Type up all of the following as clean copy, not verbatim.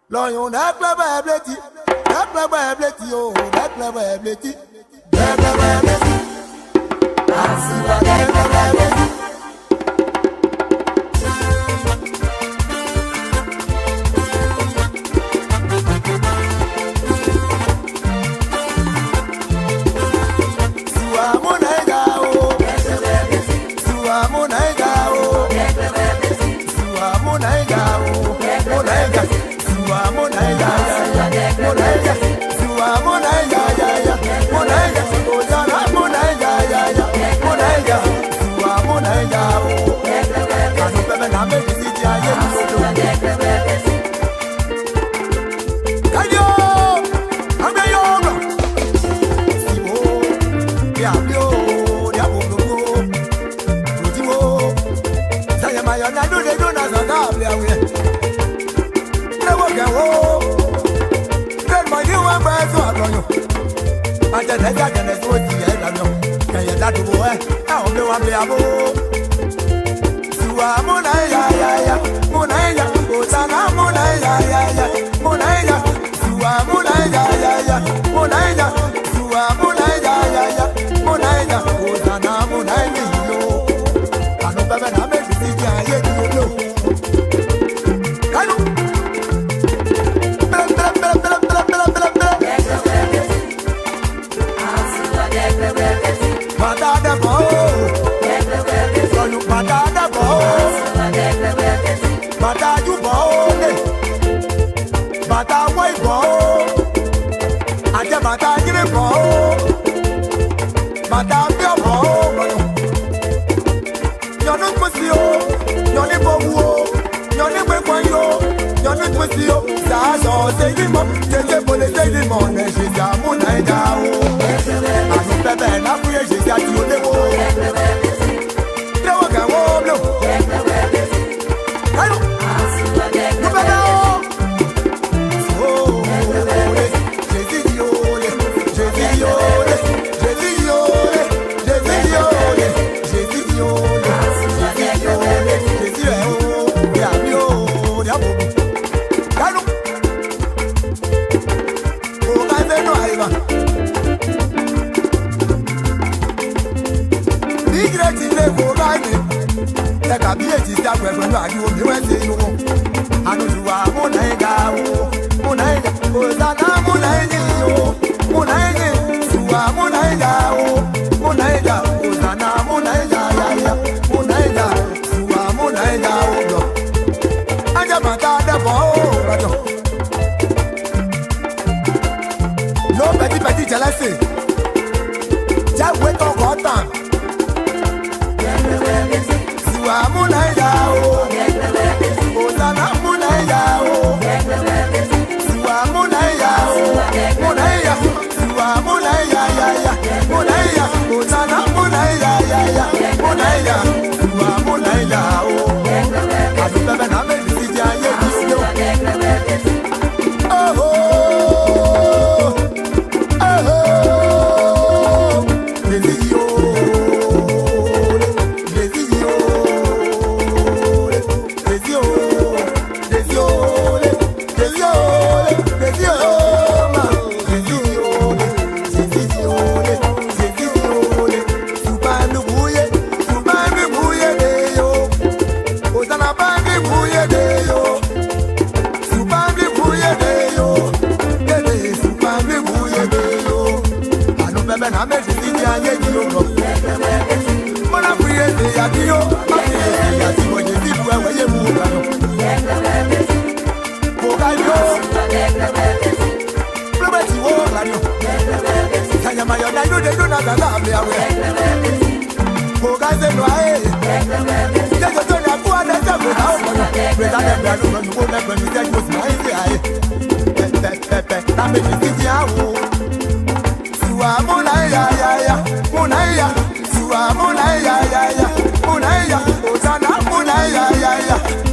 Lion that clever ability, oh, that clever ability, I see what that clever ability.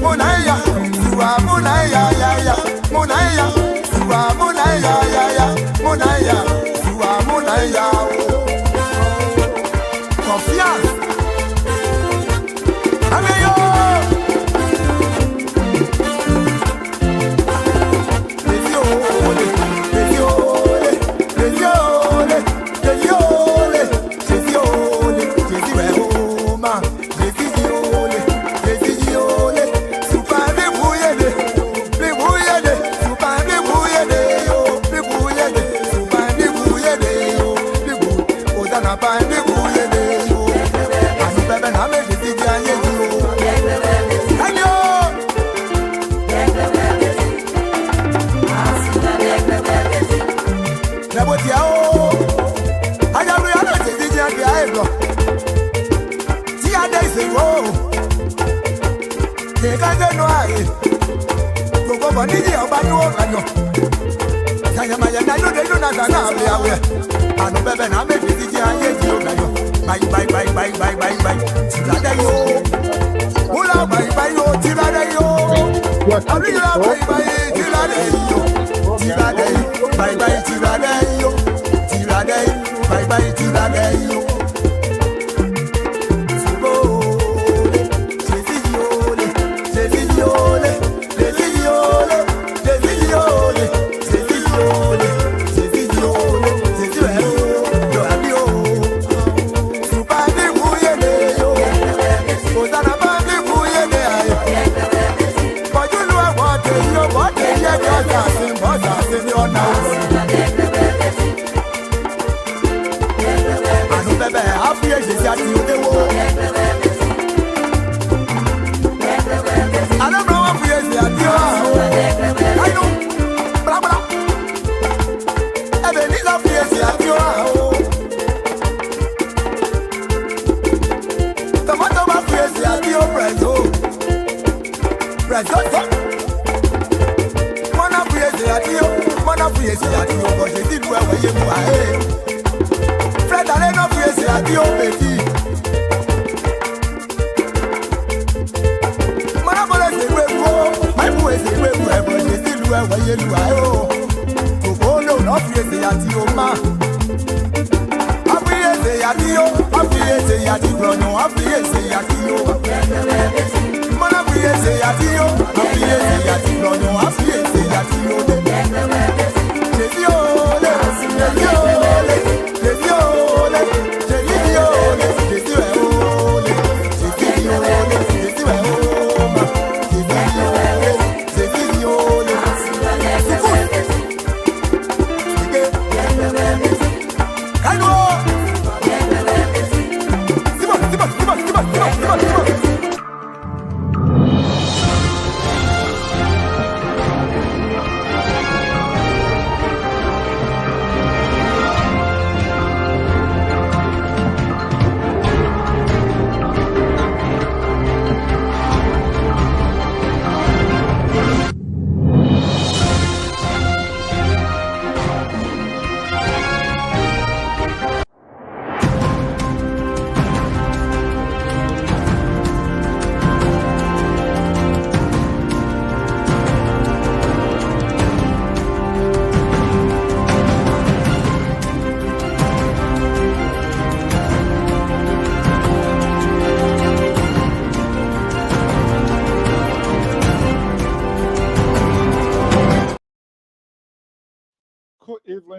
Munaya,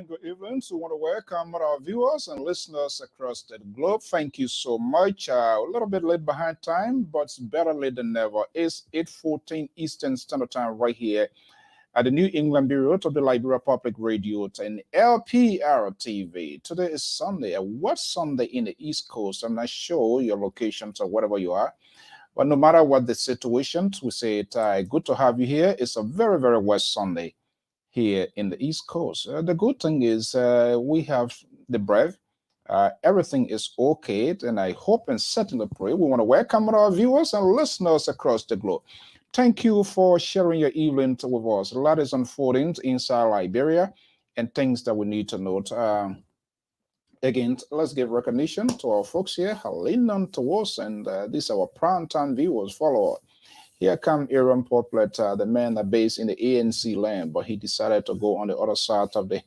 Good evening. So, I want to welcome our viewers and listeners across the globe. Thank you so much. A little bit late behind time, but better late than never. It's 8:14 Eastern Standard Time right here at the New England Bureau of the Liberia Public Radio and LPR-TV. Today is Sunday. What Sunday in the East Coast? I'm not sure your locations or whatever you are. But no matter what the situation, we say it good to have you here. It's a very, very West Sunday here in the East Coast. The good thing is we have the breath. Everything is okay, and I hope and certainly pray. We want to welcome our viewers and listeners across the globe. Thank you for sharing your evening with us. A lot is unfolding inside Liberia and things that we need to note. Again, let's give recognition to our folks here, leaning to us, and these are our prime time viewers, followers. Here come Aaron Poplet, the man that based in the ANC land, but he decided to go on the other side of the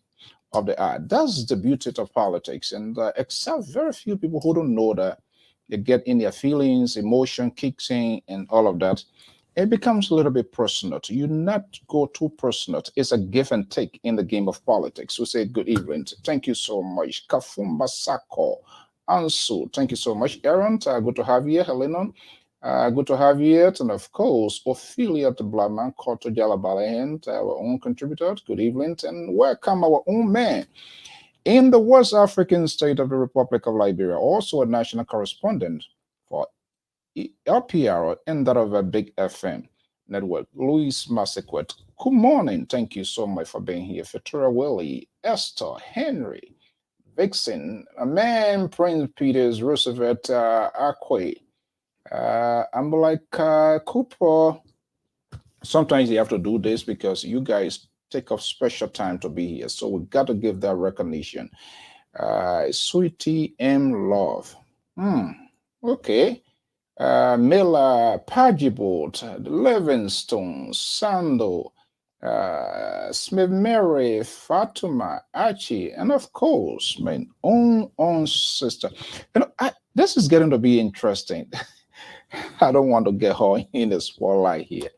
aisle. That's the beauty of politics, and except very few people who don't know that, they get in their feelings, emotion kicks in, and all of that. It becomes a little bit personal. You not go too personal. It's a give and take in the game of politics. We say good evening. Thank you so much. Kafumba Sako Ansu. Thank you so much, Aaron. Good to have you here, Helena. Good to have you here. And of course, Ophelia the Black Man, Koto Jalabalahan, our own contributor. Good evening and welcome our own man in the West African state of the Republic of Liberia, also a national correspondent for LPR and that of a big FM network, Louis Massequet. Good morning. Thank you so much for being here. Fatura Willie, Esther, Henry, Vixen, a man, Prince Peters, Roosevelt, Akwe. I'm like Cooper, sometimes you have to do this because you guys take up special time to be here. So we got to give that recognition. Sweetie M. Love. Okay. Miller, Pagibot, Livingstone, Sando, Smith Mary, Fatuma, Archie, and of course, my own sister. This is getting to be interesting. I don't want to get her in the spotlight here.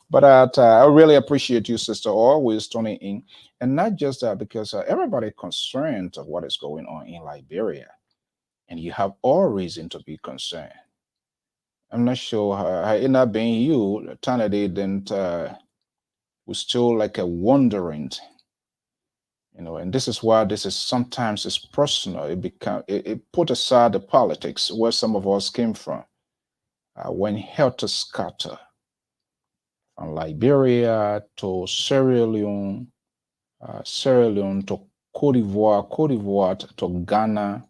But I really appreciate you, sister, always tuning in. And not just that, because everybody concerned of what is going on in Liberia. And you have all reason to be concerned. I'm not sure how it not being you, Tana didn't was still like a wondering, and this is why this is sometimes it's personal. It put aside the politics where some of us came from. When helter scatter from Liberia to Sierra Leone to Cote d'Ivoire to Ghana.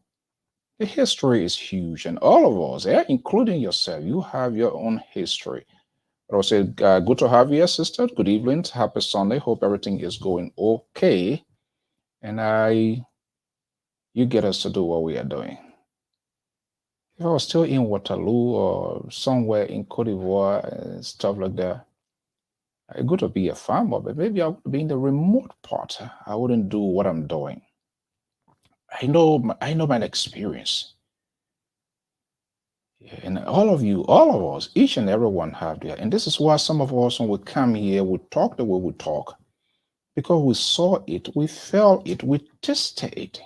The history is huge, and all of us, including yourself, you have your own history. But I'll say, good to have you, sister. Good evening. Happy Sunday. Hope everything is going okay. And you get us to do what we are doing. If I was still in Waterloo or somewhere in Cote d'Ivoire and stuff like that, it's good to be a farmer, but maybe I would be in the remote part. I wouldn't do what I'm doing. I know my experience. And all of us, each and every one have that. And this is why some of us, when we come here, we talk the way we talk, because we saw it, we felt it, we tasted it.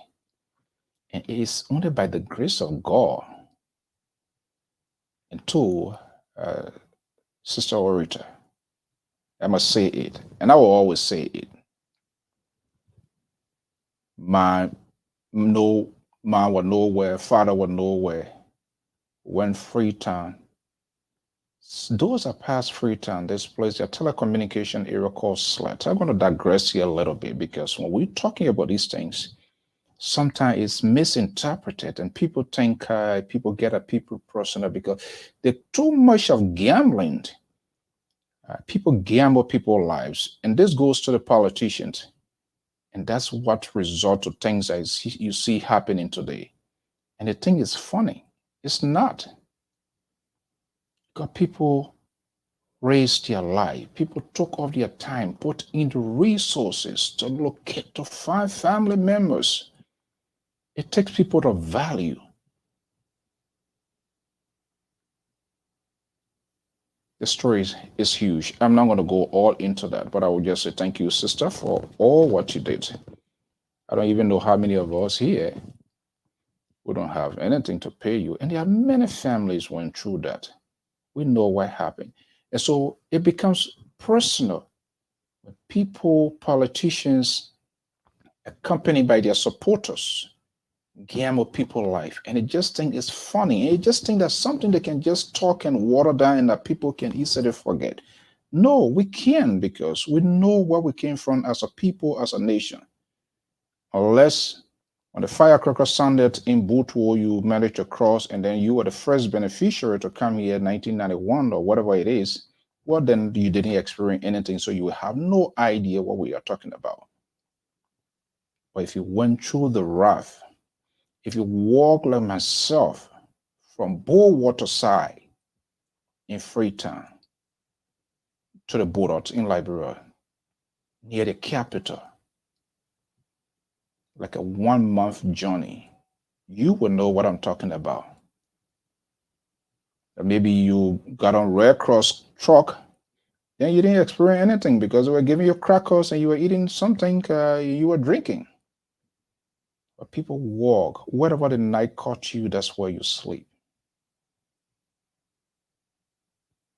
And it is only by the grace of God. And two, Sister Orita, I must say it, and I will always say it. Man was nowhere, father was nowhere. When Freetown, those are past Freetown, this place, a telecommunication area called Slat. I'm going to digress here a little bit because when we're talking about these things, sometimes it's misinterpreted and people think people get a people personal because there's too much of gambling. People gamble people's lives, and this goes to the politicians. And that's what result to things that you see happening today. And the thing is funny. It's not. Because people raised their life. People took off their time, put in the resources to locate, to find family members. It takes people to value. The story is huge. I'm not going to go all into that, but I will just say thank you, sister, for all what you did. I don't even know how many of us here who don't have anything to pay you. And there are many families went through that. We know what happened. And so it becomes personal. When people, politicians, accompanied by their supporters, gamble people's life. And it just think it's funny. It just think that's something they can just talk and water down and that people can easily forget. No, we can, because we know where we came from as a people, as a nation. Unless when the firecracker sounded in Butuo, you managed to cross and then you were the first beneficiary to come here in 1991 or whatever it is, well, then you didn't experience anything. So you have no idea what we are talking about. But if you went through the rough, if you walk like myself from Bullwater side in Freetown to the border in Liberia, near the capital, like a 1 month journey, you will know what I'm talking about. Maybe you got on Red Cross truck, then you didn't experience anything because they were giving you crackers and you were eating something, you were drinking. But people walk, wherever the night caught you, that's where you sleep.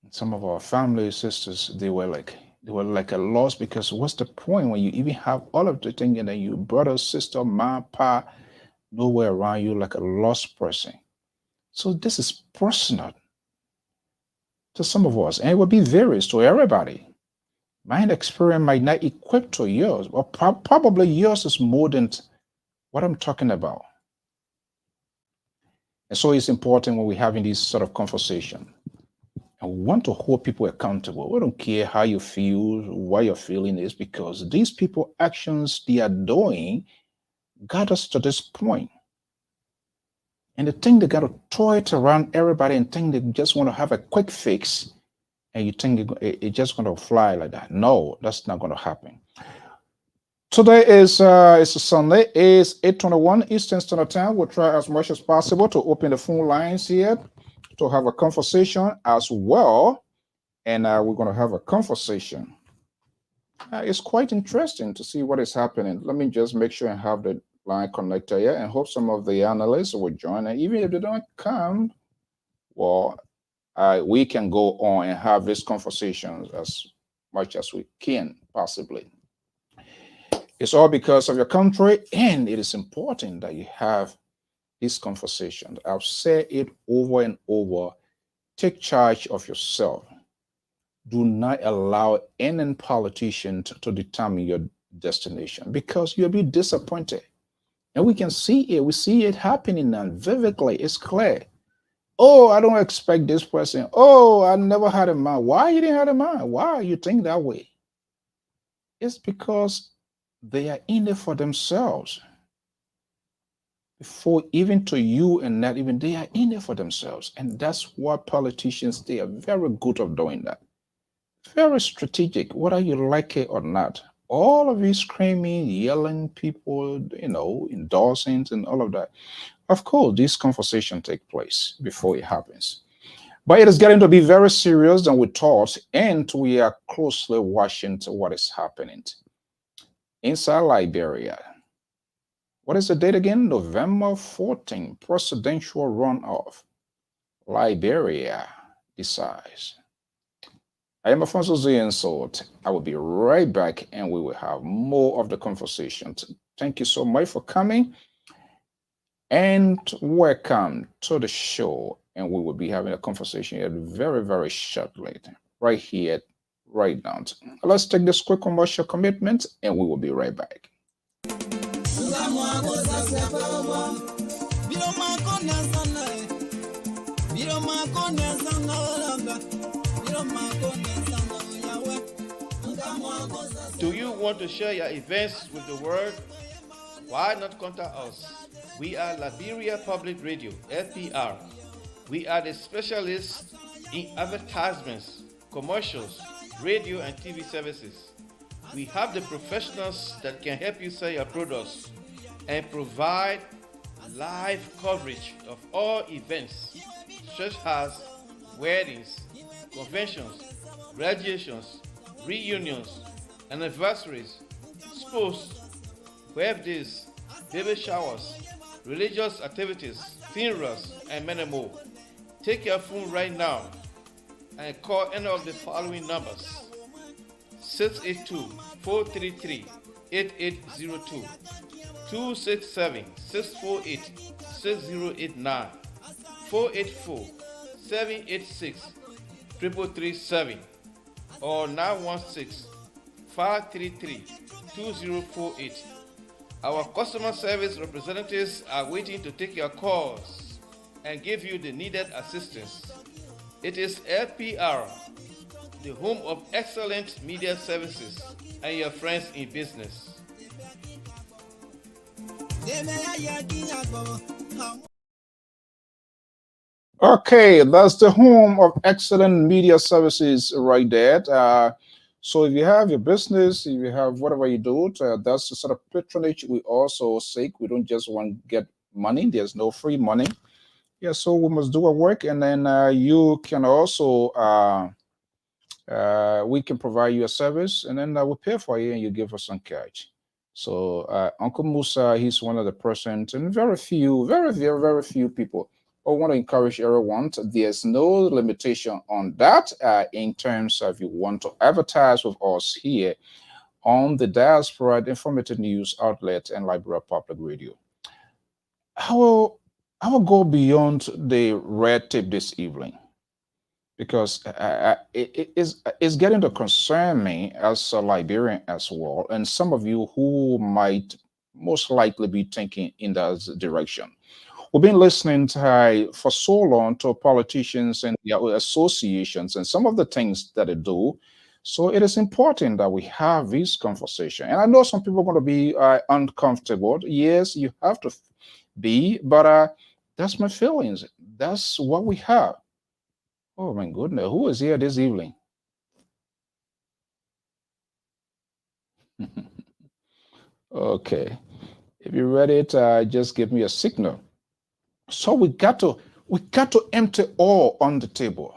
And some of our family sisters, they were like a loss, because what's the point when you even have all of the things and then you brother, sister, mom, pa, nowhere around you, like a lost person. So this is personal to some of us, and it will be varies to everybody. My experience might not equate to yours, or probably yours is more than what I'm talking about. And so it's important when we're having this sort of conversation. And want to hold people accountable. We don't care how you feel, what your feeling is, because these people actions they are doing got us to this point. And they think they got to throw it around everybody and think they just want to have a quick fix, and you think it's just going to fly like that. No, that's not going to happen. Today is it's a Sunday. It's 8:21 Eastern Standard Time. We'll try as much as possible to open the phone lines here to have a conversation as well. And we're going to have a conversation. It's quite interesting to see what is happening. Let me just make sure I have the line connected here and hope some of the analysts will join. And even if they don't come, well, we can go on and have these conversations as much as we can possibly. It's all because of your country, and it is important that you have this conversation. I've said it over and over. Take charge of yourself. Do not allow any politician to determine your destination, because you'll be disappointed. And we can see it. We see it happening now vividly. It's clear. Oh, I don't expect this person. Oh, I never had a man. Why you didn't have a man? Why you think that way? It's because they are in it for themselves. Before even to you and not even, they are in it for themselves. And that's what politicians, they are very good at doing that. Very strategic, whether you like it or not. All of these screaming, yelling people, endorsing and all of that. Of course, this conversation take place before it happens. But it is getting to be very serious than we thought, and we are closely watching to what is happening inside Liberia. What is the date again? November 14, presidential runoff. Liberia decides. I am Alfonso Ziensot. I will be right back and we will have more of the conversation. Thank you so much for coming and welcome to the show. And we will be having a conversation here very, very shortly, right here, right now. Let's take this quick commercial commitment and we will be right back. Do you want to share your events with the world? Why not contact us? We are Liberia Public Radio, LPR. We are the specialists in advertisements, commercials, radio and TV services. We have the professionals that can help you sell your products and provide live coverage of all events, such as weddings, conventions, graduations, reunions, anniversaries, sports, birthdays, baby showers, religious activities, funerals, and many more. Take your phone right now and call any of the following numbers: 682-433-8802, 267-648-6089, 484-786-3337, or 916-533-2048. Our customer service representatives are waiting to take your calls and give you the needed assistance. It is LPR, the home of excellent media services, and your friends in business. Okay, that's the home of excellent media services right there. So if you have your business, if you have whatever you do, that's the sort of patronage we also seek. We don't just want to get money. There's no free money. Yeah, so we must do our work, and then you can also, we can provide you a service, and then we'll pay for you, and you give us some cash. So Uncle Musa, he's one of the persons, and very few, very few people. I want to encourage everyone. There's no limitation on that in terms of you want to advertise with us here on the Diaspora Informative News Outlet and Liberia Public Radio. I will go beyond the red tape this evening, because it's getting to concern me as a Liberian as well, and some of you who might most likely be thinking in that direction. We've been listening for so long to politicians and their associations and some of the things that they do. So it is important that we have this conversation. And I know some people are going to be uncomfortable. Yes, you have to be, but that's my feelings. That's what we have. Oh my goodness, who is here this evening? Okay, if you're ready, just give me a signal. So we got to empty all on the table.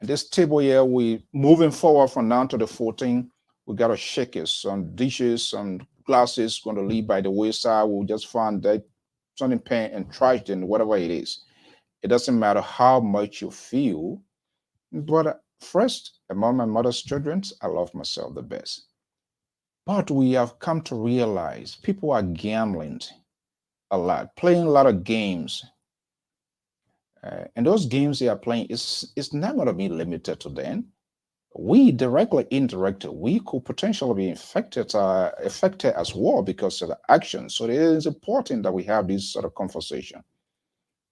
And this table here, we moving forward from now to the 14. We got to shake it. Some dishes, some glasses going to leave by the wayside. We'll just find that something pen and trash in whatever it is. It doesn't matter how much you feel. But first, among my mother's children, I love myself the best. But we have come to realize people are gambling a lot, playing a lot of games. And those games they are playing is not going to be limited to them. We directly, indirectly, we could potentially be affected as well because of the action. So it is important that we have this sort of conversation.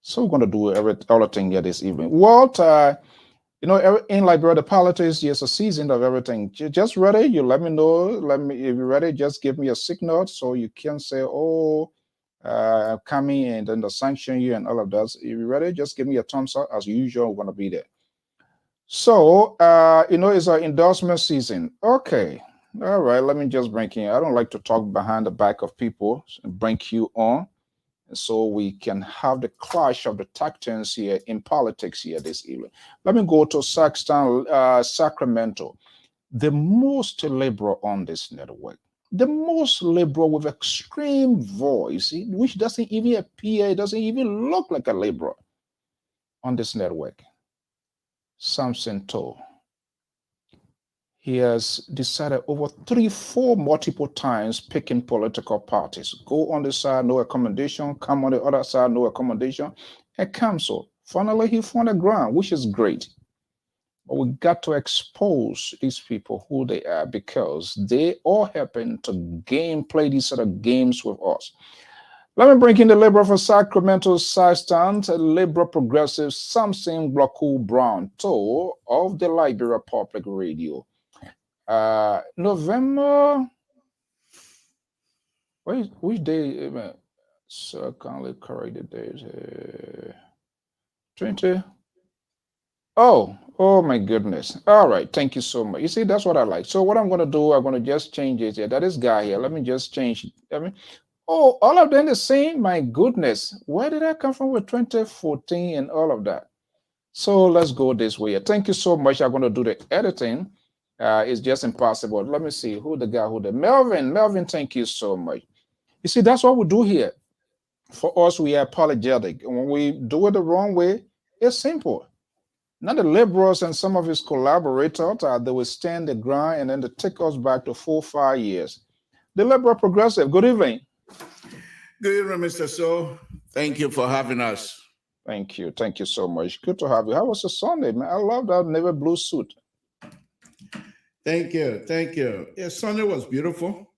So we're going to do everything here this evening. Walt, in Liberia, the politics, there's a season of everything. Just ready? You let me know. If you're ready, just give me a signal so you can say, oh, coming and then the sanction you and all of that. If you're ready, just give me a thumbs up as usual. We're going to be there. So, it's our endorsement season. Okay. All right. Let me just bring you. I don't like to talk behind the back of people and bring you on. So we can have the clash of the tactics here in politics here this evening. Let me go to Sacramento, the most liberal on this network, the most liberal with extreme voice, which doesn't even appear, it doesn't even look like a liberal on this network. Samson Toe. He has decided over 3-4 multiple times picking political parties. Go on this side, no accommodation. Come on the other side, no accommodation. And cancel. Finally, he found a ground, which is great. But we got to expose these people who they are because they all happen to play these sort of games with us. Let me bring in the Liberal for Sacramento side stand, Liberal progressive Samson Blaku Brown Toe of the Liberia Public Radio. November, which day? So kindly correct the days. 20. Oh my goodness. All right, thank you so much. You see, that's what I like. So what I'm going to do, I'm going to just change it here. That is guy here. Let me just change it. Oh, all of them the same? My goodness. Where did I come from with 2014 and all of that? So let's go this way. Thank you so much. I'm going to do the editing. It's just impossible. Let me see who the Melvin, thank you so much. You see, that's what we do here. For us, we are apologetic. When we do it the wrong way, it's simple. Now the liberals and some of his collaborators, they will stand the ground and then they take us back to 4-5 years. The liberal progressive, good evening. Good evening, Mr. So. Thank you for having us. Thank you. Thank you so much. Good to have you. How was the Sunday, man? I love that navy blue suit. Thank you. Thank you. Yeah, Sunday was beautiful.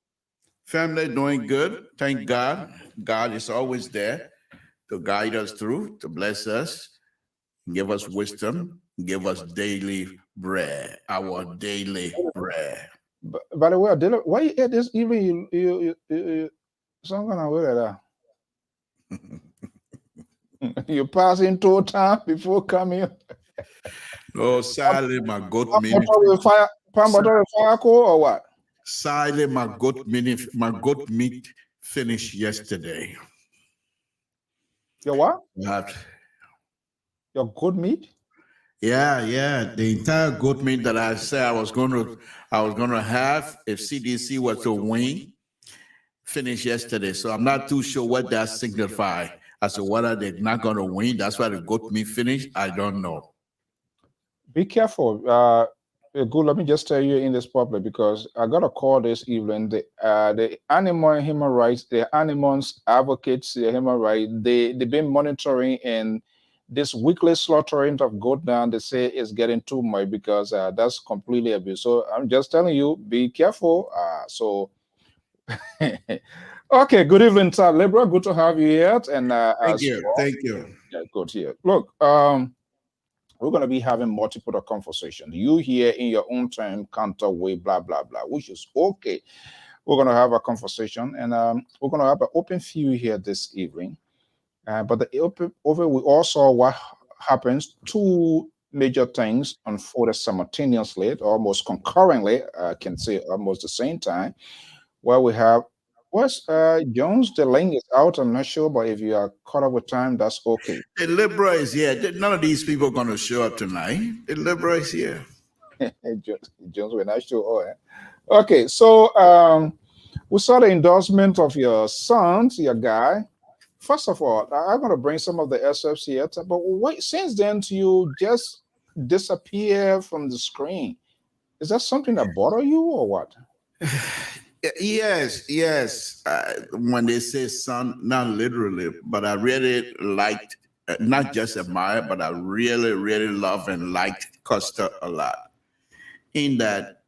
Family doing good. Thank God. God is always there to guide us through, to bless us, give us wisdom, give us daily bread, our daily bread. By the way, why you ate this evening? You some kind of way like that. You passing through time before coming. Oh, sadly, my goat meat. Fire or what? Sadly, my goat meat finished yesterday. Your what? What? Your goat meat? Yeah. The entire goat meat that I said I was going to have if CDC was to win finished yesterday. So I'm not too sure what that signifies as to whether they're not going to win. That's why the goat meat finished. I don't know. Be careful. Good. Let me just tell you in this public because I got a call this evening. The animal human rights, the animals advocates, the human rights, they've been monitoring and this weekly slaughtering of goat down. They say is getting too much because that's completely abuse. So I'm just telling you, be careful. So Okay, good evening, Sir Libra. Good to have you here. And Thank as you. well, Thank you. yeah, good here. Look, we're going to be having multiple conversation. You here in your own time, counter way, blah, blah, blah, which is okay. We're going to have a conversation and we're going to have an open view here this evening. But the open over, we also what happens, two major things unfolded simultaneously, almost concurrently, I can say almost the same time, where we have what's Jones, the link is out. I'm not sure, but if you are caught up with time, that's okay. The Libra is here. None of these people are going to show up tonight. The Libra is here. Jones, we're not sure. Oh, yeah. Okay, so we saw the endorsement of your sons, your guy. First of all, I'm going to bring some of the SFs here, but wait, since then, you just disappear from the screen. Is that something that bother you or what? Yes, yes. When they say son, not literally, but I really liked, not just admire, but I really, really love and liked Costa a lot. In that,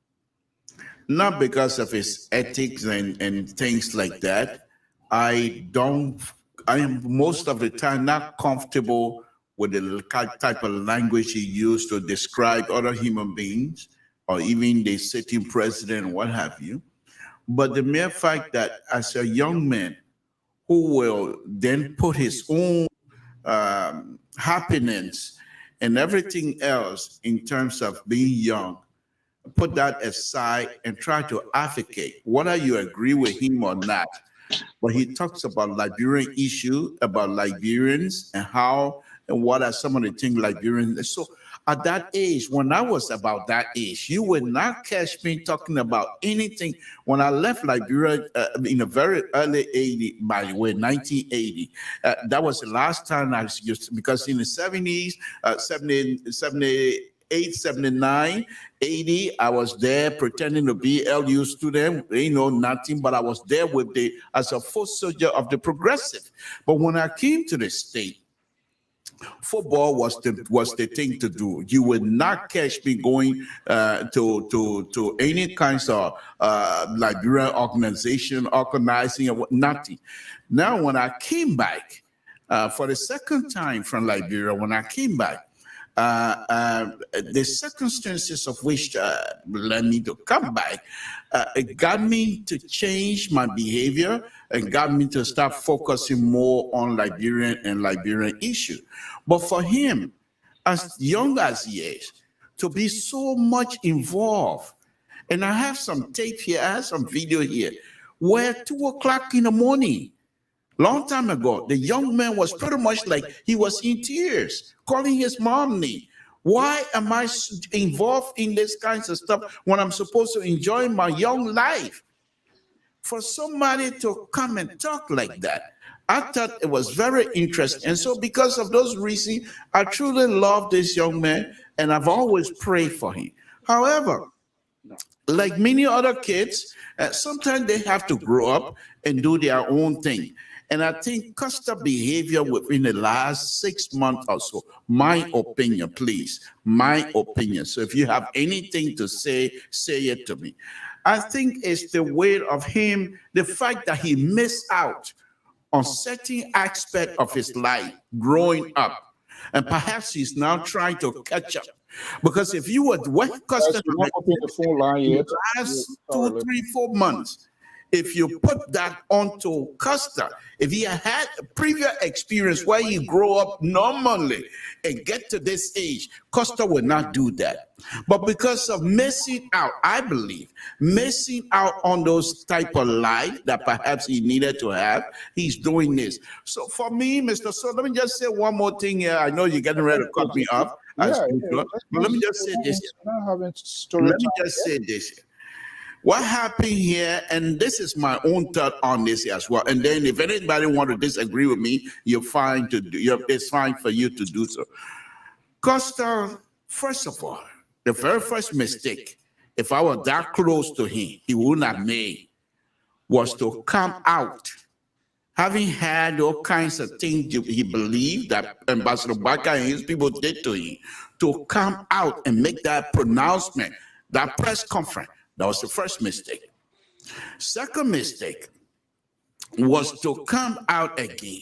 not because of his ethics and things like that, I don't, I am most of the time not comfortable with the type of language he used to describe other human beings or even the sitting president, what have you. But the mere fact that as a young man who will then put his own happiness and everything else in terms of being young, put that aside and try to advocate, whether you agree with him or not. But he talks about Liberian issue, about Liberians and how and what are some of the things Liberians. So at that age, when I was about that age, you would not catch me talking about anything. When I left Liberia in a very early 80, by the way, 1980, that was the last time I was used to, because in the 70s, 78, 79, 80, I was there pretending to be LU student, nothing, but I was there with the as a foot soldier of the progressive. But when I came to the state, football was the thing to do. You would not catch me going to any kinds of Liberian organization, organizing, or nothing. Now, when I came back for the second time from Liberia, when I came back, the circumstances of which led me to come back, it got me to change my behavior and got me to start focusing more on Liberian and Liberian issues. But for him, as young as he is, to be so much involved, and I have some tape here, I have some video here, where 2 o'clock in the morning, long time ago, the young man was pretty much like he was in tears, calling his mom name. Why am I involved in this kinds of stuff when I'm supposed to enjoy my young life? For somebody to come and talk like that, I thought it was very interesting. And so because of those reasons, I truly love this young man and I've always prayed for him. However, like many other kids, sometimes they have to grow up and do their own thing. And I think Costa behavior within the last 6 months or so, my opinion, please, my opinion. So if you have anything to say it to me. I think it's the way of him, the fact that he missed out on certain aspect of his life growing up. And perhaps he's now trying to catch up. Because if you were what Costa You're not putting the phone line in yet. the last 2, 3, 4 months, if you put that onto Costa, if he had a previous experience where he grow up normally and get to this age, Costa would not do that. But because of missing out, I believe, missing out on those type of life that perhaps he needed to have, he's doing this. So for me, Mr. So let me just say one more thing here. I know you're getting ready to cut me off. Yeah, But let me just say this. Let me just say this. What happened here, and this is my own thought on this as well. And then if anybody want to disagree with me, you're fine to do. It's fine for you to do so. Costa, first of all, the very first mistake, if I was that close to him, he would not have made, was to come out, having had all kinds of things he believed that Ambassador Baka and his people did to him, to come out and make that pronouncement, that press conference. That was the first mistake. Second mistake, was to come out again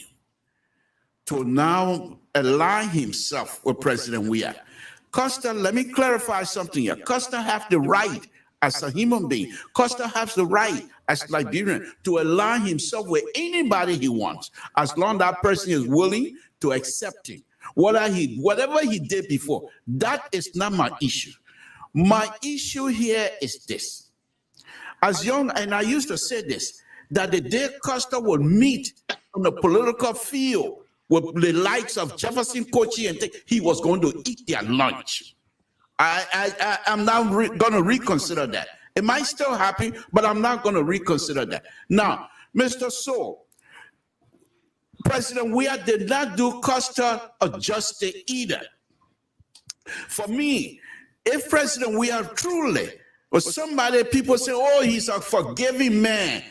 to now align himself with President Weah. Costa, let me clarify something here. Costa have the right as a human being. Costa has the right as Liberian to align himself with anybody he wants, as long as that person is willing to accept him. Whatever he did before, that is not my issue. My issue here is this. As young, and I used to say this, that the day Costa would meet on the political field with the likes of Jefferson Kochi and he was going to eat their lunch. I'm now going to reconsider that. It might still happen, but I'm not going to reconsider that. Now, Mr. Soul, President Weah did not do Costa a justice either. For me, if President Weah truly was somebody, people say, oh, he's a forgiving man,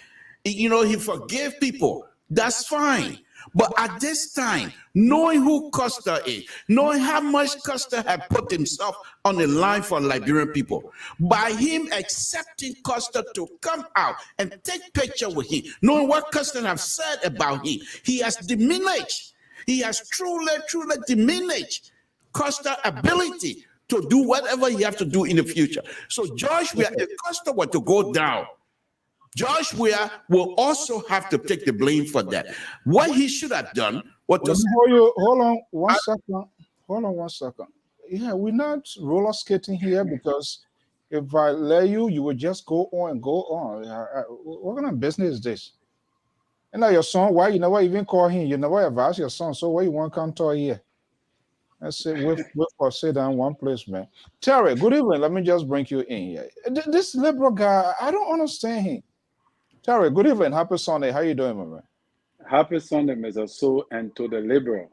you know, he forgive people, that's fine. But at this time, knowing who Costa is, knowing how much Costa had put himself on the line for Liberian people, by him accepting Costa to come out and take picture with him, knowing what Costa have said about him, he has diminished. He has truly diminished Costa's ability to do whatever he has to do in the future. So George Weah, if Costa were to go down, George Weah will also have to take the blame for that. What he should have done was to hold on one second. Hold on 1 second. Yeah, we're not roller skating here, because if I let you, you would just go on and go on. What kind of business is this? And now your son, why you never even call him? You never advise your son. So why you want to come to here? Let's say wait for sit down one place, man. Terry, good evening. Let me just bring you in here. This liberal guy, I don't understand him. Terry, good evening. Happy Sunday. How you doing, my man? Happy Sunday, Mr. So, and to the liberal.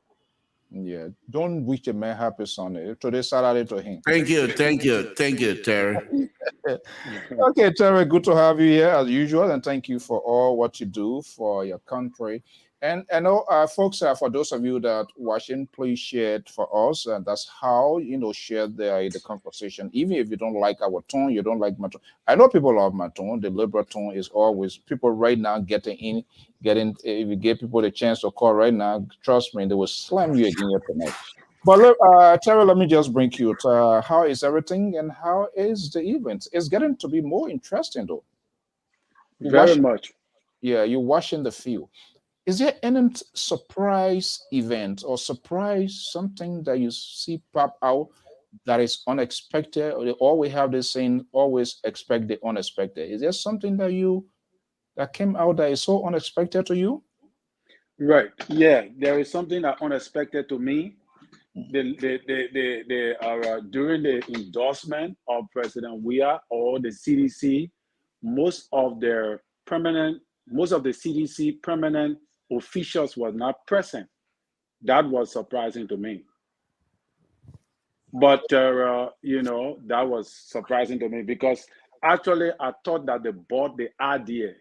Yeah, don't wish a man happy Sunday. Today Saturday to him. Thank you, Terry. Okay, Terry, good to have you here as usual, and thank you for all what you do for your country. And I know, folks, for those of you that watching, please share it for us, and that's how, you know, share the conversation. Even if you don't like our tone, you don't like my tone. I know people love my tone. The liberal tone is always people right now getting. If you give people the chance to call right now, trust me, they will slam you again tonight. But Terry, let me just bring you to how is everything and how is the event? It's getting to be more interesting though. Very much. Yeah, you're watching the field. Is there any surprise event or surprise something that you see pop out that is unexpected? Or they always have this saying, always expect the unexpected. Is there something that came out that is so unexpected to you? Right. Yeah, there is something that unexpected to me. During the endorsement of President Weah or the CDC, most of the CDC permanent officials were not present. That was surprising to me. But you know, that was surprising to me because actually I thought that they bought the idea.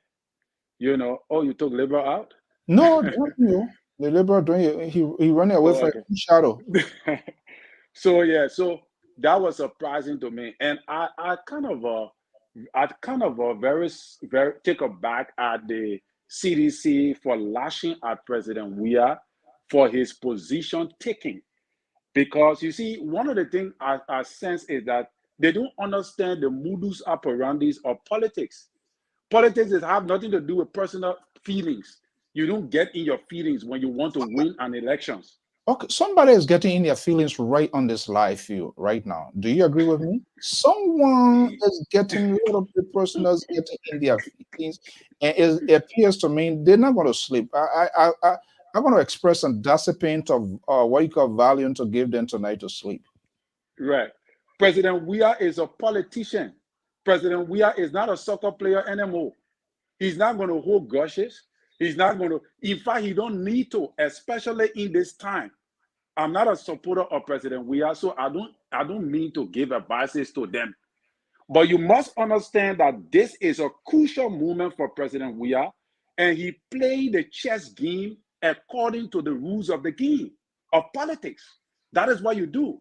You know, oh, you took Liberal out? No, not you. The Liberal doing he running away from shadow. So yeah, so that was surprising to me, and I kind of very take aback at the CDC for lashing at President Weah for his position taking, because you see, one of the things I sense is that they don't understand the modus operandi of politics. Politics have nothing to do with personal feelings. You don't get in your feelings when you want to win an elections. Okay, somebody is getting in their feelings right on this live field right now. Do you agree with me? Someone is getting a little bit personal, getting in their feelings, and it appears to me they're not going to sleep. I'm going to express some disappointment of what you call value to give them tonight to sleep. Right. President Weah is a politician. President Weah is not a soccer player anymore. He's not going to hold grudges. He's not going to. In fact, he don't need to, especially in this time. I'm not a supporter of President Weah, so I don't mean to give advices to them. But you must understand that this is a crucial moment for President Weah, and he played the chess game according to the rules of the game of politics. That is what you do.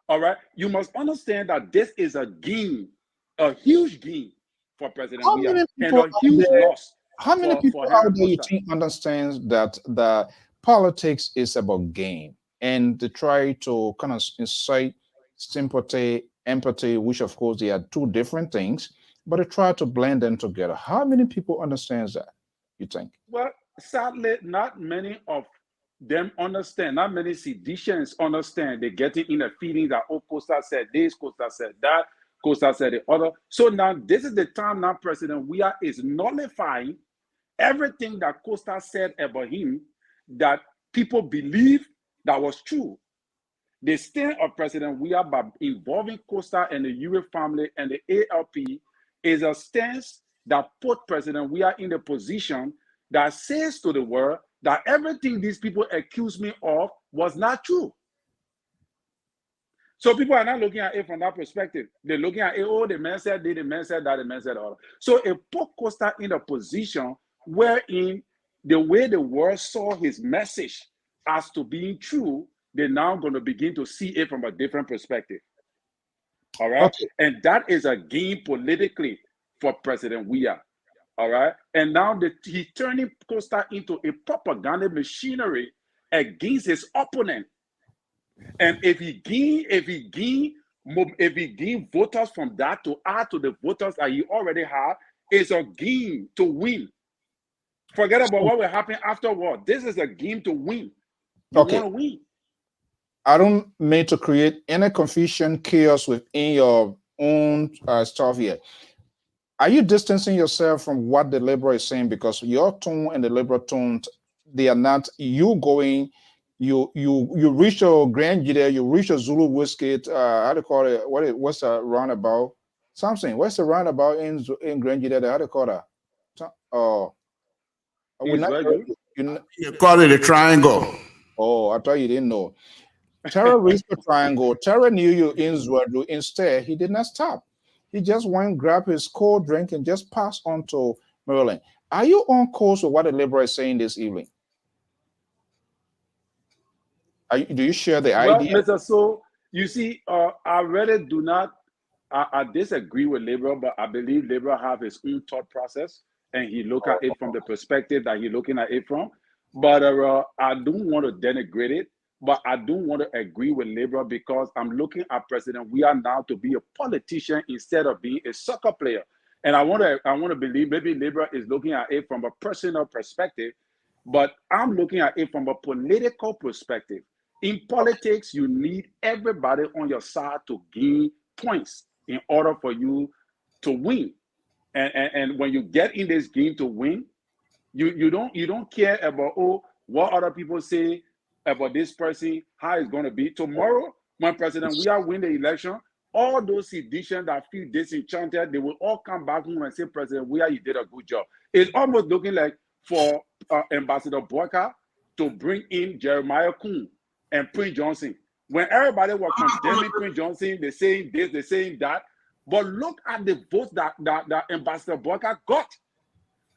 All right. You must understand that this is a game, a huge game for President Weah, and a huge loss. How many for people Henry out there you Costa. think understands that the politics is about game and to try to kind of incite sympathy, empathy, which of course they are two different things, but to try to blend them together. How many people understands that, you think? Well, sadly, not many of them understand. Not many seditionists understand. They're getting in a feeling that, oh, Costa said this, Costa said that, Costa said the other. So now this is the time now President Weah is nullifying everything that Costa said about him that people believe that was true. The stand of President Weah by involving Costa and the Ure family and the ALP is a stance that put President Weah in a position that says to the world that everything these people accuse me of was not true. So people are not looking at it from that perspective. They're looking at it, oh, the man said this, the man said that, the man said all. So it put Costa in a position wherein the way the world saw his message as to being true, they're now going to begin to see it from a different perspective. All right. Okay. And that is a game politically for President Weah. All right. And now he's turning Costa into a propaganda machinery against his opponent. And if he gain voters from that to add to the voters that he already had, it's a game to win. Forget about what will happen afterward. This is a game to win. You Okay. want to win. I don't mean to create any confusion, chaos within your own stuff here. Are you distancing yourself from what the liberal is saying? Because your tone and the liberal tone, they are not you going. You reach your grand leader, you reach your Zulu whiskey. How to call it? What's the roundabout? Something. What's the roundabout in grand leader? How to call that? We're not. You call it a triangle. Oh, I thought you didn't know. Terror reached the triangle. Terror knew you in Zulu. Instead, he did not stop. He just went, grabbed his cold drink, and just passed on to Maryland. Are you on course with what the liberal is saying this evening? Do you share the idea? Well, Mr. So, you see, I really do not, I disagree with Liberal, but I believe Liberal have his own thought process, and he look at it from the perspective that he's looking at it from. But I don't want to denigrate it, but I don't want to agree with Liberal because I'm looking at President Weah now to be a politician instead of being a soccer player. And I want to believe maybe Liberal is looking at it from a personal perspective, but I'm looking at it from a political perspective. In politics, you need everybody on your side to gain points in order for you to win. And when you get in this game to win, you don't care about what other people say about this person, how it's going to be. Tomorrow, when President Weah win the election, all those seditionists that feel disenchanted, they will all come back home and say, President Weah, you did a good job. It's almost looking like for Ambassador Boyka to bring in Jeremiah Kuhn and Prince Johnson. When everybody was condemning Prince Johnson, they're saying this, they're saying that. But look at the votes that Ambassador Boyka got.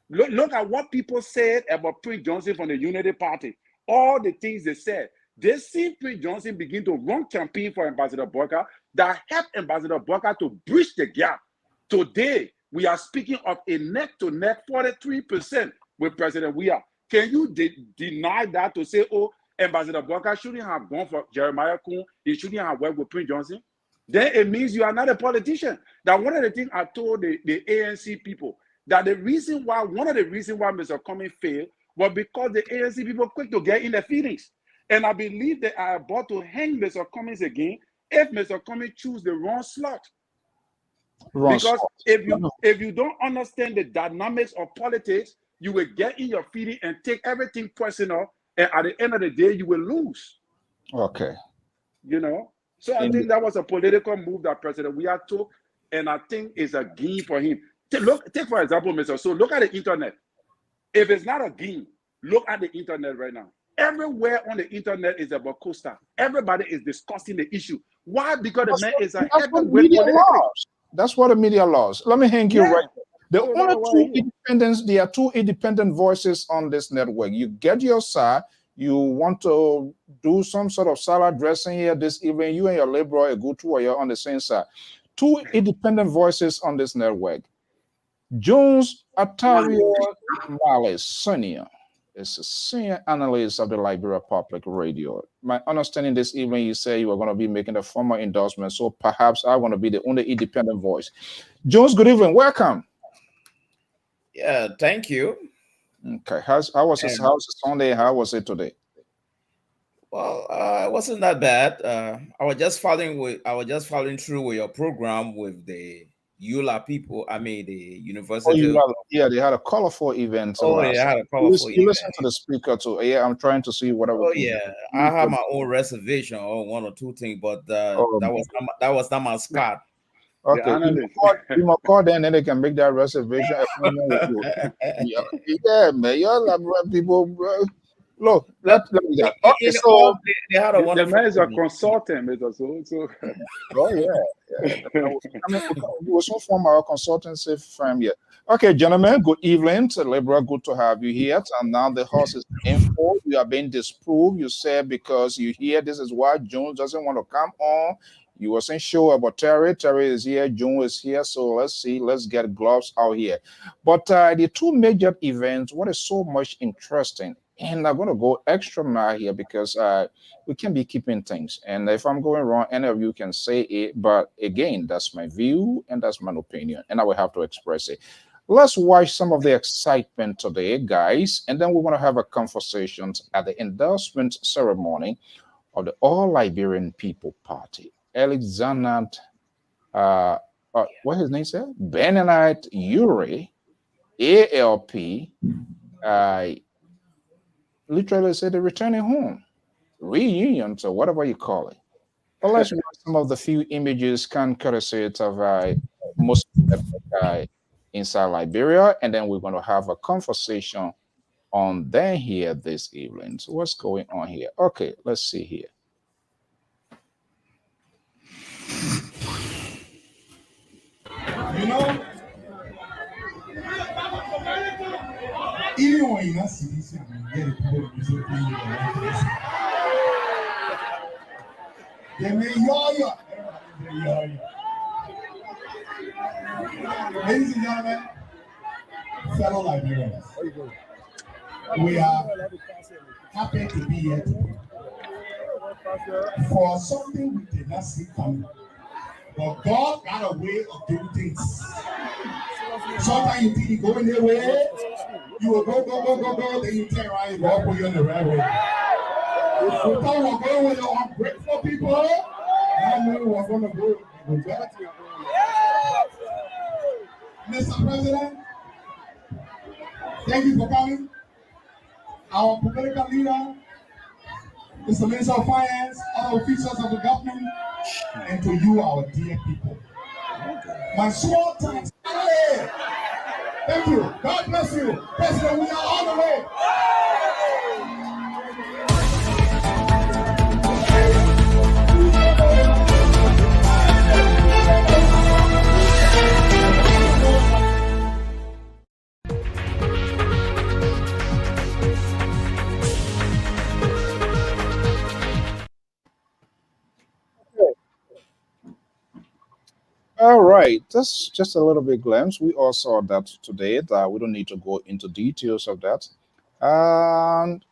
Look at what people said about Prince Johnson from the Unity Party. All the things they said. They see Prince Johnson begin to run campaign for Ambassador Boyka that helped Ambassador Boyka to bridge the gap. Today, we are speaking of a neck-to-neck 43% with President Weah. Can you deny that to say, oh, Ambassador Boyka shouldn't have gone for Jeremiah Kuhn, he shouldn't have worked with Prince Johnson? Then it means you are not a politician. That one of the things I told the ANC people, that one of the reasons why Mr. Cummings failed was because the ANC people quick to get in their feelings. And I believe they are about to hang Mr. Cummings again if Mr. Cummings choose the wrong slot. Because if you don't understand the dynamics of politics, you will get in your feeling and take everything personal, and at the end of the day, you will lose. Okay. You know? So I think that was a political move that President Weah took, and I think it's a game for him. Take for example, Mr. So look at the internet. If it's not a game, look at the internet right now. Everywhere on the internet is about Costa. Everybody is discussing the issue. Why? Because the man is a heavyweight politically. That's what the media loves. Let me hang you right there. There are two independent voices on this network. You get your side. You want to do some sort of salad dressing here this evening. You and your liberal, a good two, or you're on the same side. Two independent voices on this network. Jones Atario Males Senior is a senior analyst of the Liberia Public Radio. My understanding this evening, you say you were going to be making a formal endorsement, so perhaps I want to be the only independent voice. Jones, good evening. Welcome. Yeah, thank you. Okay, how was it Sunday? How was it today? Well, it wasn't that bad. I was just following through with your program with the EULA people. I mean, the university. They had a colorful event. They had a colorful event. You listen to the speaker too. Yeah, I'm trying to see whatever. I have my own reservation on one or two things, but that was not my spot. Okay, you must call them, and they can make that reservation. Yeah, man, y'all people, bro. Look, let me get. Okay, so they had a wonderful. The man is a consultant, Mr. So. Oh yeah. We was from our consultancy firm here. Okay, gentlemen, good evening. Liberal, good to have you here. And now the horse is info. You are being disproved. You said because you hear this is why Jones doesn't want to come on. You wasn't sure about Terry. Terry is here. June is here. So let's see. Let's get gloves out here. But the two major events, what is so much interesting, and I'm going to go extra mile here because we can be keeping things. And if I'm going wrong, any of you can say it. But again, that's my view and that's my opinion. And I will have to express it. Let's watch some of the excitement today, guys. And then we're going to have a conversation at the endorsement ceremony of the All Liberian People Party. Alexander, what his name said? Benonite Uri, ALP, literally said they're returning home, reunion, so whatever you call it. But let's watch some of the few images courtesy of most inside Liberia, and then we're going to have a conversation on them here this evening. So what's going on here? Okay, let's see here. You know, even when you're not serious, you get a people music playing they may yaw. Ladies and gentlemen, fellow Liberians, we are happy to be here today for something we did not see coming. But God got a way of doing things. Sometimes you think you go in their way, you will go, then you turn around and go put you on the right way. If we thought we're going with the ungrateful people, I know we're going to go with that. Mr. President, thank you for coming. Our political leader, Mr. Minister of Finance, other officials of the government, and to you, our dear people. My small thanks. Thank you. God bless you. President, we are on the way. All right, that's just a little bit glimpse. We all saw that today. That we don't need to go into details of that. And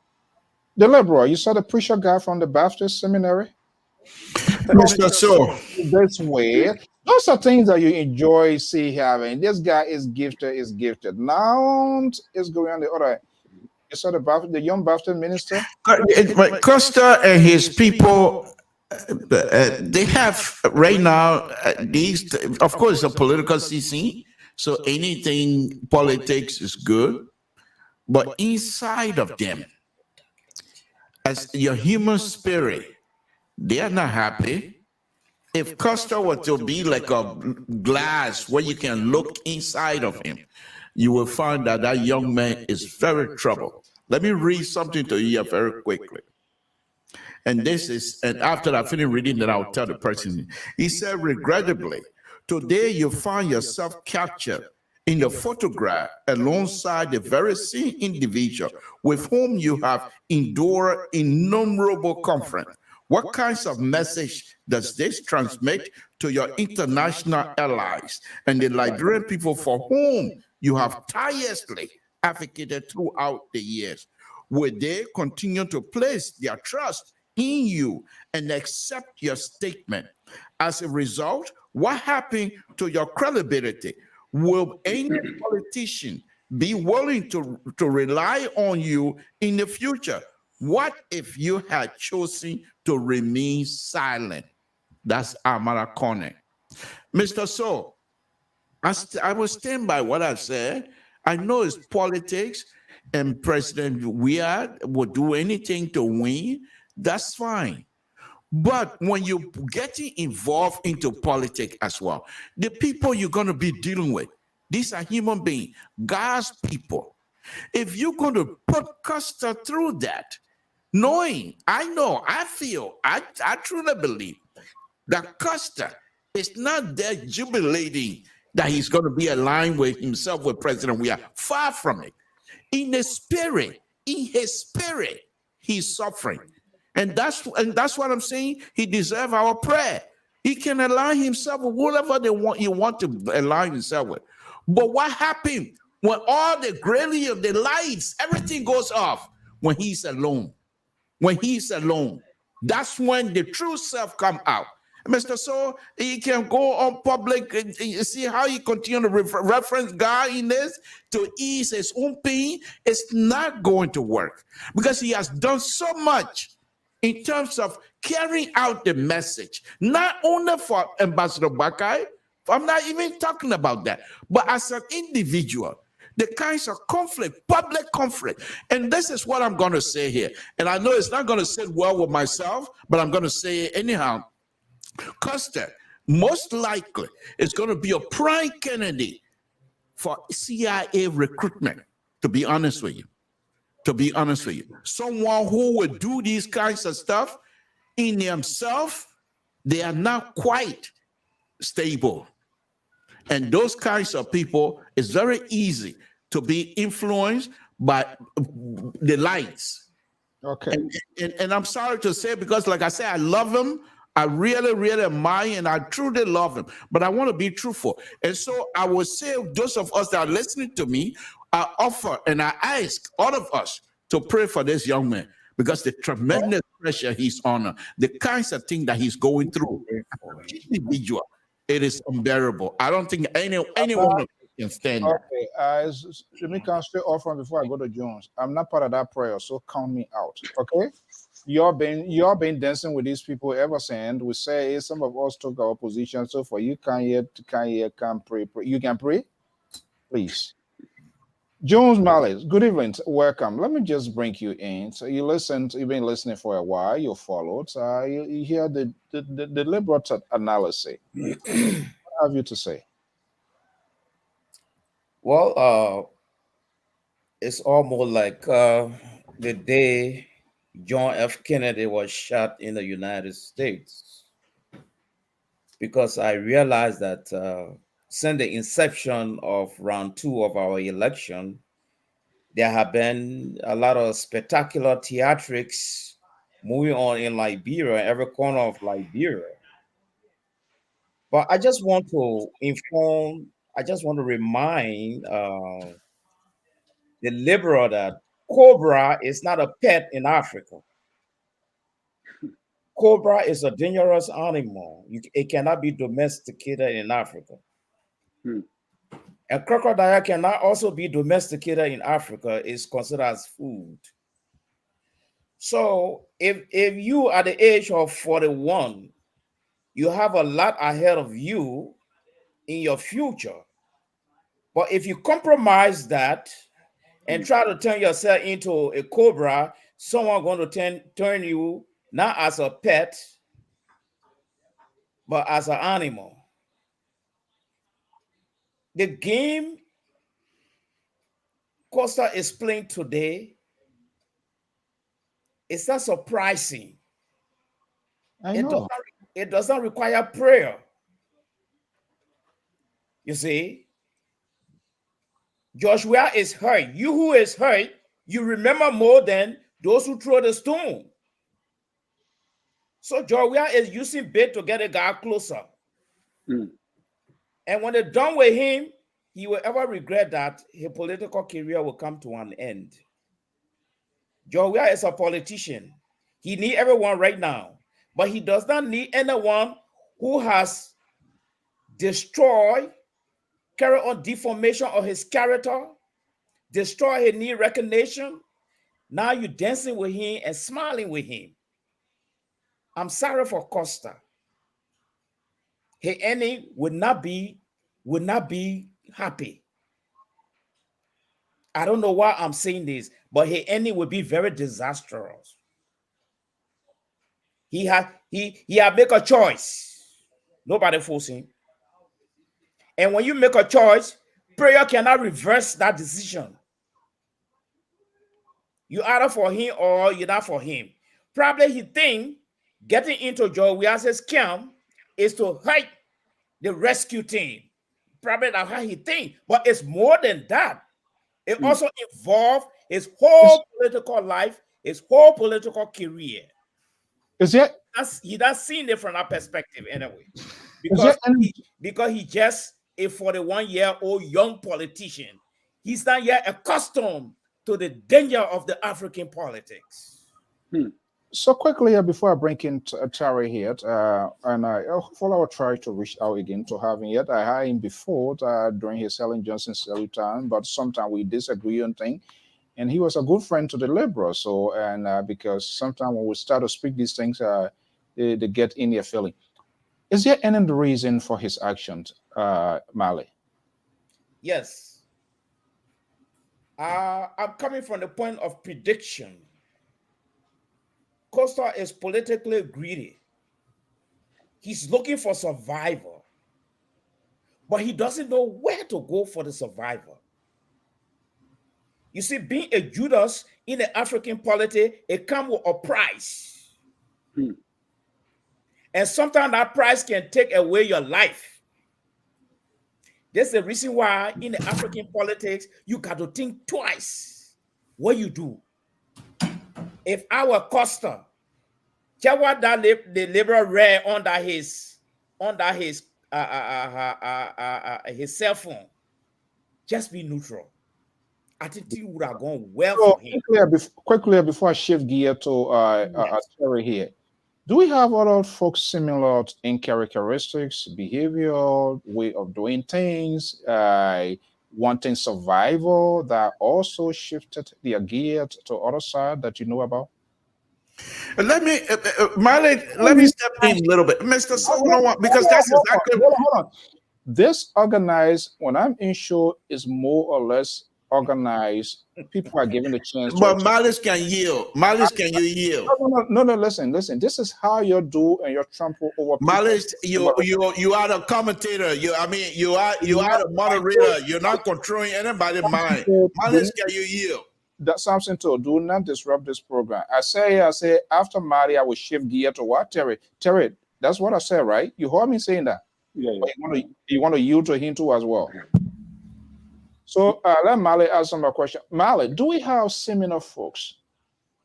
the liberal, you saw the preacher guy from the Baptist seminary. Mr. So This way, those are things that you enjoy see having. This guy is gifted. Now it's going on the other. You saw the young Baptist minister. Costa and his people. They have right now these, of course, a political CC, so anything politics is good, but inside of them, as your human spirit, they are not happy. If Costa were to be like a glass where you can look inside of him, you will find that that young man is very troubled. Let me read something to you very quickly. And this is, and after I finish reading, then I'll tell the person. He said, regrettably, today you find yourself captured in the photograph alongside the very same individual with whom you have endured innumerable conference. What kinds of message does this transmit to your international allies and the Liberian people for whom you have tirelessly advocated throughout the years. Will they continue to place their trust in you and accept your statement? As a result, what happened to your credibility? Will any politician be willing to rely on you in the future? What if you had chosen to remain silent? That's Amara Kone. Mr. So, I will stand by what I said. I know it's politics, and President Weir will do anything to win. That's fine. But when you're getting involved into politics as well, the people you're going to be dealing with, these are human beings, God's people. If you're going to put Custer through that, knowing, I feel, I truly believe that Custer is not there jubilating that he's going to be aligned with himself with President. We are far from it. In his spirit, he's suffering. And that's what I'm saying. He deserves our prayer. He can align himself with whatever he want to align himself with. But what happened when all the grading of the lights, everything goes off? When he's alone. When he's alone. That's when the true self come out. Mr. So he can go on public and see how he continue to reference God in this to ease his own pain. It's not going to work because he has done so much in terms of carrying out the message, not only for Ambassador Bakai. I'm not even talking about that, but as an individual, the kinds of conflict, public conflict. And this is what I'm going to say here. And I know it's not going to sit well with myself, but I'm going to say it anyhow. Custer, most likely, is going to be a prime candidate for CIA recruitment, to be honest with you. Someone who would do these kinds of stuff in themselves, they are not quite stable. And those kinds of people, it's very easy to be influenced by the lights. Okay. And I'm sorry to say, because like I said, I love him. I really, really admire and I truly love him. But I want to be truthful. And so I will say, those of us that are listening to me, I offer and I ask all of us to pray for this young man, because the tremendous pressure he's under, the kinds of things that he's going through, individual, it is unbearable. I don't think anyone can stand that. Okay, let me can stay off from before I go to Jones. I'm not part of that prayer, so count me out. Okay, you're been dancing with these people ever since. We say some of us took our position. So for you, can pray. You can pray, please. Jones Malice, good evening, welcome. Let me just bring you in. So you've been listening for a while, you followed. You hear the deliberate analysis. What have you to say? Well, it's almost like the day John F. Kennedy was shot in the United States, because I realized that since the inception of round 2 of our election, there have been a lot of spectacular theatrics moving on in Liberia, every corner of Liberia. But I just want to remind the liberal that cobra is not a pet in Africa. Cobra is a dangerous animal. It cannot be domesticated in Africa. A crocodile cannot also be domesticated in Africa. It's considered as food. So if you at the age of 41, you have a lot ahead of you in your future. But if you compromise that and try to turn yourself into a cobra, someone going to turn you not as a pet, but as an animal. The game Costa is playing today is not surprising. It does not require prayer. You see, Joshua is hurt. You who is hurt, you remember more than those who throw the stone. So Joshua is using bait to get a guy closer. And when they're done with him, he will ever regret that his political career will come to an end. George Weah is a politician. He needs everyone right now, but he does not need anyone who has destroyed, carry on deformation of his character, destroy his need recognition. Now you're dancing with him and smiling with him. I'm sorry for Costa. His ending would not be happy. I don't know why I'm saying this, but his ending would be very disastrous. He had make a choice. Nobody force him. And when you make a choice, prayer cannot reverse that decision. You either for him or you're not for him. Probably he think getting into George Weah's camp is to hide the rescue team. Probably that's how he think, but it's more than that. It also involves his whole political life, his whole political career. Is there? He does seen it from that perspective anyway, because he just a 41-year-old young politician. He's not yet accustomed to the danger of the African politics. So quickly, before I bring in Terry here, and hopefully I will try to reach out again to have him yet. I had him before during his Helen Johnson salute time, but sometimes we disagree on things. And he was a good friend to the liberals. So, and because sometimes when we start to speak these things, they get in their feeling. Is there any reason for his actions, Mali? Yes. I'm coming from the point of prediction. Costa is politically greedy. He's looking for survival, but he doesn't know where to go for the survival. You see, being a Judas in the African polity, it comes with a price. And sometimes that price can take away your life. That's the reason why in the African politics, you got to think twice what you do. If I were Costa, check what that the liberal read under his cell phone. Just be neutral. I think it would have gone well for him. Quickly before I shift gear to Terry here, do we have other folks similar in characteristics, behavior, way of doing things, wanting survival that also shifted their gear to other side that you know about? Let me, Miley, let me step in a little bit, Mr. Solomon, because that's exactly. Hold on. This organized, when I'm in show, is more or less organized. People are given the chance. But Malice can yield. Malice, can you yield? No. Listen. This is how you do and you trample over. Malice, you are the commentator. You are the moderator. You're not controlling anybody's mind. Malice, can you yield? That's something to do not disrupt this program. I say after Mali, I will shift gear to what? Terry, that's what I said, right? You heard me saying that. Yeah. You want to yield to him too as well. So let Mali ask some more question. Mali, do we have similar folks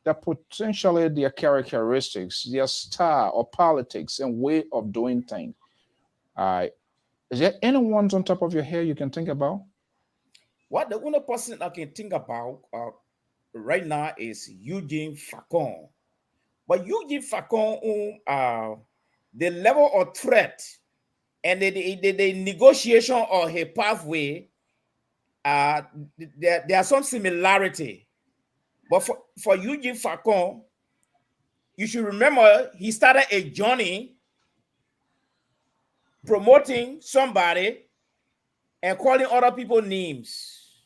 that potentially their characteristics, their style or politics and way of doing things? Is there anyone on top of your head you can think about? What the only person I can think about right now is Eugene Facon. But Eugene Facon, the level of threat and the negotiation of his pathway, there are some similarity. But for Eugene Facon, you should remember he started a journey promoting somebody and calling other people names.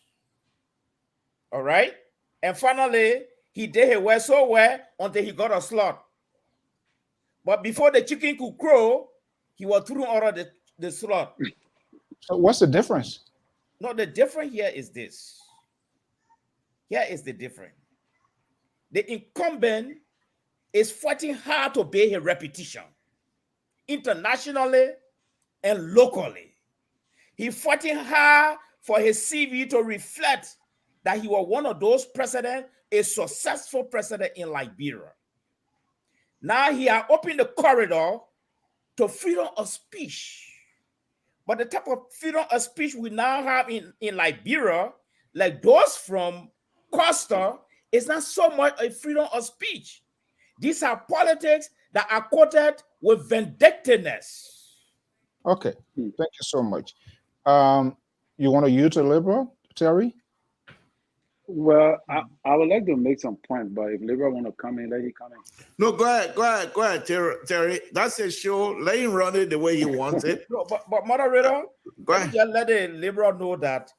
All right? And finally, he did his work so well until he got a slot. But before the chicken could crow, he was through out of the slot. So what's the difference? No, the difference here is this. Here is the difference. The incumbent is fighting hard to build his reputation internationally and locally. He's fighting hard for his CV to reflect that he was one of those presidents, a successful president in Liberia. Now he has opened the corridor to freedom of speech. But the type of freedom of speech we now have in Liberia, like those from Costa, is not so much a freedom of speech. These are politics that are quoted with vindictiveness. Okay, thank you so much. You want to use a liberal, Terry? Well, I would like to make some point, but if Liberal want to come in, let him come in. No, go ahead, Terry. That's a show. Let him run it the way he wants it. No, but moderator, Go let ahead. me just let the liberal know that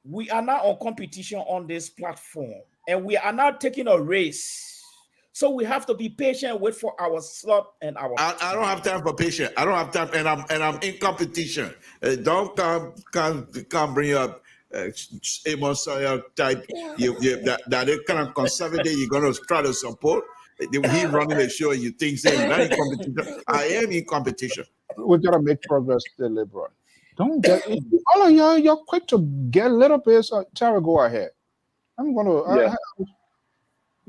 we are now on competition on this platform, and we are now taking a race. So we have to be patient, wait for our slot and our. I don't have time for patience. I don't have time, and I'm in competition. Don't come bring up Amos Sawyer type. That is kind of conservative. You're gonna try to support. He running the show. You think saying not in competition. I am in competition. We gotta make progress, the liberal. Don't get all of y'all. You're quick to get a little bit. So Terry, go ahead. I'm gonna. Yeah.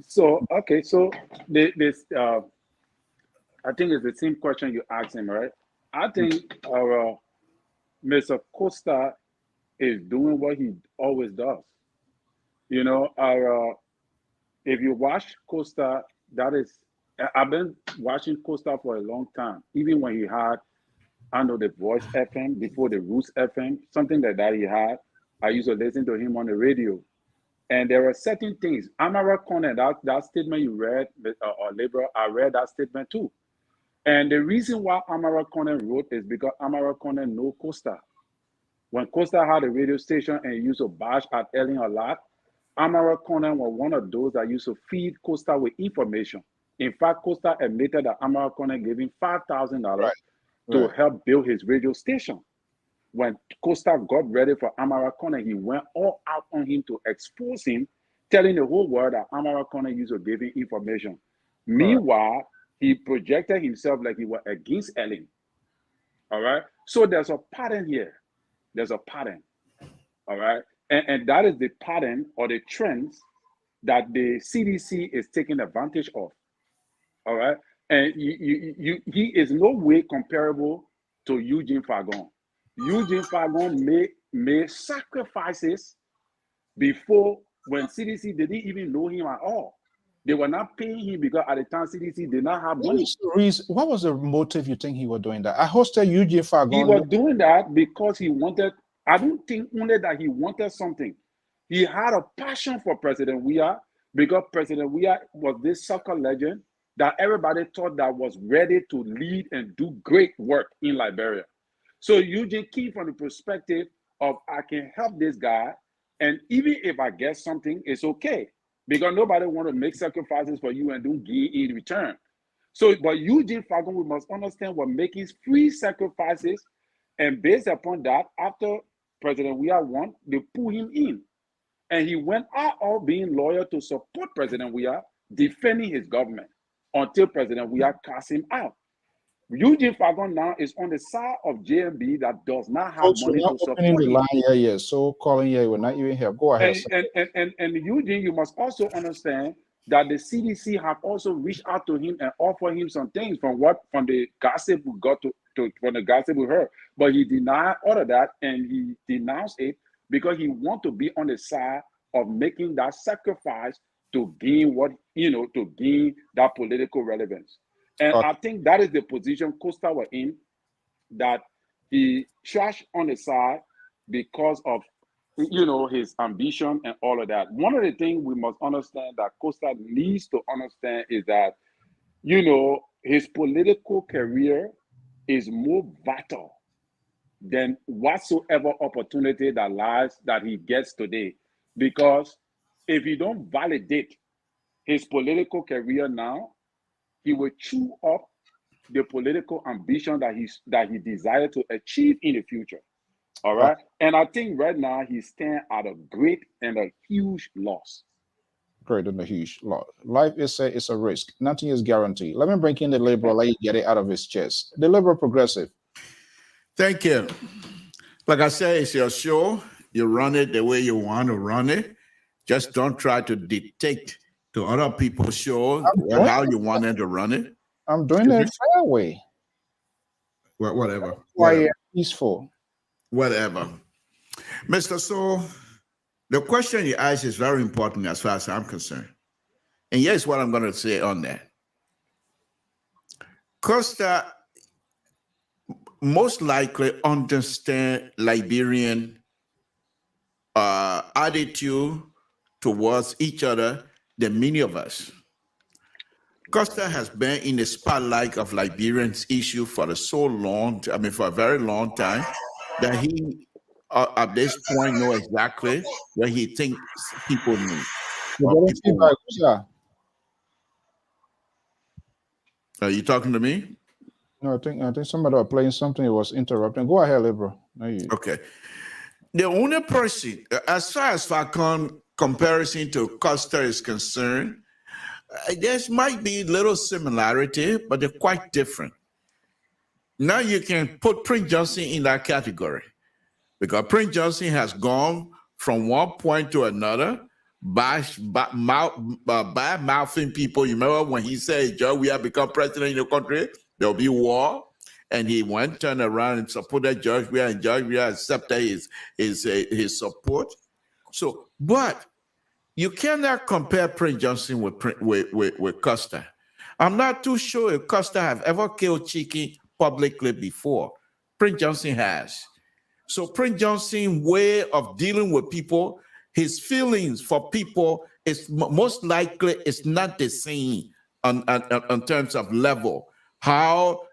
So okay, so this I think it's the same question you asked him, right? I think our Mr. Costa is doing what he always does. You know, our if you watch Costa, that is, I've been watching Costa for a long time. Even when he had, I know, the Voice FM before the Roots FM, something like that he had. I used to listen to him on the radio. And there are certain things. Amara Conner, that statement you read, or Liberal, I read that statement too. And the reason why Amara Conner wrote is because Amara Conner know Costa. When Costa had a radio station and he used to bash at Ellen a lot, Amara Conner was one of those that used to feed Costa with information. In fact, Costa admitted that Amara Conner gave him $5,000 to help build his radio station. When Costa got ready for Amara Conner, he went all out on him to expose him, telling the whole world that Amara Conner used to give him information. Meanwhile, he projected himself like he was against Ellen. All right? So there's a pattern here. There's a pattern. All right? And that is the pattern or the trends that the CDC is taking advantage of. All right? And he is no way comparable to Eugene Fagon. Eugene Fagon made sacrifices before, when CDC didn't even know him at all. They were not paying him because at the time CDC did not have money. What was the motive you think he was doing that? I hosted Eugene Fagon. He was doing that because he wanted, I don't think only that he wanted something. He had a passion for President Weah because President Weah was this soccer legend that everybody thought that was ready to lead and do great work in Liberia. So Eugene came from the perspective of, I can help this guy, and even if I get something, it's okay. Because nobody want to make sacrifices for you and don't give in return. So, but Eugene Fagon, we must understand, was making free sacrifices, and based upon that, after President Weah won, they pulled him in. And he went out all being loyal to support President Weah, defending his government, until President Weah cast him out. Eugene Fagon now is on the side of JMB that does not have money to support him. So calling will not even help. Go ahead. And Eugene, you must also understand that the CDC have also reached out to him and offered him some things from the gossip we got from the gossip we heard. But he denied all of that, and he denounced it because he want to be on the side of making that sacrifice to gain to gain that political relevance. And I think that is the position Costa was in, that he trashed on the side because of, his ambition and all of that. One of the things we must understand that Costa needs to understand is that, his political career is more vital than whatsoever opportunity that he gets today. Because if you don't validate his political career now, he will chew up the political ambition that he desired to achieve in the future. All right. And I think right now he stands at a great and a huge loss. Great and a huge loss. Life is a risk. Nothing is guaranteed. Let me bring in the liberal, let you get it out of his chest. The liberal progressive. Thank you. Like I said, it's your show. You run it the way you want to run it. Just don't try to dictate to other people's shows how you want them to run it. I'm doing it fair way. Whatever. peaceful. Whatever. Mr. So, the question you asked is very important as far as I'm concerned. And here's what I'm going to say on that. Costa most likely understand Liberian attitude towards each other than many of us. Costa has been in the spotlight of Liberians issue for for a very long time, that he, at this point, know exactly what he thinks people need. You're getting feedback, sir. Are you talking to me? No, I think somebody was playing something. It was interrupting. Go ahead, Libra. No, you. Okay. The only person, as far as Falcon comparison to Costa is concerned, there might be little similarity, but they're quite different. Now you can put Prince Johnson in that category because Prince Johnson has gone from one point to another by mouthing people. You remember when he said, "Joe, we have become president in the country, there'll be war." And he went, turned around and supported George Weah, and George Weah accepted his support. So, but you cannot compare Prince Johnson with Costa. I'm not too sure if Costa have ever killed chicken publicly before. Prince Johnson has. So Prince Johnson's way of dealing with people, his feelings for people is most likely is not the same on terms of level. How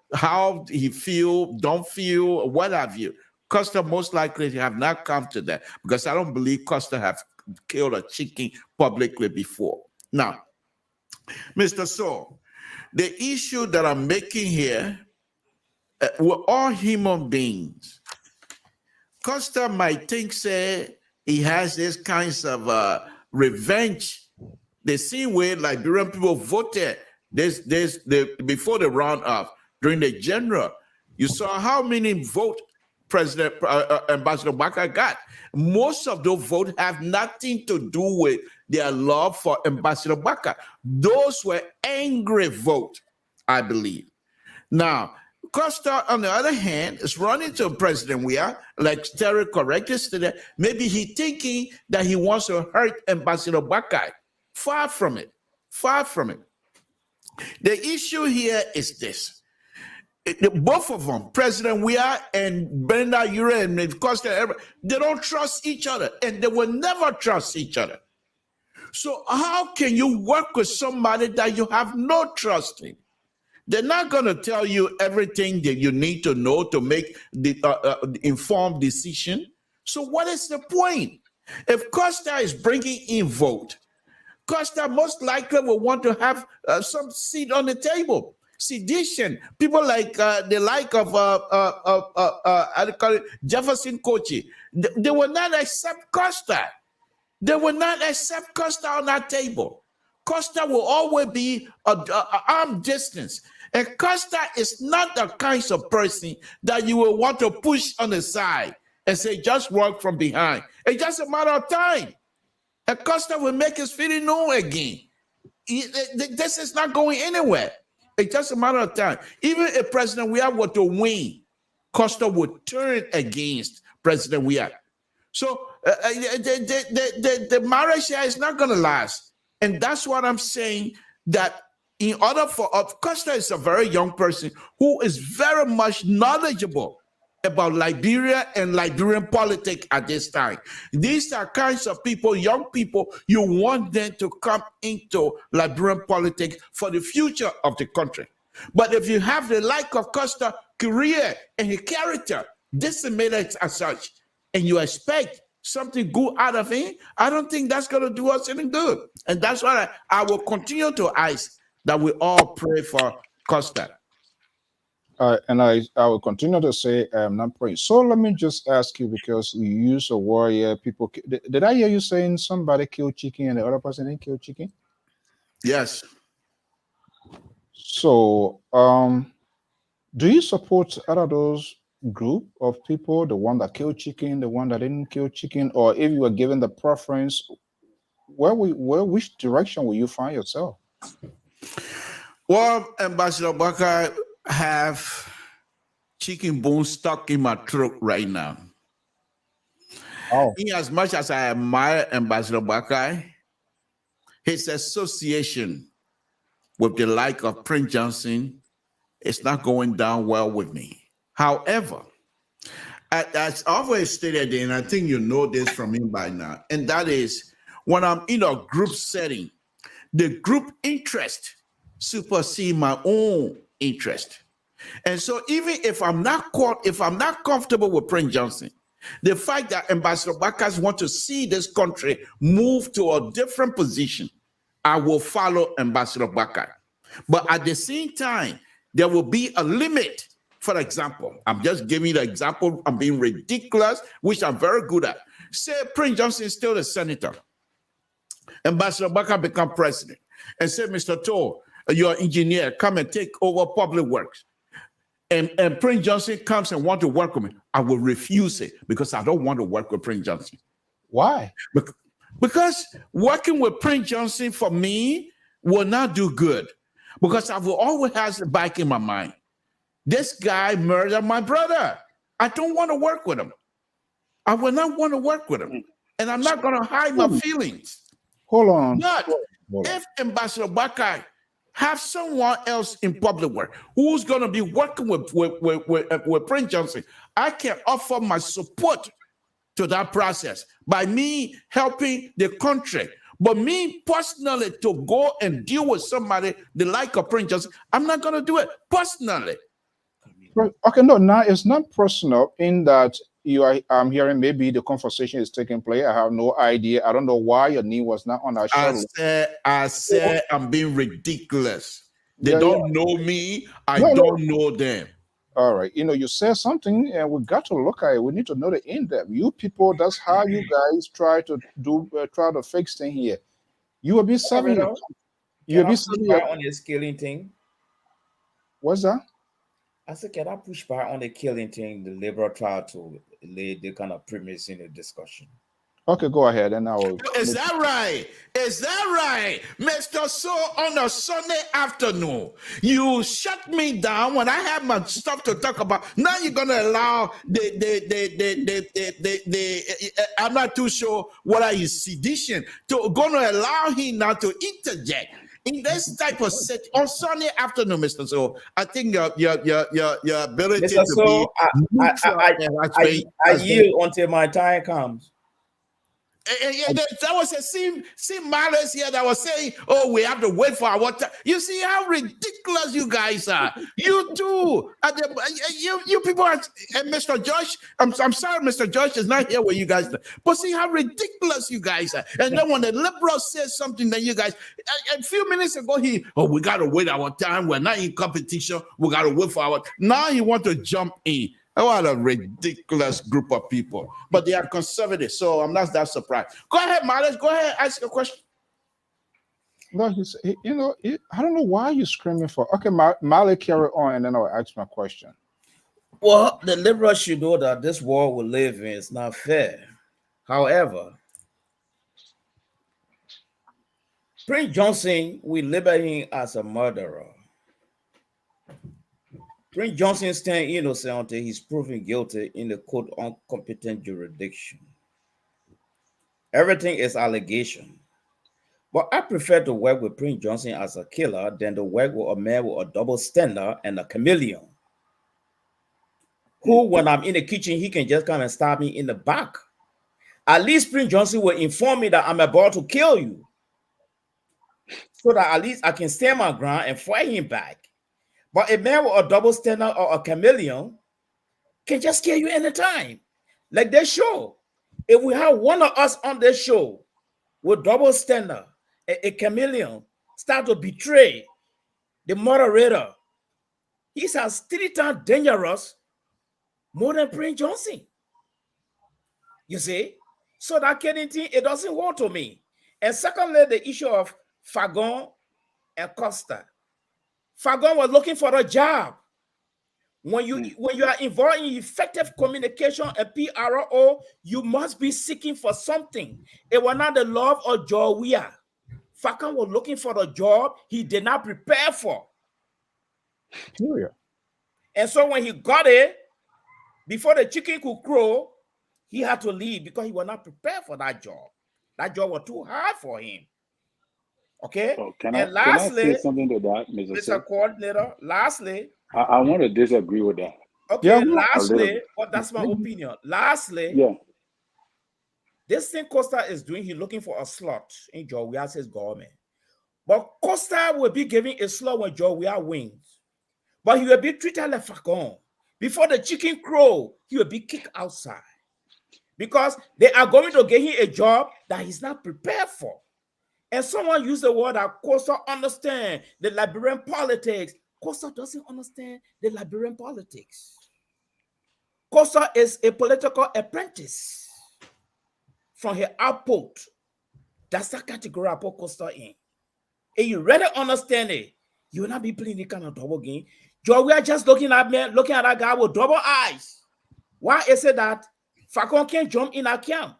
he feel, don't feel, what have you. Costa most likely have not come to that because I don't believe Costa have killed a chicken publicly before. Now, Mr. So, the issue that I'm making here, we're all human beings. Costa might think, say, he has this kinds of revenge. The same way Liberian people voted before the round-up during the general. You saw how many votes President Ambassador Baka got. Most of those votes have nothing to do with their love for Ambassador Baka. Those were angry votes, I believe. Now, Costa, on the other hand, is running to President Weah, like Terry corrected today. Maybe he thinking that he wants to hurt Ambassador Baka. Far from it. Far from it. The issue here is this. Both of them, President Weah and Bernard Ure and Costa, they don't trust each other, and they will never trust each other. So how can you work with somebody that you have no trust in? They're not going to tell you everything that you need to know to make the informed decision. So what is the point? If Costa is bringing in vote, Costa most likely will want to have some seat on the table. Sedition, people like the like of Jefferson Kochi, they will not accept Costa. They will not accept Costa on that table. Costa will always be an arm distance. And Costa is not the kind of person that you will want to push on the side and say, just work from behind. It's just a matter of time. And Costa will make his feeling known again. This is not going anywhere. It's just a matter of time. Even if President Weah were to win, Costa would turn against President Weah. So the marriage here is not going to last. And that's what I'm saying, that in order for Costa is a very young person who is very much knowledgeable about Liberia and Liberian politics at this time. These are kinds of people, young people, you want them to come into Liberian politics for the future of the country. But if you have the like of Costa career and his character decimated as such, and you expect something good out of him, I don't think that's going to do us any good. And that's why I will continue to ask that we all pray for Costa. And I will continue to say I'm not praying. So let me just ask you, because you use a word here, people. Did I hear you saying somebody killed chicken and the other person didn't kill chicken? Yes. So do you support out of those group of people, the one that killed chicken, the one that didn't kill chicken, or if you were given the preference, which direction will you find yourself? Well, Ambassador Baka have chicken bone stuck in my throat right now. Oh. In as much as I admire Ambassador Bakai, his association with the like of Prince Johnson is not going down well with me. However, as always stated, and I think you know this from him by now, and that is when I'm in a group setting, the group interest supersede my own interest. And so even if I'm not comfortable with Prince Johnson, the fact that Ambassador Bakas want to see this country move to a different position, I will follow Ambassador Bakas. But at the same time, there will be a limit. For example, I'm just giving you the example. I'm being ridiculous, which I'm very good at. Say Prince Johnson is still a senator. Ambassador Bakas become president. And say, Mr. Toll, you're an engineer, come and take over public works. And Prince Johnson comes and want to work with me, I will refuse it because I don't want to work with Prince Johnson. Why? Because working with Prince Johnson for me will not do good because I will always have the back in my mind. This guy murdered my brother. I don't want to work with him. I will not want to work with him. And I'm not going to hide my feelings. Hold on. But if Ambassador Bakai have someone else in public work who's going to be working with Prince Johnson, I can offer my support to that process by me helping the country. But me personally to go and deal with somebody the like of Prince Johnson, I'm not going to do it personally. Okay, no, now it's not personal in that I'm hearing maybe the conversation is taking place. I have no idea. I don't know why your name was not on our show. I said I'm being ridiculous. They don't know me. I don't know them. All right. You said something and we got to look at it. We need to know the in-depth. You people, that's how you guys try to fix things here. You will be serving you will be serving on this killing thing. What's that? I said, can I push back on the killing thing? The Liberal tried to lay the kind of premise in the discussion. Okay, go ahead. And I will. Is that right? Is that right, Mr. So on a Sunday afternoon, you shut me down when I have my stuff to talk about. Now you're gonna allow I'm not too sure what is sedition to gonna allow him now to interject in this type of set on Sunday afternoon, Mr. So I think your ability Mr. to be I yield until my time comes. And that was a same Malice here that was saying, "Oh, we have to wait for our time." You see how ridiculous you guys are. You too. You people are. And Mr. Josh, I'm sorry, Mr. Josh is not here with you guys. But see how ridiculous you guys are. And then when the liberal says something, then you guys. A few minutes ago, we got to wait our time. We're not in competition. We got to wait for our. Now you want to jump in. What a ridiculous group of people. But they are conservative, so I'm not that surprised. Go ahead, Malice. Go ahead, ask a question. No, I don't know why you're screaming for. Okay, Malik, carry on, and then I'll ask my question. Well, the liberals should know that this world we live in is not fair. However, Prince Johnson, we label him as a murderer. Prince Johnson stands innocent until he's proven guilty in the court on competent jurisdiction. Everything is allegation. But I prefer to work with Prince Johnson as a killer than to work with a man with a double standard and a chameleon. Who, when I'm in the kitchen, he can just come and stab me in the back. At least Prince Johnson will inform me that I'm about to kill you. So that at least I can stand my ground and fight him back. But a man with a double standard or a chameleon can just kill you anytime. Like this show. If we have one of us on this show with double standard, a chameleon start to betray the moderator, he's as 3 times dangerous more than Prince Johnson. You see? So that killing thing, it doesn't work to me. And secondly, the issue of Fagon and Costa. Fagon was looking for a job. When you are involved in effective communication and PRO, you must be seeking for something. It was not the love or joy we are. Fagon was looking for a job he did not prepare for. Period. And so when he got it, before the chicken could crow, he had to leave because he was not prepared for that job. That job was too hard for him. Okay. Oh, can And I lastly, say something to that, Mr. Mr. Coordinator, lastly, I want to disagree with that. okay, Yeah, lastly, but that's my opinion. Lastly, Yeah. this thing Costa is doing, he's looking for a slot in Joe Wia's government. But Costa will be giving a slot when Joe Wia wins. But he will be treated like Facon. Before the chicken crow, he will be kicked outside. Because they are going to give him a job that he's not prepared for. And someone used the word that Costa understands the Liberian politics. Costa doesn't understand the Liberian politics. Costa is a political apprentice from her output. That's the category I put Costa in. And you really understand it, you will not be playing the kind of double game. Joe, we are just looking at that guy with double eyes. Why is it that Facon can't jump in a camp?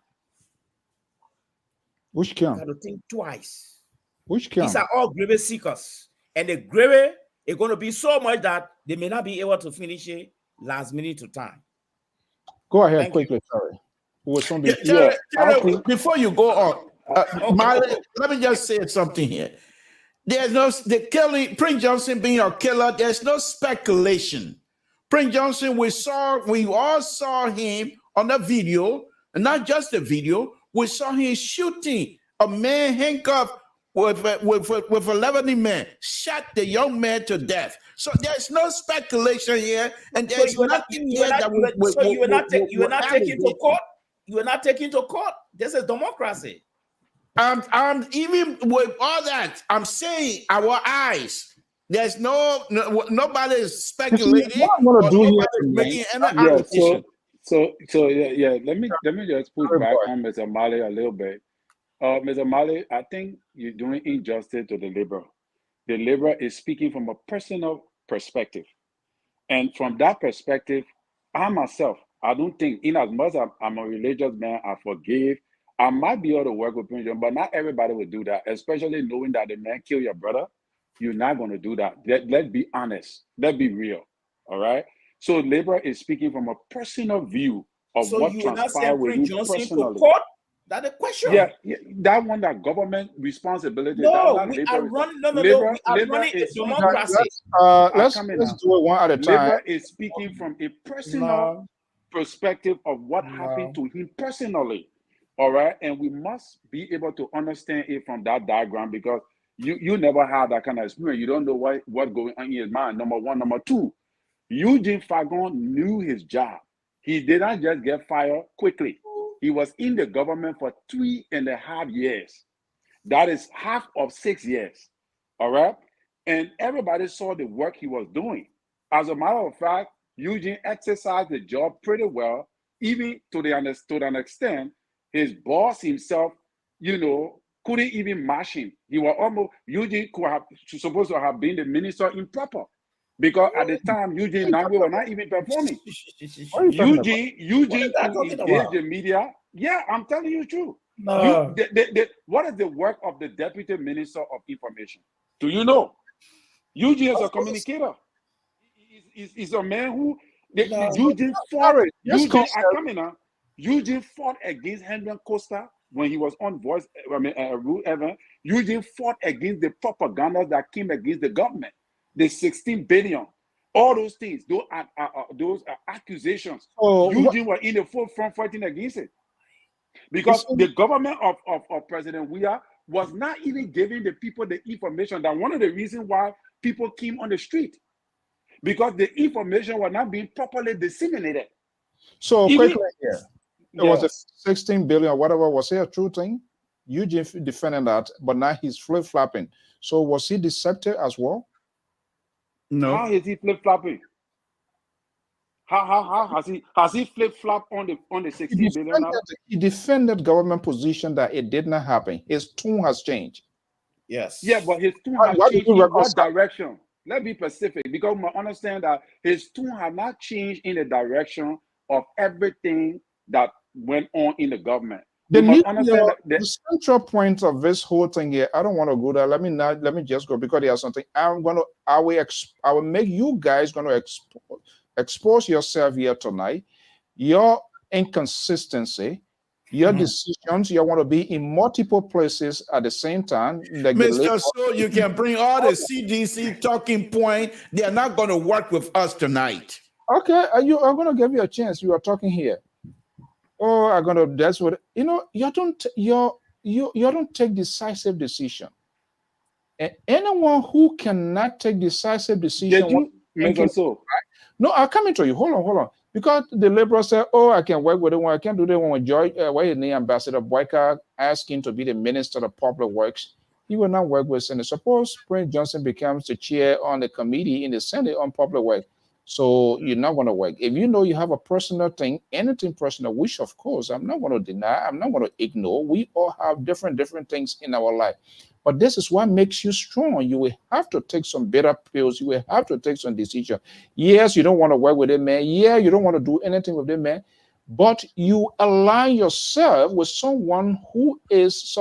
which You camp? got to think twice. Which camp? These are all gravy seekers. And the gravy is going to be so much that they may not be able to finish it last minute to time. Go ahead Thank quickly, sorry. Who was on Yeah, the Terry, before you go on, Marley, let me just say something here. There's no the killing Prince Johnson being a killer. There's no speculation. Prince Johnson, we all saw him on the video, and not just the video. We saw him shooting a man handcuffed with a Lebanese man, shot the young man to death. So there's no speculation here, and there's nothing here that you were not taken to court. You were not taken to court. This is democracy. I'm even with all that. I'm saying our eyes. There's nobody is speculating. What I'm gonna do here nobody's making any Yeah, allegation. so yeah. Let me just push back on Mr. Mali a little bit. Mr. Mali, I think you're doing injustice to the Liberal. The Liberal is speaking from a personal perspective. And from that perspective, I myself, I don't think, in as much as I'm a religious man, I forgive. I might be able to work with Prince John, but not everybody would do that, especially knowing that the man killed your brother. You're not going to do that. Let's be honest. Let's be real. All right? So Liberal is speaking from a personal view of So what you will not transpired send with Prince you Johnson to personally. court? That's the question. Yeah, that one, that government responsibility. No, that's we Liberal. are running. No, Liberal, we are Liberal running a is speaking- democracy. let's do it one at a time. Liberal is speaking from a personal perspective of what happened to him personally. All right. And we must be able to understand it from that diagram, because you never had that kind of experience. You don't know what going on in his mind. Number one. Number two, Eugene Fagon knew his job. He did not just get fired quickly. He was in the government for 3.5 years. That is half of 6 years. All right. And everybody saw the work he was doing. As a matter of fact, Eugene exercised the job pretty well, even to an extent. His boss himself, couldn't even match him. He was almost, Eugene supposed to have been the minister improper, because at the time Eugene Nangwe was not even performing. Eugene could engage the media. Yeah, I'm telling you the truth. What is the work of the Deputy Minister of Information? Do you know? Eugene is a communicator. He's a man who Eugene fought. Eugene fought against Henry Costa when he was on Voice. Rule Evan. Eugene fought against the propaganda that came against the government, the 16 billion, all those things, those accusations. Eugene was in the forefront fighting against it, because the government of President Weah was not even giving the people the information. That one of the reasons why people came on the street, because the information was not being properly disseminated. So quickly here. It was a 16 billion or whatever. Was it a true thing? Eugene defended that, but now he's flip-flopping. So was he deceptive as well? No. How is he flip-flopping? How has he flip-flopped on the 16 billion? He defended government position that it did not happen. His tone has changed. Yes. Yeah, but his tone has changed in what direction? Let's be specific, because we understand that his tone has not changed in the direction of everything that went on in the government. The, must nuclear, understand that the central point of this whole thing here, I don't want to go there. Let me just go because there's something I will make you guys gonna expose yourself here tonight. Your inconsistency, your decisions, you want to be in multiple places at the same time. Like Mr. So you can bring all the CDC talking point. They are not going to work with us tonight. Okay, I'm going to give you a chance. You are talking here. Oh, I'm going to. That's what you know. You don't take decisive decision. And anyone who cannot take decisive decision, did you, Mr. So? no, I'll come into you. Hold on. Because the liberal said, "Oh, I can work with the one. I can do the one with George. Why is the Ambassador Boyka asking to be the Minister of Public Works? He will not work with Senate. Suppose Prince Johnson becomes the chair on the committee in the Senate on public work. So you're not going to work. If you know you have a personal thing, anything personal, which of course I'm not going to deny, I'm not going to ignore. We all have different things in our life. But this is what makes you strong. You will have to take some bitter pills. You will have to take some decision. Yes, you don't want to work with a man. Yeah, you don't want to do anything with a man. But you align yourself with someone who this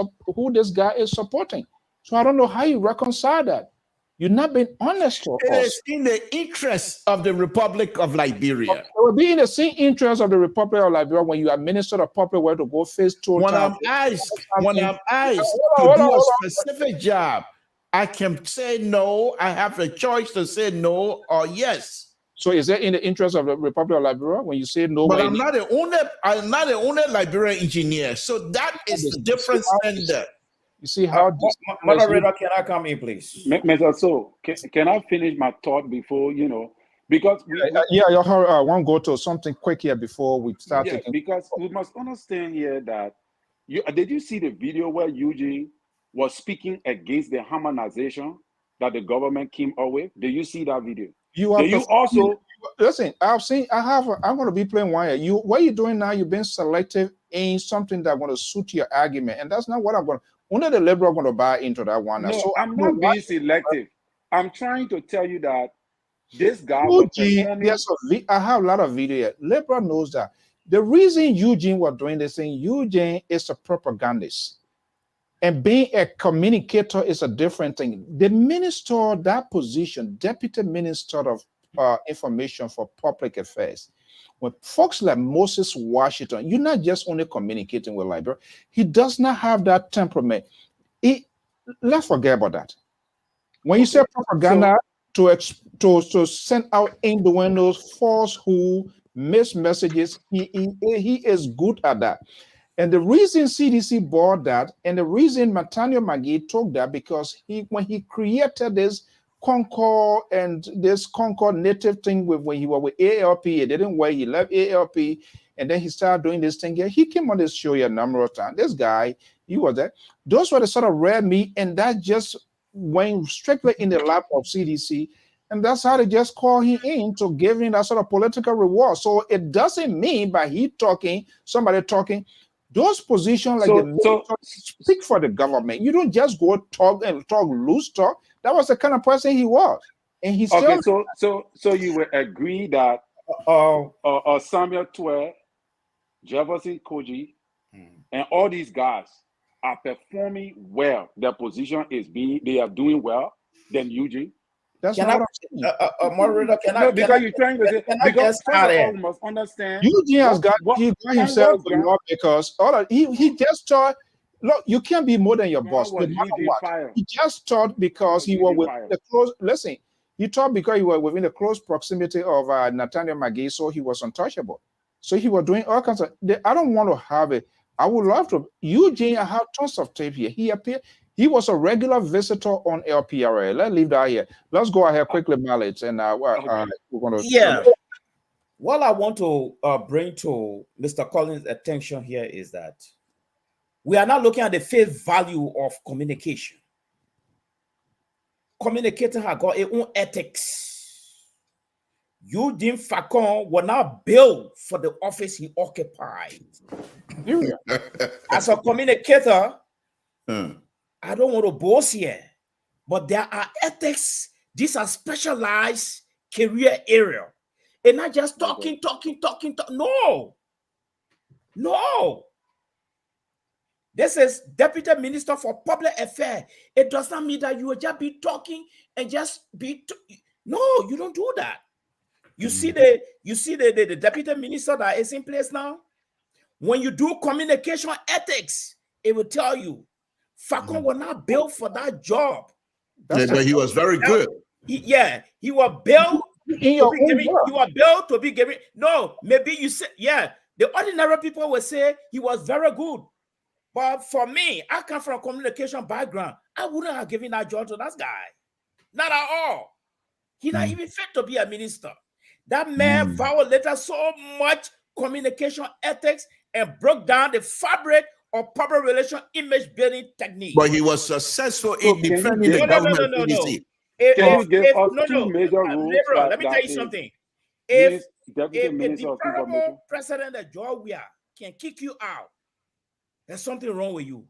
guy is supporting. So I don't know how you reconcile that. You're not being honest to It us. is in the interest of the Republic of Liberia. It will be in the same interest of the Republic of Liberia when you administer a public way to go face total. When I'm asked to do a specific job, I can say no. I have the choice to say no or yes. So is that in the interest of the Republic of Liberia when you say no? But I'm not the only Liberian engineer. So that is the difference in there. You see how moderator, can I come in, please? Mr. So, can I finish my thought before, because I want to go to something quick here before we start taking. Because we must understand here that did you see the video where Eugene was speaking against the harmonization that the government came up with? Did you see that video? Listen, I'm going to be playing one. What you're doing now, you've been selective in something that's going to suit your argument, and that's not what I'm going to. Only the liberal are going to buy into that one. No, so I'm not being selective. I'm trying to tell you that this guy I have a lot of video. Liberal knows that. The reason Eugene was doing this thing, Eugene is a propagandist. And being a communicator is a different thing. The minister, that position, Deputy Minister of Information for Public Affairs, when folks like Moses Washington, you're not just only communicating with Liberia. He does not have that temperament. Let's forget about that. When you say propaganda to send out innuendos, falsehood, missed messages, he is good at that. And the reason CDC bought that, and the reason Nathaniel McGee took that, because when he created this Concord and this Concord native thing when he was with ALP, it didn't work. He left ALP, and then he started doing this thing here. He came on this show here a number of times. This guy, he was there. Those were the sort of red meat, and that just went strictly in the lap of CDC. And that's how they just call him in to give him that sort of political reward. So it doesn't mean by somebody talking, those positions speak for the government. You don't just go talk loose talk. That was the kind of person he was, and he's okay. So you will agree that Samuel Twe, Jefferson Koji, and all these guys are performing well. Their position they are doing well than Eugene. That's moderator. Because you're trying to say, because you must understand. Eugene has got himself a lot because he just thought, look, you can't be more than your boss. No matter what. He just thought because he was within the close. Listen, he thought because he was within the close proximity of Nathaniel McGee, so he was untouchable. So he was doing all kinds of. I don't want to have it. I would love to. Eugene, I have tons of tape here. He appeared. He was a regular visitor on LPR. Let's leave that here. Let's go ahead quickly, Mallet, and we're going to. Yeah. What I want to bring to Mr. Collins' attention here is that we are not looking at the face value of communication. Communicator has got its own ethics. Eugene Facon will not build for the office he occupied. As a communicator, I don't want to boast here, but there are ethics. These are specialized career area. And not just talking. No. This is Deputy Minister for Public Affairs. It does not mean that you will just be talking and just be. No, you don't do that. You see the Deputy Minister that is in place now. When you do communication ethics, it will tell you, Falcon will not build for that job. But he was very good. He was built. He was built to be given. No, maybe you say, the ordinary people will say he was very good. But for me, I come from a communication background. I wouldn't have given that job to that guy. Not at all. He's not even fit to be a minister. That man violated so much communication ethics and broke down the fabric of public relation image building technique. But he was successful in defending the government. Can you give us two major rules? Let me tell you something. If the terrible president of Georgia can kick you out, there's something wrong with you.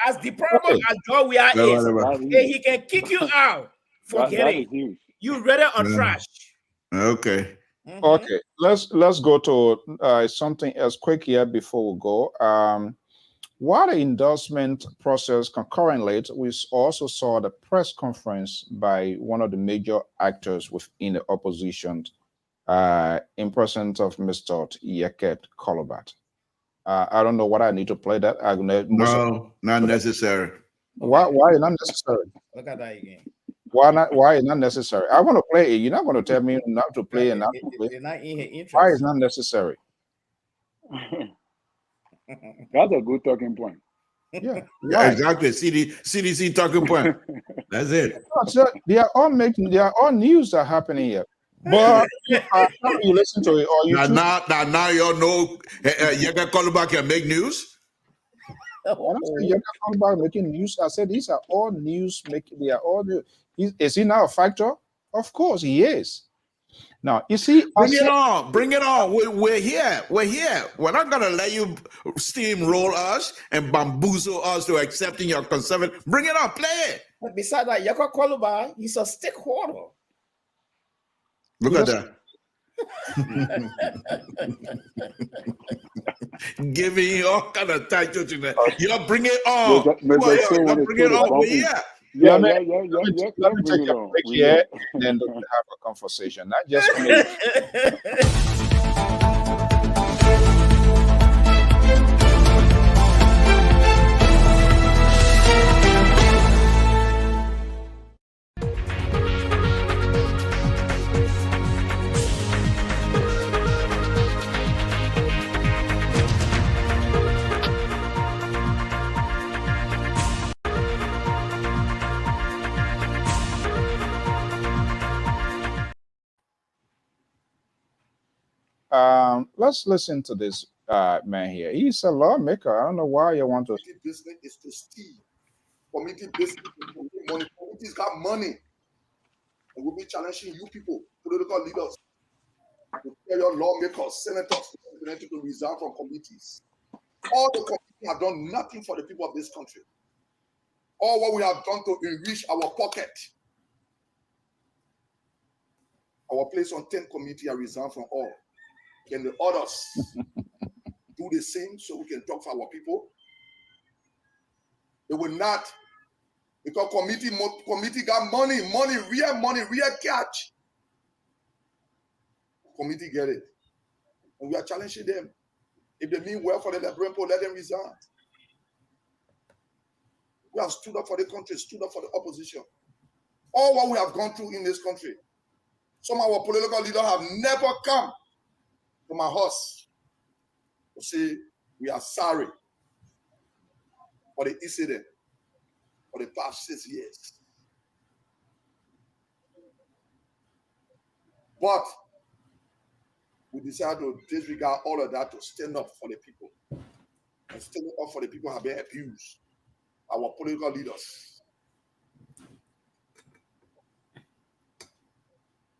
As deplorable as Georgia is, he can kick you out. Forget it. You ready on trash. Okay. Okay, let's go to something else quick here before we go. While the endorsement process concurrently, we also saw the press conference by one of the major actors within the opposition in presence of Mr. Yeket Kolobat. I don't know what I need to play that. No, not necessary. Why not necessary? Look at that again. Why is not necessary? I want to play it. You're not going to tell me not to play and not to play. Why is not necessary? That's a good talking point. Yeah, exactly. CDC talking point. That's it. So they are all news that are happening here. But you listen to it or you now you all know Yeka Koluba can make news. When I say Yeka Koluba making news, I said these are all news making. They are all new. Is he now a factor? Of course he is. Now you see, bring it on. We're here. We're not gonna let you steamroll us and bamboozle us to accepting your conservative. Bring it on, play it. But besides that, Yeka Koluba, he's a stakeholder. Look at that. Giving you all kind of titles to that. You bring it on. Bring it on. Let me take a break here and then we'll have a conversation. Not just let's listen to this man here. He's a lawmaker. I don't know why you want to. Business is to steal. Community business is to make money. Communities got money. And we'll be challenging you people, political leaders, to tell your lawmakers, senators, to resign from committees. All the committees have done nothing for the people of this country. All what we have done to enrich our pocket. Our place on 10 committee are resigned from all. Can the others do the same so we can talk for our people? They will not, because committee got money, real catch. Committee get it. And we are challenging them. If they mean well for the Liberian people, let them resign. We have stood up for the country, stood up for the opposition. All what we have gone through in this country. Some of our political leaders have never come to my house to say we are sorry for the incident for the past 6 years. But we decided to disregard all of that to stand up for the people. And stand up for the people who have been abused. Our political leaders.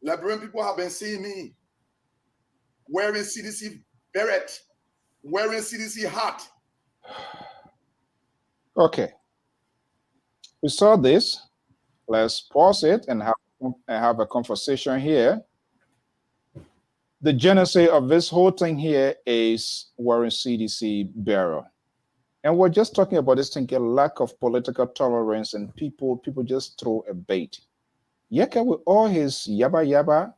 Liberian people have been seeing me wearing CDC beret, wearing CDC hat. Okay. We saw this. Let's pause it and have a conversation here. The genesis of this whole thing here is Warren CDC barrel. And we're just talking about this thing, a lack of political tolerance, and people just throw a bait. Yeka with all his yaba yaba,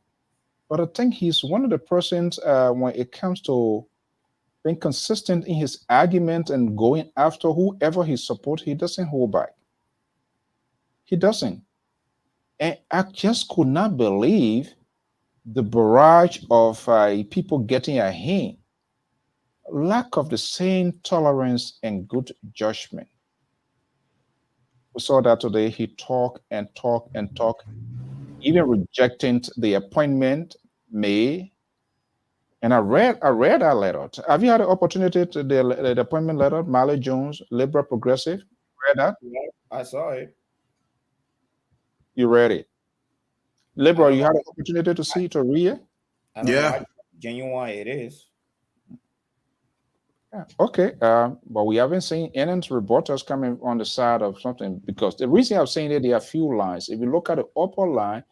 but I think he's one of the persons when it comes to being consistent in his argument and going after whoever he supports, he doesn't hold back. He doesn't. And I just could not believe the barrage of people getting a hint. Lack of the same tolerance and good judgment. We saw that today. He talked and talked and talked, even rejecting the appointment made. And I read that letter. Have you had the opportunity to the appointment letter? Marley Jones, liberal progressive. Read that? Yeah, I saw it. You read it. Liberal, you had the opportunity to see, to read it? I don't know how genuine it is. Yeah. Okay, but we haven't seen any reporters coming on the side of something, because the reason I'm saying that there are few lines. If you look at the upper line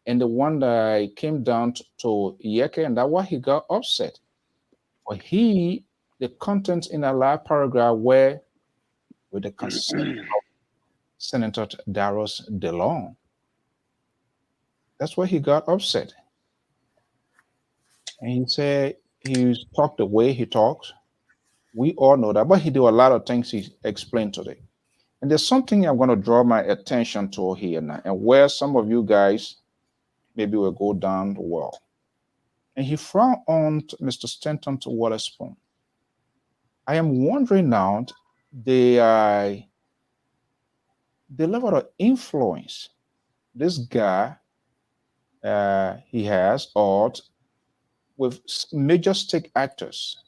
and the one that came down to Yeke, and that's why he got upset. But the content in a last paragraph were with the consent of Senator Darius DeLong. That's why he got upset. And he said he talked the way he talks. We all know that, but he did a lot of things he explained today. And there's something I'm going to draw my attention to here now, and where some of you guys maybe will go down the well. And he frowned on Mr. Stanton to Waterspoon. I am wondering now the level of influence this guy he has, or with major stake actors.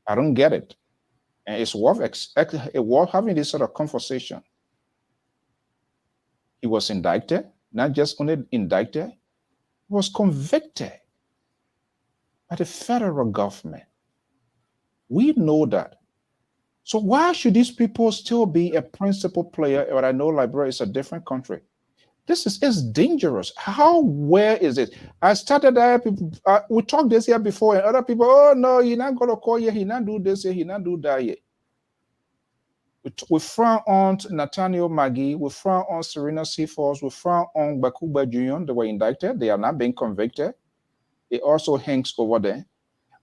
I don't get it. And it's worth having this sort of conversation. He was indicted, not just only indicted, he was convicted by the federal government. We know that. So why should these people still be a principal player? But I know Liberia is a different country. This is dangerous. Where is it? I started that. We talked this here before, and other people, oh no, you're not going to call here, he not do this here, he not do that here. We frown on Nathaniel Maggie, we frown on Serena Seaforth, we frown on Bakuba Jr. They were indicted, they are not being convicted. It also hangs over there.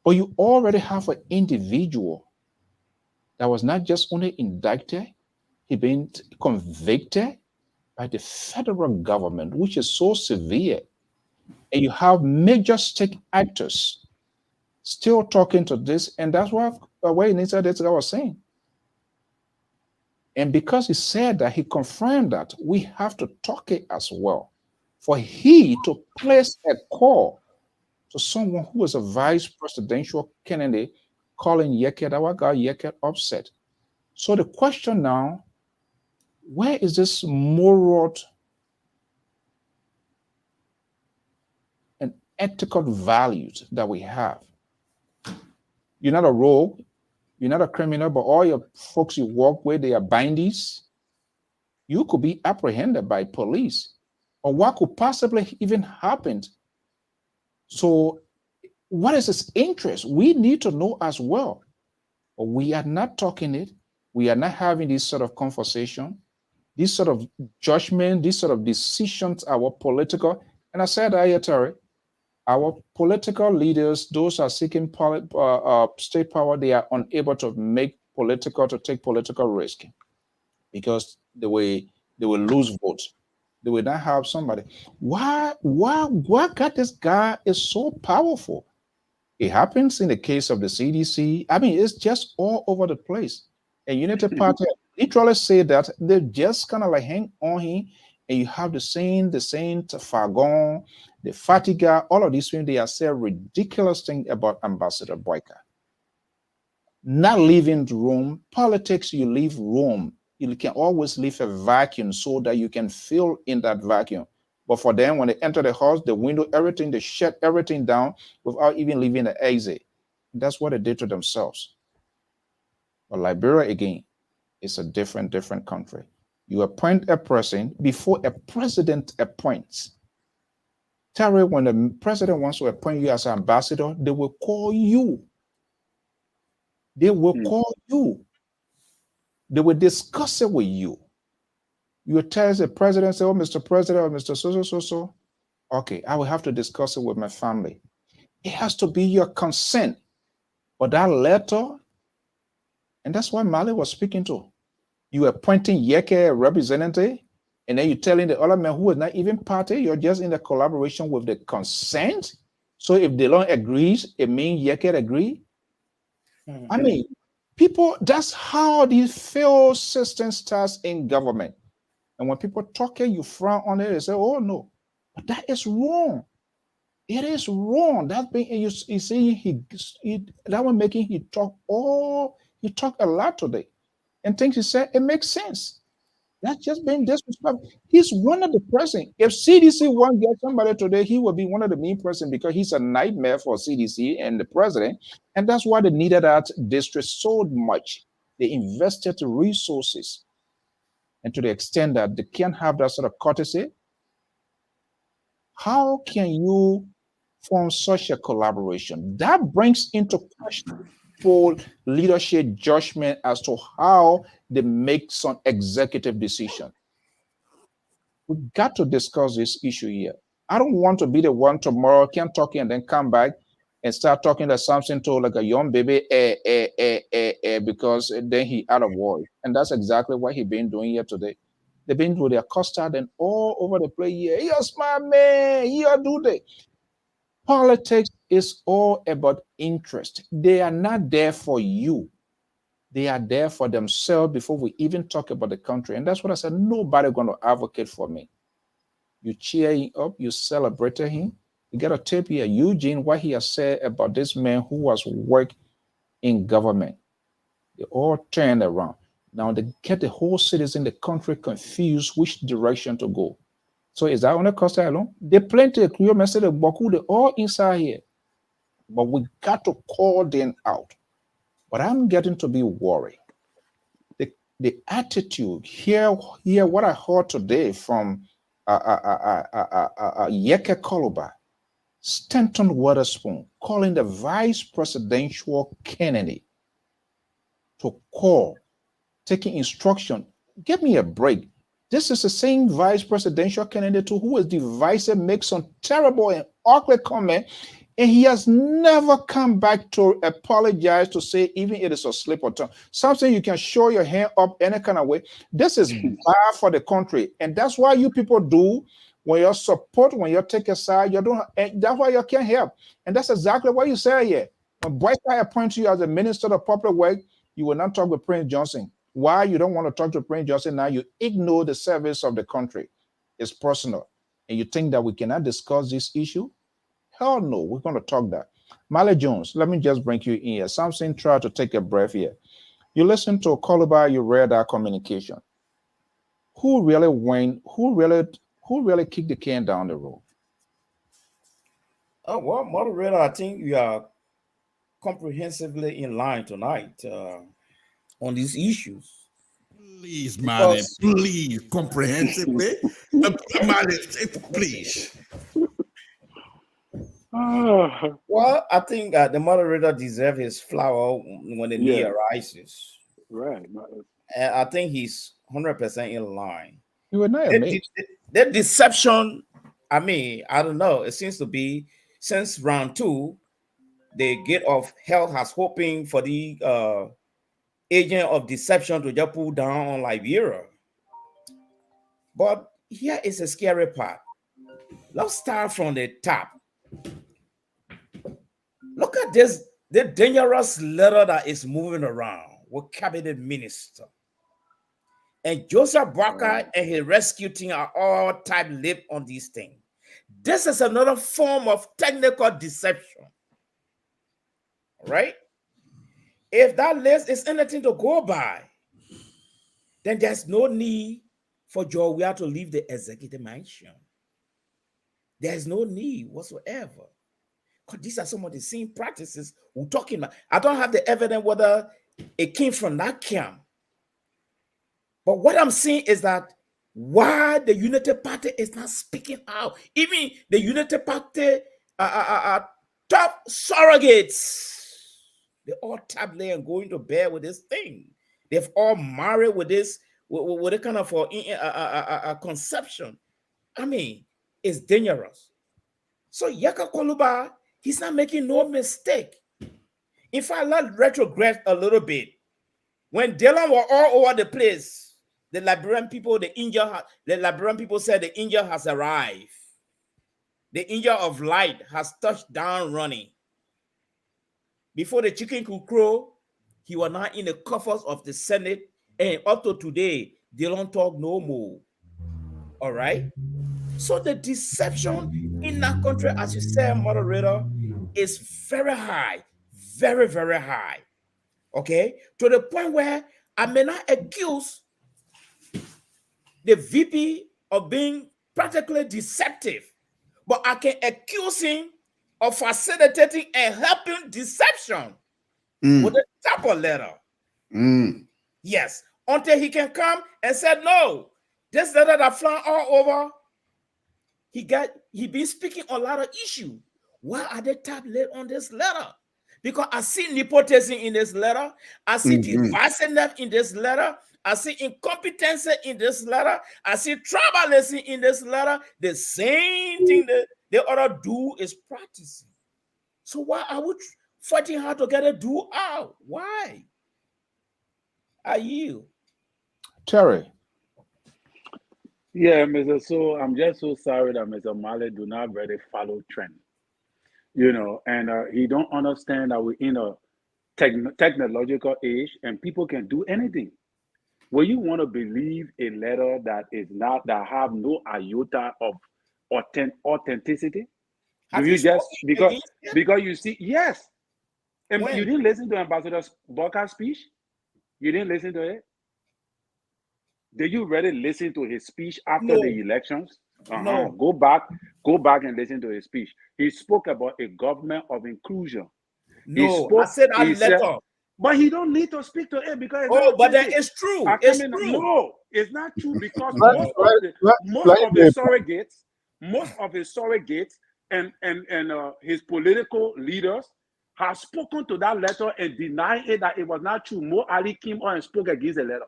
But you already have an individual that was not just only indicted, he been convicted by the federal government, which is so severe. And you have major stake actors still talking to this, and that's what inside this guy was saying. And because he said that, he confirmed that, we have to talk it as well. For he to place a call to someone who was a vice presidential candidate, calling Yeke, that what got Yeke upset. So the question now, where is this moral and ethical values that we have? You're not a rogue, you're not a criminal, but all your folks you work with, they are bindies. You could be apprehended by police, or what could possibly even happen. So what is his interest? We need to know as well. But we are not talking it. We are not having this sort of conversation, this sort of judgment, this sort of decisions, our political, and I said earlier, Terry, our political leaders, those are seeking state power, they are unable to take political risk because they will lose votes. They will not have somebody. What got this guy is so powerful? It happens in the case of the CDC. I mean, it's just all over the place. And Unity Party literally say that they just kind of like hang on him, and you have the Saint Fagon, the Fatiga, all of these things, they are saying ridiculous thing about Ambassador Boyka. Not leaving Rome. Politics, you leave Rome. You can always leave a vacuum so that you can fill in that vacuum. But for them, when they enter the house, the window, everything, they shut everything down without even leaving the exit. That's what they did to themselves. But Liberia, again, is a different country. You appoint a person before a president appoints. Terry, when the president wants to appoint you as an ambassador, they will call you. They will call you. They will discuss it with you. You will tell the president, say, oh, Mr. President or Mr. So. Okay, I will have to discuss it with my family. It has to be your consent. But that letter, and that's what Mali was speaking to. You appointing Yeke a representative, and then you're telling the other man who is not even party, you're just in the collaboration with the consent. So if they don't agree, it means Yeke agree. I mean, people, that's how these failed systems starts in government. And when people talking, you frown on it and say, oh no, but that is wrong. It is wrong. That's being you see he that one making he talk a lot today. And things he said, it makes sense. That's just being disrespectful. He's one of the president. If CDC won't get somebody today, he will be one of the main president because he's a nightmare for CDC and the president. And that's why they needed that district so much. They invested resources. And to the extent that they can't have that sort of courtesy, how can you form such a collaboration? That brings into question for leadership judgment as to how they make some executive decision. We've got to discuss this issue here. I don't want to be the one tomorrow can talk and then come back and start talking to something to like a young baby because then he out of voice. And that's exactly what he's been doing here today. They've been with their custard and all over the place here. Yes, my man, here do they. Politics is all about interest. They are not there for you. They are there for themselves before we even talk about the country. And that's what I said. Nobody going to advocate for me. You cheer him up. You celebrate him. You got to tape here, Eugene, what he has said about this man who has worked in government. They all turned around. Now they get the whole citizen in the country confused which direction to go. So is that on the cost alone? They plenty of clear message of Baku, they all inside here. But we got to call them out. But I'm getting to be worried. The attitude here what I heard today from Yeke Koluba, Stanton Witherspoon, calling the vice presidential candidate to call, taking instruction. Give me a break. This is the same vice presidential candidate who is divisive, makes some terrible and ugly comment, and he has never come back to apologize to say even it is a slip of tongue. Something you can show your hand up any kind of way. This is bad for the country, and that's why you people do when you support, when you take a side, you don't. And that's why you can't help, and that's exactly what you say here. When Boyce appoints you as a minister of public work, you will not talk with Prince Johnson. Why you don't want to talk to Prince Johnson now? You ignore the service of the country. It's personal. And you think that we cannot discuss this issue? Hell no, we're going to talk that. Mali Jones, let me just bring you in here. Something, try to take a breath here. You listen to Koluba, you read that communication. Who really went, who really kicked the can down the road? Oh, well, moderator, I think we are comprehensively in line tonight on these issues. Please, man, please, comprehensively. Please. Well, I think the moderator deserves his flower when the need arises. Right. And I think he's 100% in line. You were not That deception, I mean, I don't know. It seems to be since round 2, the gate of hell has hoping for the agent of deception to just pull down on Liberia. But here is a scary part. Let's start from the top. Look at this, the dangerous letter that is moving around with cabinet minister. And Joseph Barker and his rescue team are all tight-lipped on these things. This is another form of technical deception. Right? If that list is anything to go by, then there's no need for Joe to leave the executive mansion. There's no need whatsoever. Because these are some of the same practices we're talking about. I don't have the evidence whether it came from that camp. But what I'm seeing is that why the Unity Party is not speaking out. Even the Unity Party top surrogates, they all tablet and going to bed with this thing. They've all married with this, with a kind of a conception. I mean, it's dangerous. So Yaka Koluba, he's not making no mistake. In fact, let's retrogress a little bit. When Dylan were all over the place, the Liberian people, the Liberian people said the angel has arrived. The angel of light has touched down running. Before the chicken could crow, he was not in the coffers of the Senate, and up to today, they don't talk no more. All right? So the deception in that country, as you said, moderator, is very high, very, very high. Okay? To the point where I may not accuse the VP of being practically deceptive, but I can accuse him of facilitating and helping deception with a type of letter. Yes, until he can come and say, no, this letter that flying all over, he been speaking a lot of issues. Why are they tablet on this letter? Because I see nepotism in this letter. I see divisiveness in this letter. I see incompetency in this letter. I see tribalism in this letter. The same thing that they ought to do is practicing. So why are we fighting hard to get a do out? Why? Are you? Terry. Yeah, Mr. So I'm just so sorry that Mr. Malley do not really follow trend. You know, and he don't understand that we're in a technological age and people can do anything. When you want to believe a letter that have no iota of authenticity, do you just because you see, yes. And you didn't listen to Ambassador Bokka's speech? You didn't listen to it? Did you really listen to his speech after the elections? No. Go back and listen to his speech. He spoke about a government of inclusion. No, I said a letter. But he don't need to speak to it because but that is true. It's true. No, it's not true because most of his surrogates and his political leaders have spoken to that letter and denied it that it was not true. Mo Ali came on and spoke against the letter.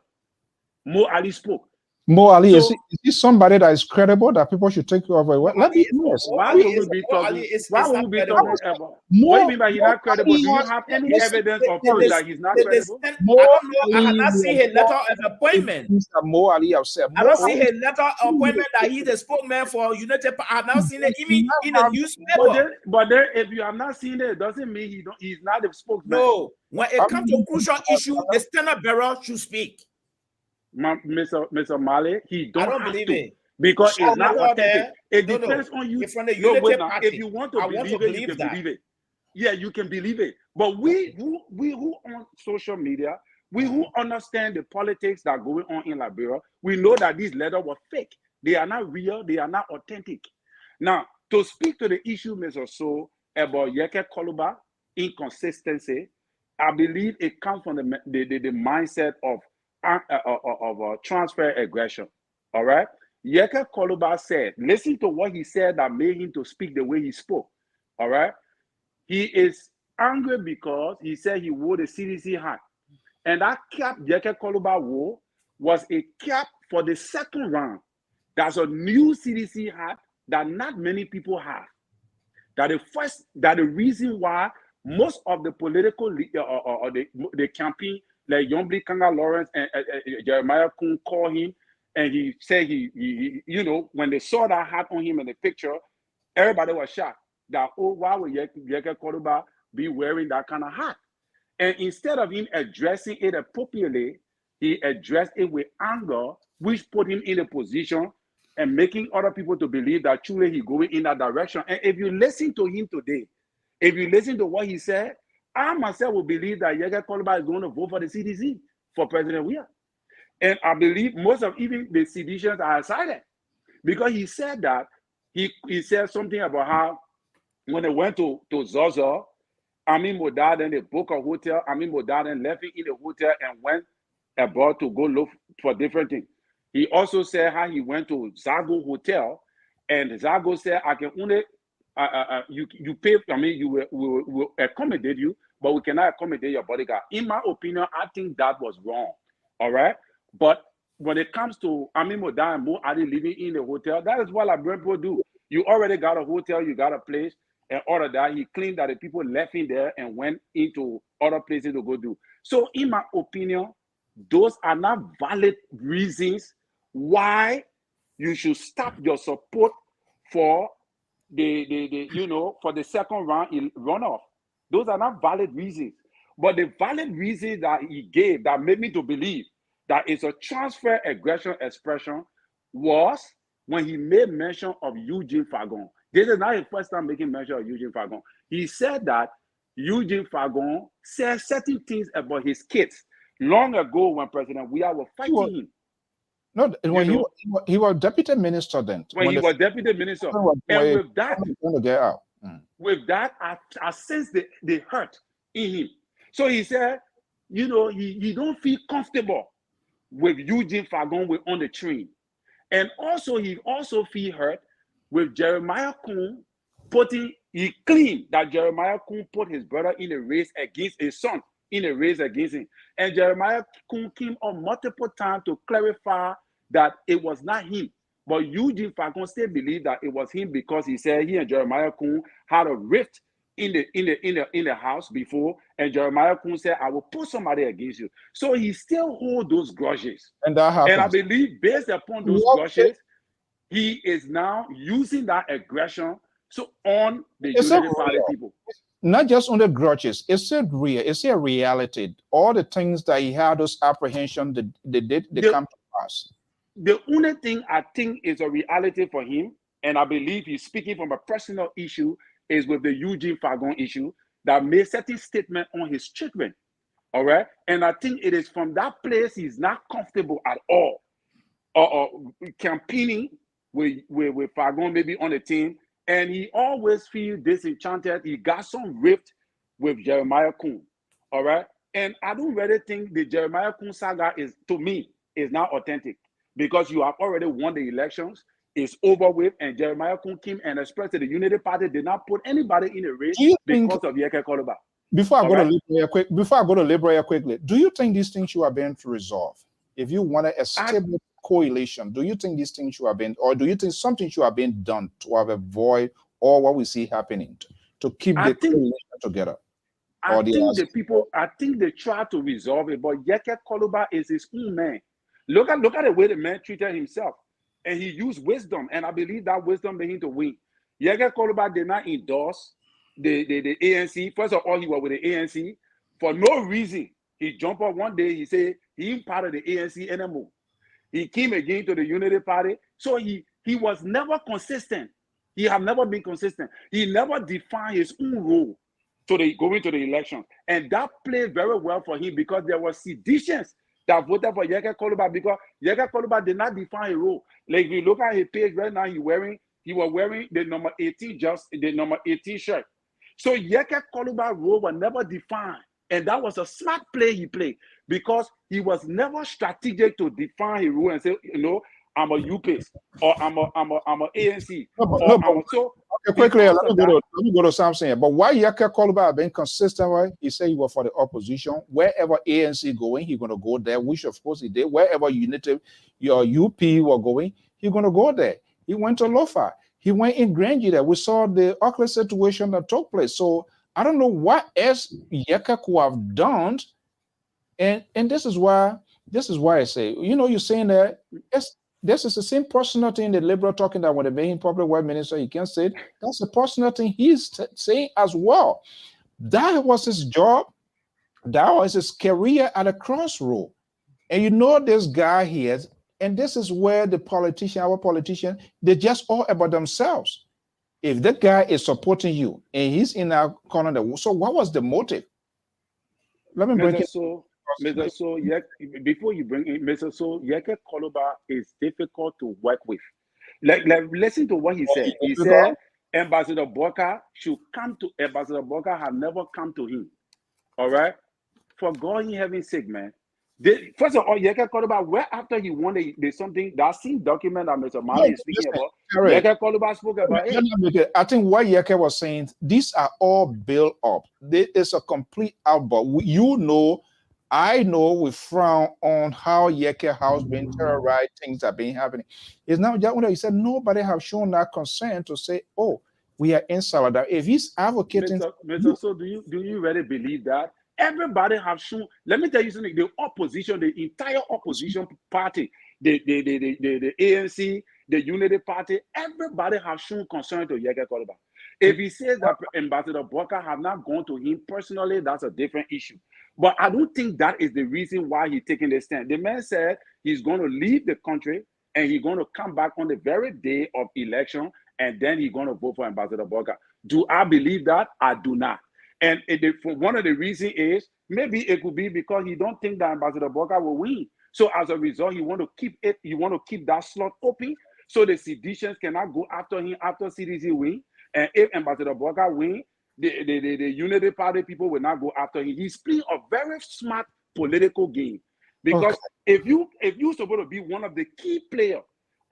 Mo Ali spoke. Mo Ali, is he somebody that is credible that people should take over? Why would we be talking about? What do you mean by he's not credible? Do you have any evidence of proof that he's not credible? I don't know. I have not seen his letter of appointment. Mo Ali have said. I don't see his letter of appointment that he's a spokesman for United. I have not seen it even in the newspaper. But then, if you have not seen it, it doesn't mean he's not a spokesman. No, when it comes to crucial issue, the standard bearer should speak. Mr. Malley, he don't believe to, it because it's not authentic. It depends on you. From the Unity Party. If you want to believe it, you can believe it. Yeah, you can believe it. But we who on social media, we who understand the politics that are going on in Liberia, we know that these letters were fake. They are not real. They are not authentic. Now, to speak to the issue, Mr. So, about Yeke Koluba inconsistency, I believe it comes from the mindset of transfer aggression. All right. Yeke Koluba said, listen to what he said that made him to speak the way he spoke. All right. He is angry because he said he wore the CDC hat. And that cap Yeke Koluba wore was a cap for the second round. That's a new CDC hat that not many people have. That the reason why most of the political or the campaign, like Yombli Kanga Lawrence and Jeremiah Kun called him, and he said he you know, when they saw that hat on him in the picture, everybody was shocked that, oh, why would Yeke Koluba be wearing that kind of hat? And instead of him addressing it appropriately, he addressed it with anger, which put him in a position and making other people to believe that truly he's going in that direction. And if you listen to him today, if you listen to what he said, I myself will believe that Yeke Koluba is going to vote for the CDC for President Weah. And I believe most of even the CDCians are excited because he said that he said something about how when they went to Zozo, Amin Modaden, they booked a hotel. Amin Modaden left him in the hotel and went abroad to go look for different things. He also said how he went to Zago Hotel, and Zago said, I can only, you pay, I mean, you will accommodate you, but we cannot accommodate your bodyguard. In my opinion, I think that was wrong. All right. But when it comes to Amin Moda and Mo Ali living in the hotel, that is what Liberian people do. You already got a hotel, you got a place, and all of that. He claimed that the people left in there and went into other places to go do. So, in my opinion, those are not valid reasons why you should stop your support for for the second round in runoff. Those are not valid reasons. But the valid reason that he gave that made me to believe that it's a transfer aggression expression was when he made mention of Eugene Fagon. This is not his first time making mention of Eugene Fagon. He said that Eugene Fagon said certain things about his kids long ago when President Weah was fighting him. No, when he was deputy minister then. When he was deputy minister. And with that, with that, I sense the hurt in him. So he said, he don't feel comfortable with Eugene Fagon on the train. And also, he also feel hurt with Jeremiah Kuhn he claimed that Jeremiah Kuhn put his brother in a race against his son, in a race against him. And Jeremiah Kuhn came on multiple times to clarify that it was not him. But Eugene Fagon still believed that it was him because he said he and Jeremiah Kuhn had a rift in the house before, and Jeremiah Kuhn said, I will put somebody against you. So he still holds those grudges. And that happens. And I believe based upon those grudges, he is now using that aggression on the Unity Party people. Not just on the grudges, it's a reality. All the things that he had, those apprehensions, they come to pass. The only thing I think is a reality for him, and I believe he's speaking from a personal issue, is with the Eugene Fagon issue that made certain statement on his children. All right. And I think it is from that place he's not comfortable at all. Or campaigning with Fagon maybe on the team. And he always feels disenchanted. He got some rift with Jeremiah Kuhn. All right. And I don't really think the Jeremiah Kuhn saga is not authentic because you have already won the elections. It's over with, and Jeremiah Kuhn came and expressed that the Unity Party did not put anybody in a race because of Yeke Koluba. Before I go to Liberia quickly, do you think these things should have been resolved? If you want a stable coalition, do you think these things should have been, or do you think something should have been done to avoid all what we see happening to keep the coalition together? I think they try to resolve it, but Yeke Koluba is his own man. Look at the way the man treated himself. And he used wisdom, and I believe that wisdom made him to win. Yeke Koluba did not endorse the ANC. First of all, he was with the ANC. For no reason, he jumped up one day, he said he ain't part of the ANC anymore. He came again to the Unity Party. So he was never consistent. He have never been consistent. He never defined his own role going to the election. And that played very well for him because there were seditions that voted for Yeke Koluba because Yeke Koluba did not define a role. Like if you look at his page right now, he was wearing the number 18, just the number 18 shirt. So Yeke Koluba's role was never defined. And that was a smart play he played because he was never strategic to define his role and say, I'm a UPS or I'm a ANC. Quickly, let me go to something. But why Yeke Koluba been consistent, right? He said he was for the opposition. Wherever ANC going, he's gonna go there, which of course he did. Wherever your UP were going, he's gonna go there. He went to Lofa. He went in Grange there. We saw the Auckland situation that took place. So I don't know what else Yeke could have done. And this is why I say, you're saying that this is the same personal thing the Liberal talking that when they made him public work minister, he can't say it. That's a personal thing he's saying as well. That was his job. That was his career at a crossroad. And this guy here, and this is where our politician, they're just all about themselves. If that guy is supporting you and he's in our corner, so what was the motive? Let me bring it. Mr. So, before you bring in Mr. So, Yeke Koluba is difficult to work with. Like listen to what he said. He said Ambassador Boka should come to Ambassador Boka have never come to him. All right? For God in heaven's sake, man. First of all, Yeke Koluba, where after he won the something, that same document that Mr. Mali is speaking about, Yeke Koluba spoke about it. I think what Yeke was saying, these are all built up. It's a complete outburst. You know, I know we frown on how Yeke House been terrorized, things are being happening. It's now just when he said nobody have shown that concern to say, oh, we are in solidarity. If he's advocating, Mr. So do you really believe that? Everybody have shown. Let me tell you something. The opposition, the entire opposition party, the ANC, the Unity Party, everybody have shown concern to Yeke Koluba. If he says that Ambassador Boka have not gone to him personally, that's a different issue. But I don't think that is the reason why he's taking the stand. The man said he's going to leave the country and he's going to come back on the very day of election, and then he's going to vote for Ambassador Boka. Do I believe that? I do not. And one of the reasons is maybe it could be because he don't think that Ambassador Boka will win. So as a result, he want to keep it. He want to keep that slot open so the seditions cannot go after him after CDC win. And if Ambassador Boka win, the Unity Party people will not go after him. He's playing a very smart political game because if you supposed to be one of the key players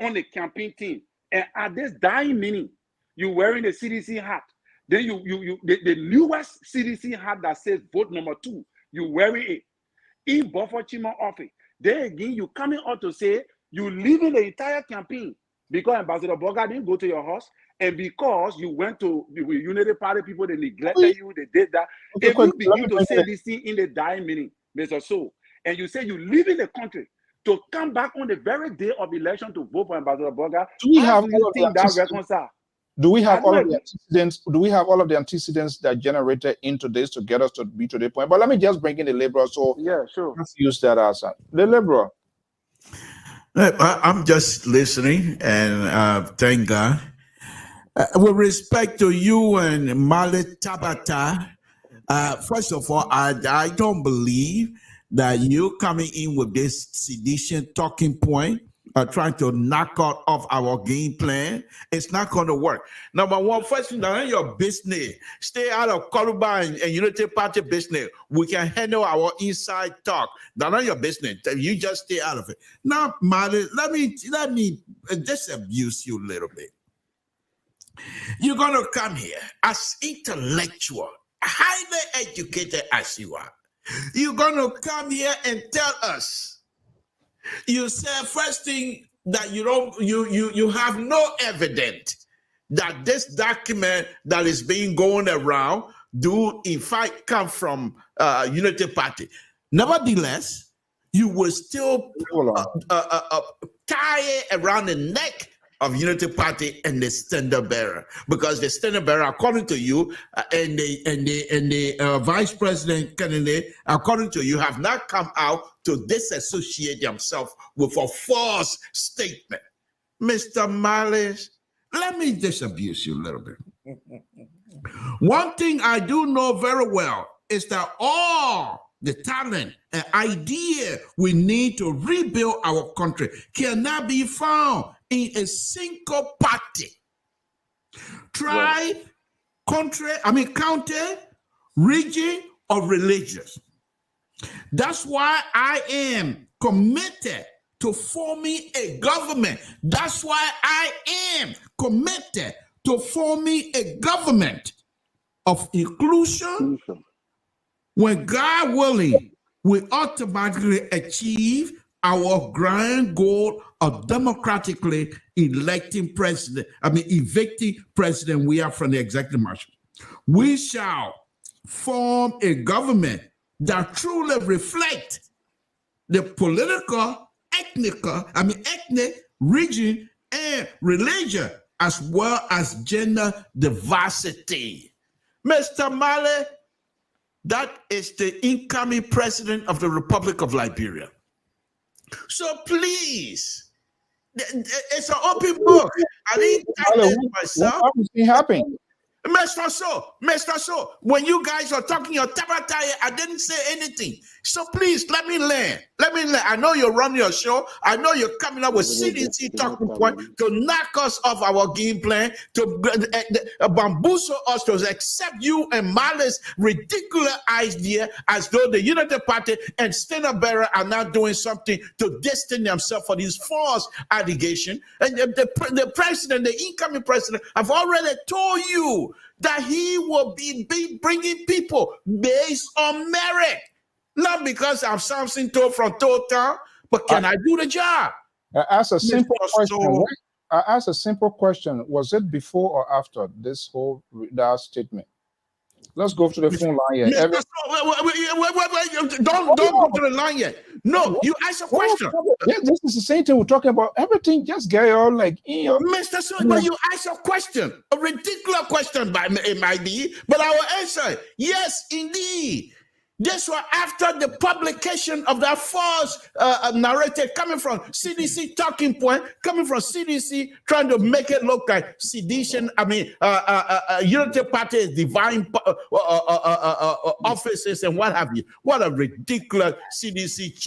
on the campaign team, and at this dying minute, you're wearing the CDC hat. Then the newest CDC hat that says vote number 2, you wearing it in Buffer Chima office. Then again, you coming out to say you leaving the entire campaign because Ambassador Boga didn't go to your house, and because you went to the Unity Party people, they neglected you, they did that. If you begin to say this thing in the dying minute, Mr. So, and you say you leaving the country to come back on the very day of election to vote for Ambassador Boga, do you think that reconcile? Do we have all of the antecedents? Do we have all of the antecedents that generated into this to get us to be to the point? But let me just bring in the liberal. So yeah, sure. Let's use that as the liberal. I'm just listening, and thank God. With respect to you and Mali Tabata, first of all, I don't believe that you coming in with this sedition talking point, trying to knock out of our game plan. It's not going to work. Number one, first thing, none of your business. Stay out of Koluba and Unity Party business. We can handle our inside talk. None of your business. You just stay out of it. Now, Mali, let me disabuse you a little bit. You're going to come here as intellectual, highly educated as you are. You're going to come here and tell us. You said first thing that you have no evidence that this document that is being going around do in fact come from Unity Party. Nevertheless, you will still tie it around the neck of Unity Party and the standard bearer, because the standard bearer, according to you, and the vice president candidate, according to you, have not come out to disassociate themselves with a false statement. Mr. Miles, let me disabuse you a little bit. One thing I do know very well is that all the talent and idea we need to rebuild our country cannot be found in a single party. Tribe, county, region, or religious. That's why I am committed to forming a government. That's why I am committed to forming a government of inclusion. When God willing, we automatically achieve our grand goal of democratically evicting president we are from the executive marshal. We shall form a government that truly reflect the political, ethnic, region, and religion, as well as gender diversity. Mr. Mali, that is the incoming president of the Republic of Liberia. So please, it's an open book. I didn't type this myself. What is happening? Mr. So, when you guys are talking your tabataya, I didn't say anything. So please let me learn. I know you're running your show. I know you're coming up with CDC talking point to knock us off our game plan, to bamboozle us, to accept you and Mali's ridiculous idea as though the Unity Party and Standard Bearer are now doing something to distance themselves for these false allegations. And the president, the incoming president, have already told you that he will be bringing people based on merit, not because I'm something told from Total, but can I do the job? I ask a simple question. So, I ask a simple question. Was it before or after this whole that statement? Let's go to the phone line here. Mr. Don't go to the line yet. No, you ask a question. This is the same thing we're talking about. Everything just get all like, Mr. So, but you ask a question, a ridiculous question, it might be, but I will answer. Yes, indeed. This was after the publication of that false narrative coming from CDC talking point, coming from CDC trying to make it look like sedition. I mean, Unity Party is divine offices and what have you. What a ridiculous CDC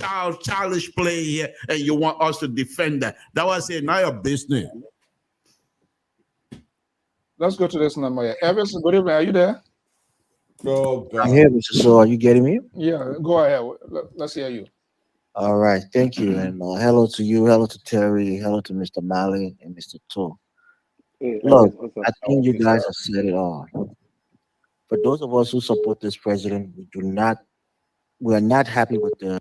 childish play here, and you want us to defend that. That was it. Now your business. Let's go to this number here. Evans, good evening. Are you there? Oh, God. I'm here, Mr. So. Are you getting me? Yeah, go ahead. Let's hear you. All right, thank you, and hello to you, hello to Terry, hello to Mr. Mali and Mr. To. Look, I think you guys have said it all. For those of us who support this president, we are not happy with the.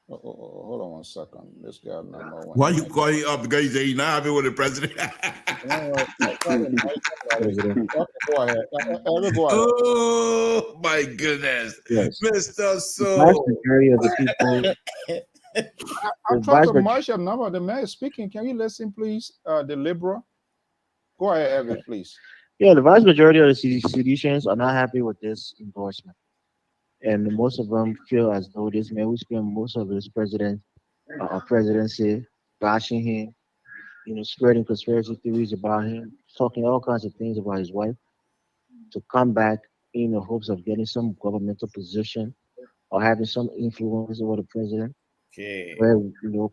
Hold on 1 second. This guy number one. Why you calling up because you say you're not happy with the president? Go ahead. Oh my goodness, Yes. Mr. So. The vast majority of the people. I'm trying to mark your number. The man is speaking. Can you listen, please? The liberal. Go ahead, Evan, please. Yeah, the vast majority of the seditionists are not happy with this endorsement. And most of them feel as though this man who spent most of his presidency bashing him, spreading conspiracy theories about him, talking all kinds of things about his wife, to come back in the hopes of getting some governmental position or having some influence over the president. Okay. Where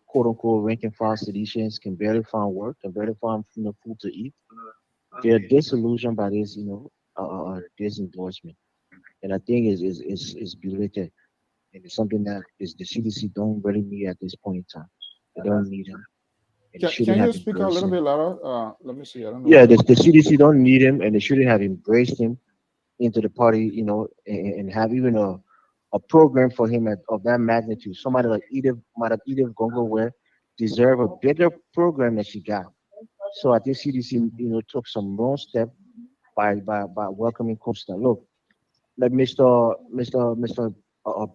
quote unquote rank and file seditionists can barely find work, can barely find food to eat. They're disillusioned by this, this endorsement. And I think is belated. And it's something that is the CDC don't really need at this point in time. They don't need him. Can you speak a little bit louder? Let me see. I don't know. Yeah, the CDC don't need him, and they shouldn't have embraced him into the party, and have even a program for him of that magnitude. Somebody like Edith Gongo where deserve a bigger program than she got. So I think CDC, took some wrong step by welcoming Costa. Look, like Mr.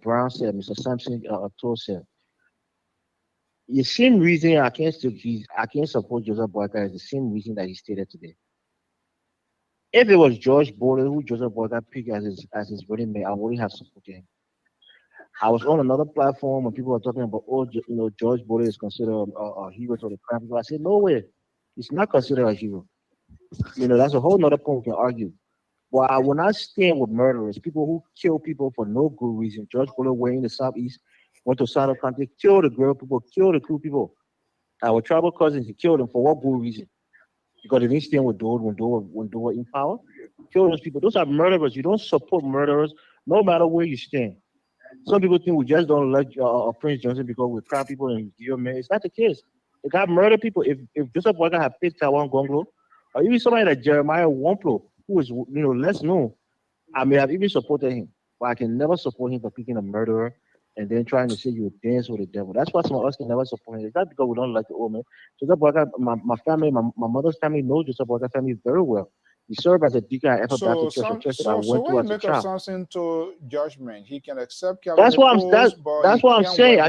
Brown said, Mr. Sampson told said, the same reason I can't support Joseph Boyka is the same reason that he stated today. If it was George Boyle who Joseph Boyka picked as his running mate, I wouldn't have supported him. I was on another platform when people were talking about, George Boyle is considered a hero to the crime people. I said, no way, he's not considered a hero. That's a whole nother point we can argue. But I will not stand with murderers, people who kill people for no good reason. George Buller went in the Southeast, went to Southern Country, killed the girl people, killed the crew people. Our tribal cousins, he killed them for what good reason? Because they didn't stand with Dole when they were in power. Kill those people. Those are murderers. You don't support murderers, no matter where you stand. Some people think we just don't like Prince Johnson because we're crime people and dear man. It's not the case. The guy murdered people. If Joseph Boyka had picked Taiwan Gonglo, or even somebody like Jeremiah Wamplo, who is less known, I may have even supported him, but I can never support him for picking a murderer and then trying to say you dance with the devil. That's why some of us can never support him. It's not because we don't like the old man. Joseph Boyka, my family, my mother's family knows Joseph Boyka family very well. He served as a deacon at Ethel Baptist Church. So when you make a something to judgment, he can accept. That's what I'm saying. I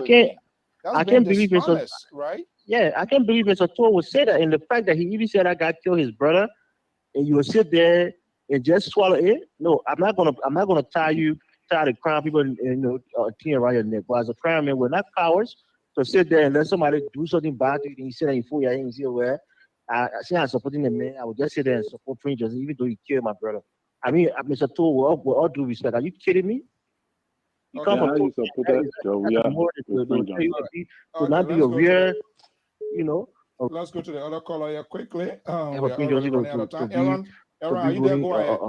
can't believe it's right. Yeah, I can't believe Mr. Tour would say that. And the fact that he even said that guy killed his brother, and you will sit there and just swallow it. No, I'm not gonna tie the crown people and tear around your neck. But as a crown man, we're not cowards. to sit there and let somebody do something bad to you, and you say that in full, you say, well, I say I'm supporting the man. I would just sit there and support Rangers, even though he killed my brother. I mean, Mr. Toll, with all due respect, are you kidding me? You come How from you supported Jovia with Rangers? to not be a real, you know. Let's go to the other caller here quickly. We Yeah, are but Queen already Josie running out of time. Aaron, to are be you there? really, Go ahead.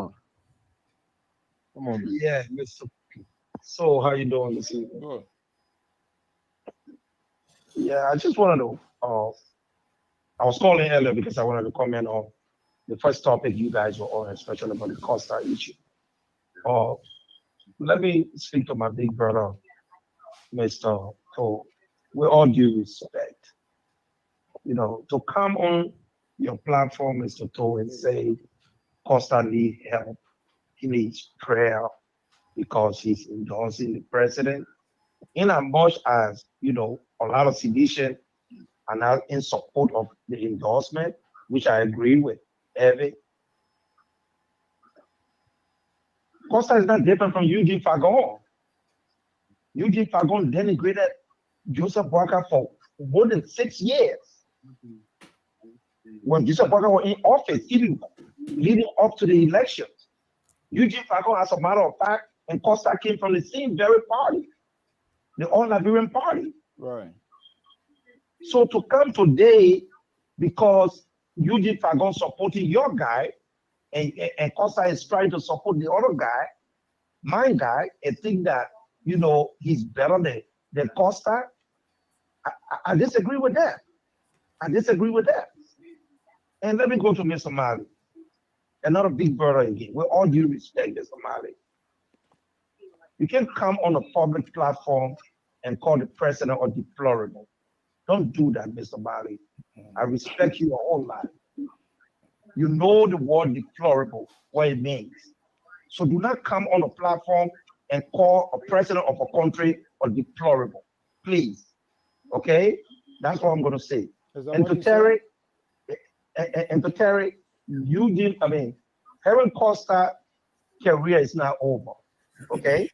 Come on. Yeah, Mr. So how you doing this evening? Good. Yeah, I just wanted to. I was calling earlier because I wanted to comment on the first topic you guys were on, especially about the Costa issue. Let me speak to my big brother, Mr. Cole. With all due respect, to come on your platform, Mr. Cole, and say Costa needs help, he needs prayer because he's endorsing the president. In as much as, a lot of sedition are now in support of the endorsement, which I agree with Evie. Costa is not different from Eugene Fagon. Eugene Fagon denigrated Joseph Walker for more than 6 years. When Joseph Walker was in office, even leading up to the elections, Eugene Fagon, as a matter of fact, and Costa came from the same very party, the All-Liberian Party. Right. So to come today because Eugene Fagon supporting your guy and Costa is trying to support the other guy, my guy, and think that, he's better than Costa, I disagree with that. I disagree with that. And let me go to Mr. Mali, another big brother again. With all due respect, Mr. Mali. You can't come on a public platform and call the president a deplorable. Don't do that, Mr. Mali. I respect you your whole life. You know the word deplorable, what it means. So do not come on a platform and call a president of a country a deplorable, please. Okay? That's what I'm going to say. And to Terry, Heron Costa career is now over. Okay?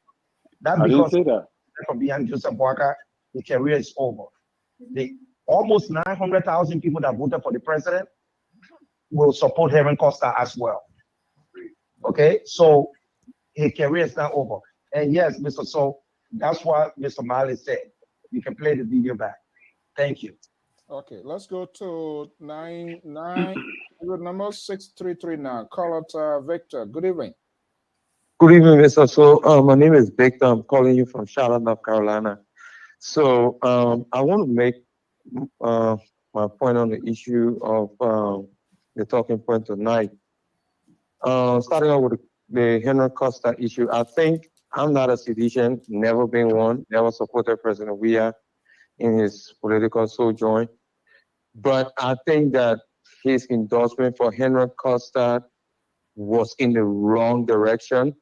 That I didn't because say that. from behind Joseph Walker, the career is over. The almost 900,000 people that voted for the president will support Heron Costa as well. Okay, so his career is now over. And yes, Mr. So that's what Mr. Mali said. You can play the video back. Thank you. Okay, let's go to number 633 now. Call out Victor. Good evening. Good evening, Mr. So my name is Victor. I'm calling you from Charlotte, North Carolina. So I want to make my point on the issue of the talking point tonight. Starting out with the Henry Costa issue, I think I'm not a sedition, never been one, never supported President Weah in his political sojourn. But I think that his endorsement for Henry Costa was in the wrong direction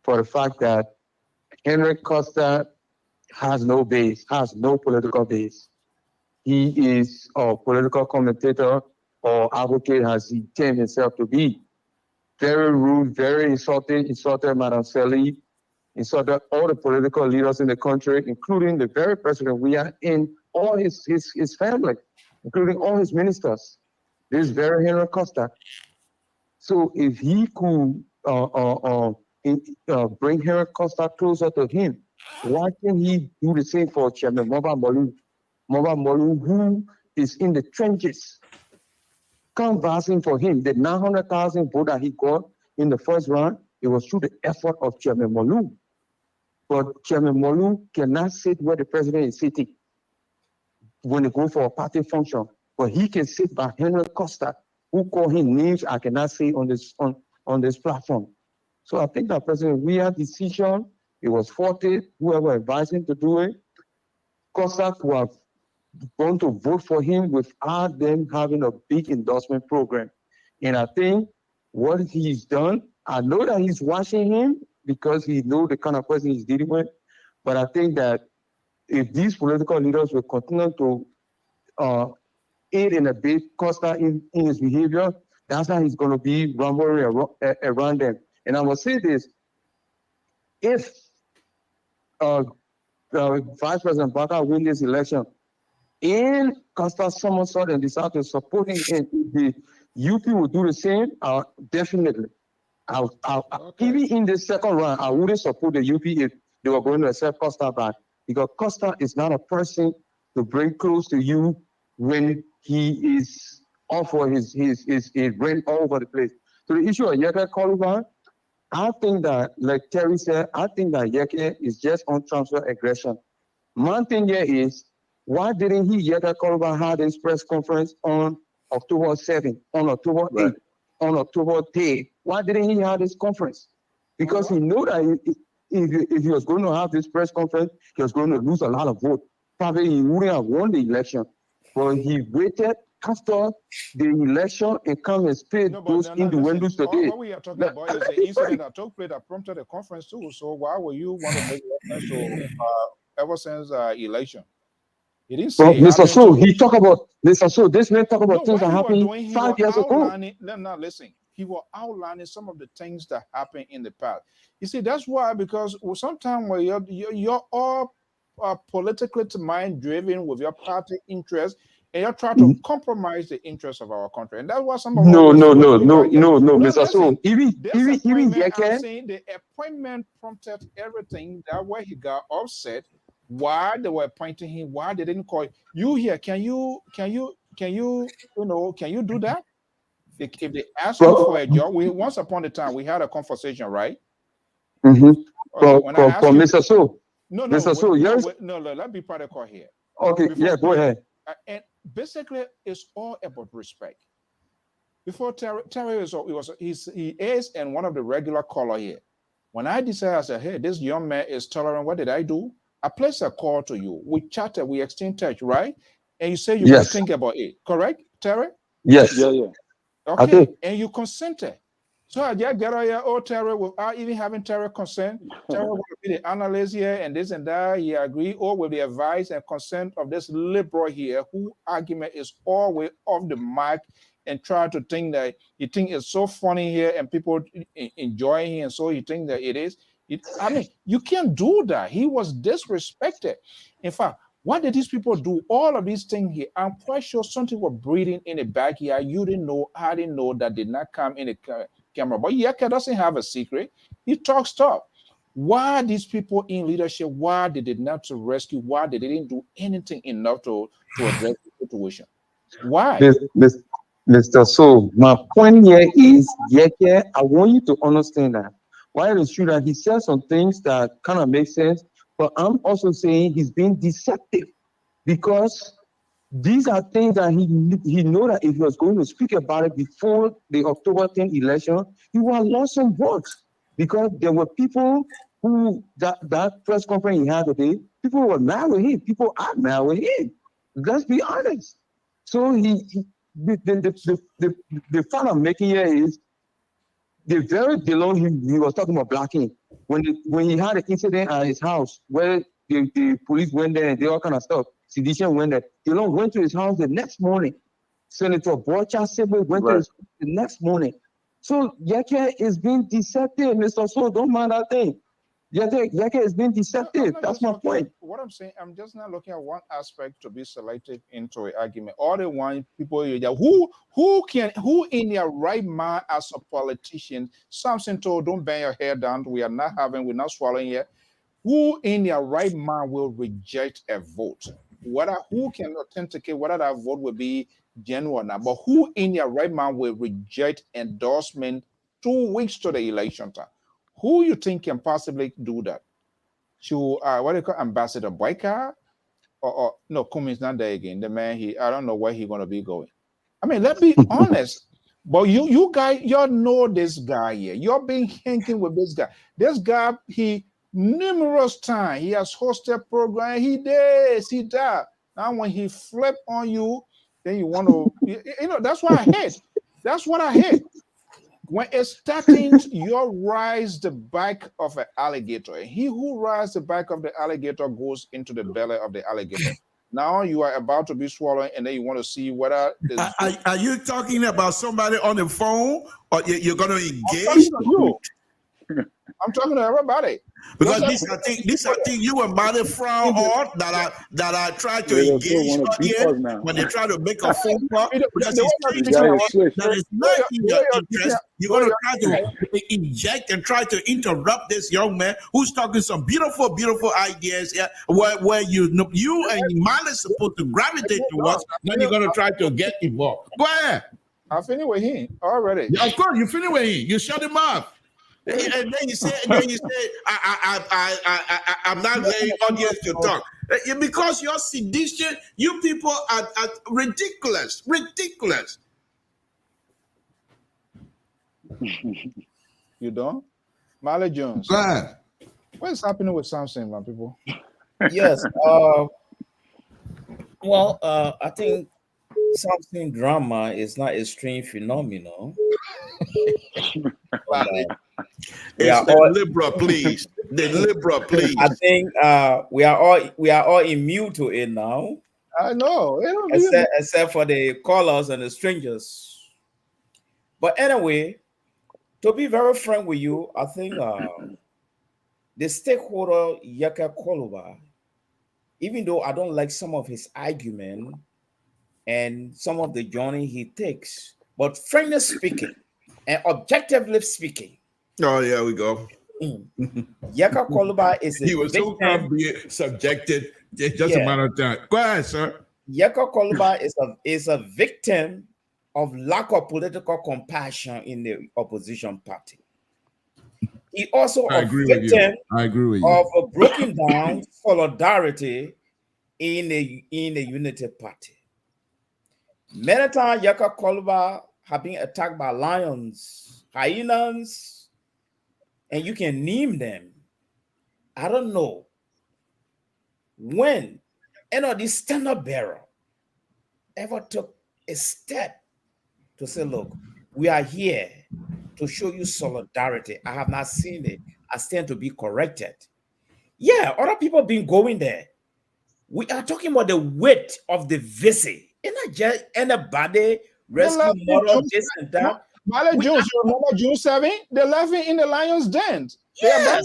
for the fact that Henry Costa has no base, has no political base. He is a political commentator or advocate as he termed himself to be. Very rude, very insulting, insulted Madam Selly, insulted all the political leaders in the country, including the very president we are in, all his family, including all his ministers. This very Henry Costa. So if he could bring Henry Costa closer to him, why can't he do the same for Chairman Moba Molu? Moba Molu, who is in the trenches, canvassing for him. The 900,000 vote that he got in the first round, it was through the effort of Chairman Molu. But Chairman Molu cannot sit where the president is sitting when they go for a party function. But he can sit by Henry Costa, who call him names I cannot say on this platform. So I think that President Weah's decision, it was faulty, whoever advised him to do it. Costa could have gone to vote for him without them having a big endorsement program. And I think what he's done, I know that he's watching him because he knows the kind of person he's dealing with. But I think that if these political leaders will continue to aid and abet Costa in his behavior, that's how he's going to be rumbling around them. And I will say this, if Vice President Barker win this election, and Costa somersault and decide to support him, and the UP will do the same, definitely. Even in the second round, I wouldn't support the UP if they were going to accept Costa back, because Costa is not a person to bring close to you when he is off for his brain all over the place. So the issue of Yeke Koluban, I think that, like Terry said, I think that Yeke is just on transfer aggression. My thing here is, why didn't he Yeke Koluban have his press conference on October 7th, on October 8th, on October 10th? Why didn't he have this conference? Because he knew that if he was going to have this press conference, he was going to lose a lot of votes. Probably he wouldn't have won the election. But he waited after the election and come and spit those innuendos today. What we are talking about is the incident that took place that prompted the conference too. So why would you want to make reference to ever since election? He didn't say. Mr. So he talk about Mr. So this man talk about things that happened 5 years ago. Now listen, he was outlining some of the things that happened in the past. You see, that's why, because sometimes when you're all politically mind driven with your party interest, and you're trying to compromise the interests of our country, and that's why some of no, Mr. So even I'm saying the appointment prompted everything. That way he got upset. Why they were appointing him? Why they didn't call you here? Can you do that? If they ask you for a job, once upon a time we had a conversation, right? Mr. So, Mr. So, yes. No, let me part of call here. Okay, go ahead. And basically, it's all about respect. Before Terry he is and one of the regular caller here. When I decided, I said, hey, this young man is tolerant. What did I do? I placed a call to you. We chatted, we exchanged touch, right? And you say you might think about it, correct, Terry? Yes. Yeah. Okay. And you consented. So I just get out here, Terry, without even having Terry consent. Terry will be the analyst here and this and that. He agreed, or with the advice and consent of this liberal here, who argument is always off the mark and try to think that he think it's so funny here and people enjoying him, and so he think that it is. I mean, you can't do that. He was disrespected. In fact, what did these people do? All of these things here, I'm quite sure something was breathing in the backyard. You didn't know, I didn't know, that did not come in the camera. But Yeke doesn't have a secret. He talks stuff. Why these people in leadership, why they did not to rescue, why they didn't do anything enough to address the situation? Why? Mr. So, my point here is, Yeke, I want you to understand that while it's true that he said some things that kind of make sense, but I'm also saying he's being deceptive, because these are things that he know that if he was going to speak about it before the October 10th election, he would have lost some votes, because there were people who that press conference he had today, people were mad with him. People are mad with him. Let's be honest. So the fun I'm making here is the very below him. He was talking about blacking when he had an incident at his house where the police went there and they all kind of stuff. Sedition went there. Delon went to his house the next morning. Senator Borcha Sibley went to his house the next morning. So Yeke is being deceptive, Mr. So don't mind that thing. Yeke is being deceptive. That's my point. What I'm saying, I'm just not looking at one aspect to be selective into an argument. All the one people who in their right mind as a politician, Samson told, don't bang your hair down. We're not swallowing yet. Who in their right mind will reject a vote? Who can authenticate whether that vote will be genuine or not? But who in their right mind will reject endorsement 2 weeks to the election time? Who you think can possibly do that? To what do you call Ambassador Boyka? Or no, Kumi's not there again. The man, I don't know where he's gonna be going. I mean, let's be honest. But you guys, y'all know this guy here. You're being hanging with this guy. This guy, numerous times he has hosted program. He this, he that. Now when he flip on you, then you want to, that's what I hate. That's what I hate. When it's starting, you rise the back of an alligator. And he who rides the back of the alligator goes into the belly of the alligator. Now you are about to be swallowed, and then you want to see whether. Are you talking about somebody on the phone, or you're going to engage? I'm talking to everybody. Because this I think you and Body frown on that I try to They engage want to beat us audience now. when they try to make a phone call because The it's way things You got your that is not in your interest. You're going to try to inject and try to interrupt this young man who's talking some beautiful, beautiful ideas here where you and Mali is supposed to gravitate towards. Then you're going to try to get involved. Go ahead. I finished with him already. Yeah, of course, you finish with him. You shut him up. And then you say, I'm not letting audience to talk. Because you're sedition, you people are ridiculous. Ridiculous. You don't? Marley Jones. Go ahead. What's happening with Samson, my people? Yes. Well, I think something drama is not a strange phenomenon. It's the liberal, please. The liberal, please. I think we are all immune to it now. I know. Except for the callers and the strangers. But anyway, to be very frank with you, I think the stakeholder Yaka Koluba, even though I don't like some of his argument and some of the journey he takes, but frankly speaking and objectively speaking, oh, yeah, we go. Yaka Koluba is he was so being subjected. It's just a matter of time. Go ahead, sir. Yaka Koluba is a victim of lack of political compassion in the opposition party. He also a victim of a broken down solidarity in the unity party. Many times Yaka Koluba have been attacked by lions, hyenas, and you can name them. I don't know when any of these standard bearer ever took a step to say, look, we are here to show you solidarity. I have not seen it. I stand to be corrected. Yeah, other people been going there. We are talking about the weight of the visit. It's not just anybody rescue model, this and that. Marley Jones, you remember June 7? They left him in the lion's den. Yes.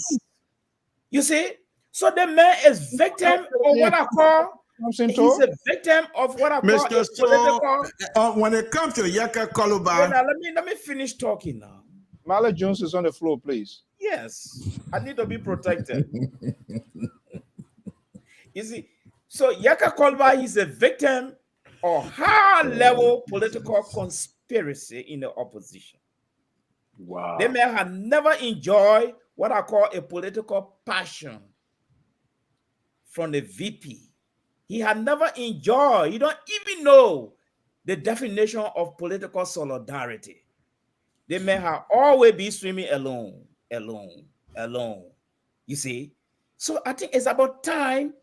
You see? So the man is victim of what I call, he's a victim of what I call Mr. So, when it comes to Yaka Koluba. Let me finish talking now. Marley Jones is on the floor, please. Yes, I need to be protected. You see, so Yaka Koluba is a victim of high-level political conspiracy in the opposition. Wow. They may have never enjoyed what I call a political passion from the VP. He had never enjoyed, you don't even know the definition of political solidarity. They may have always be swimming alone. You see? So I think it's about time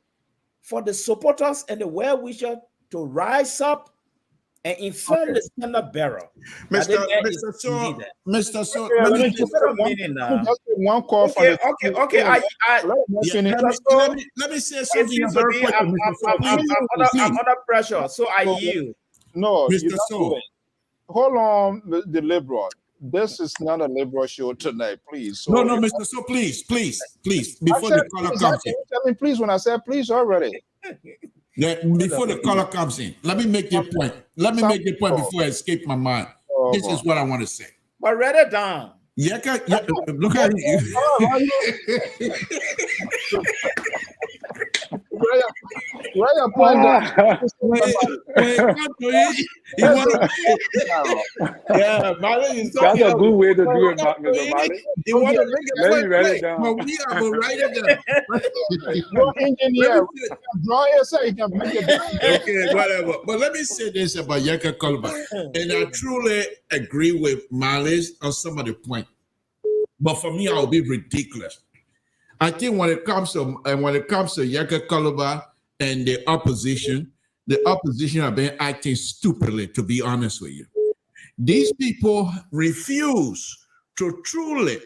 for the supporters and the well-wishers to rise up and inform the standard bearer. Mr. So, let me say something very quick. I'm under pressure, so I yield. No, Mr. So, hold on, the liberal. This is not a liberal show tonight, please. So no, Mr. So, please, before the caller comes in. Tell me, please, when I said please already. Before the caller comes in, let me make your point. Let me make the point before I escape my mind. This is what I want to say. But write it down. Look at you. That's a good way to do it, Mr. Marley. Let me write it down. Your engineer, draw yourself, you can make it. Okay, whatever. But let me say this about Yaka Koluba, and I truly agree with Marley on some of the point. But for me, I'll be ridiculous. I think when it comes to Yaka Koluba and the opposition have been acting stupidly, to be honest with you. These people refuse to truly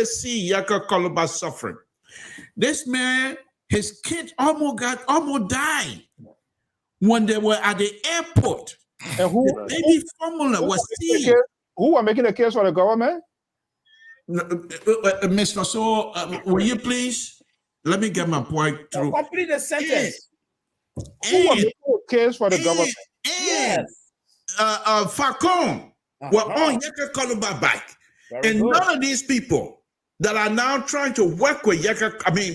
see Yaka Koluba suffering. This man, his kid almost died when they were at the airport. And the baby formula was seized. Who are making a case for the government? Mr. So, will you please let me get my point through? Complete the sentence. Who were making a case for the government? Yes. Falcon were on Yeka Koluba bike. Very And good. none of these people that are now trying to work with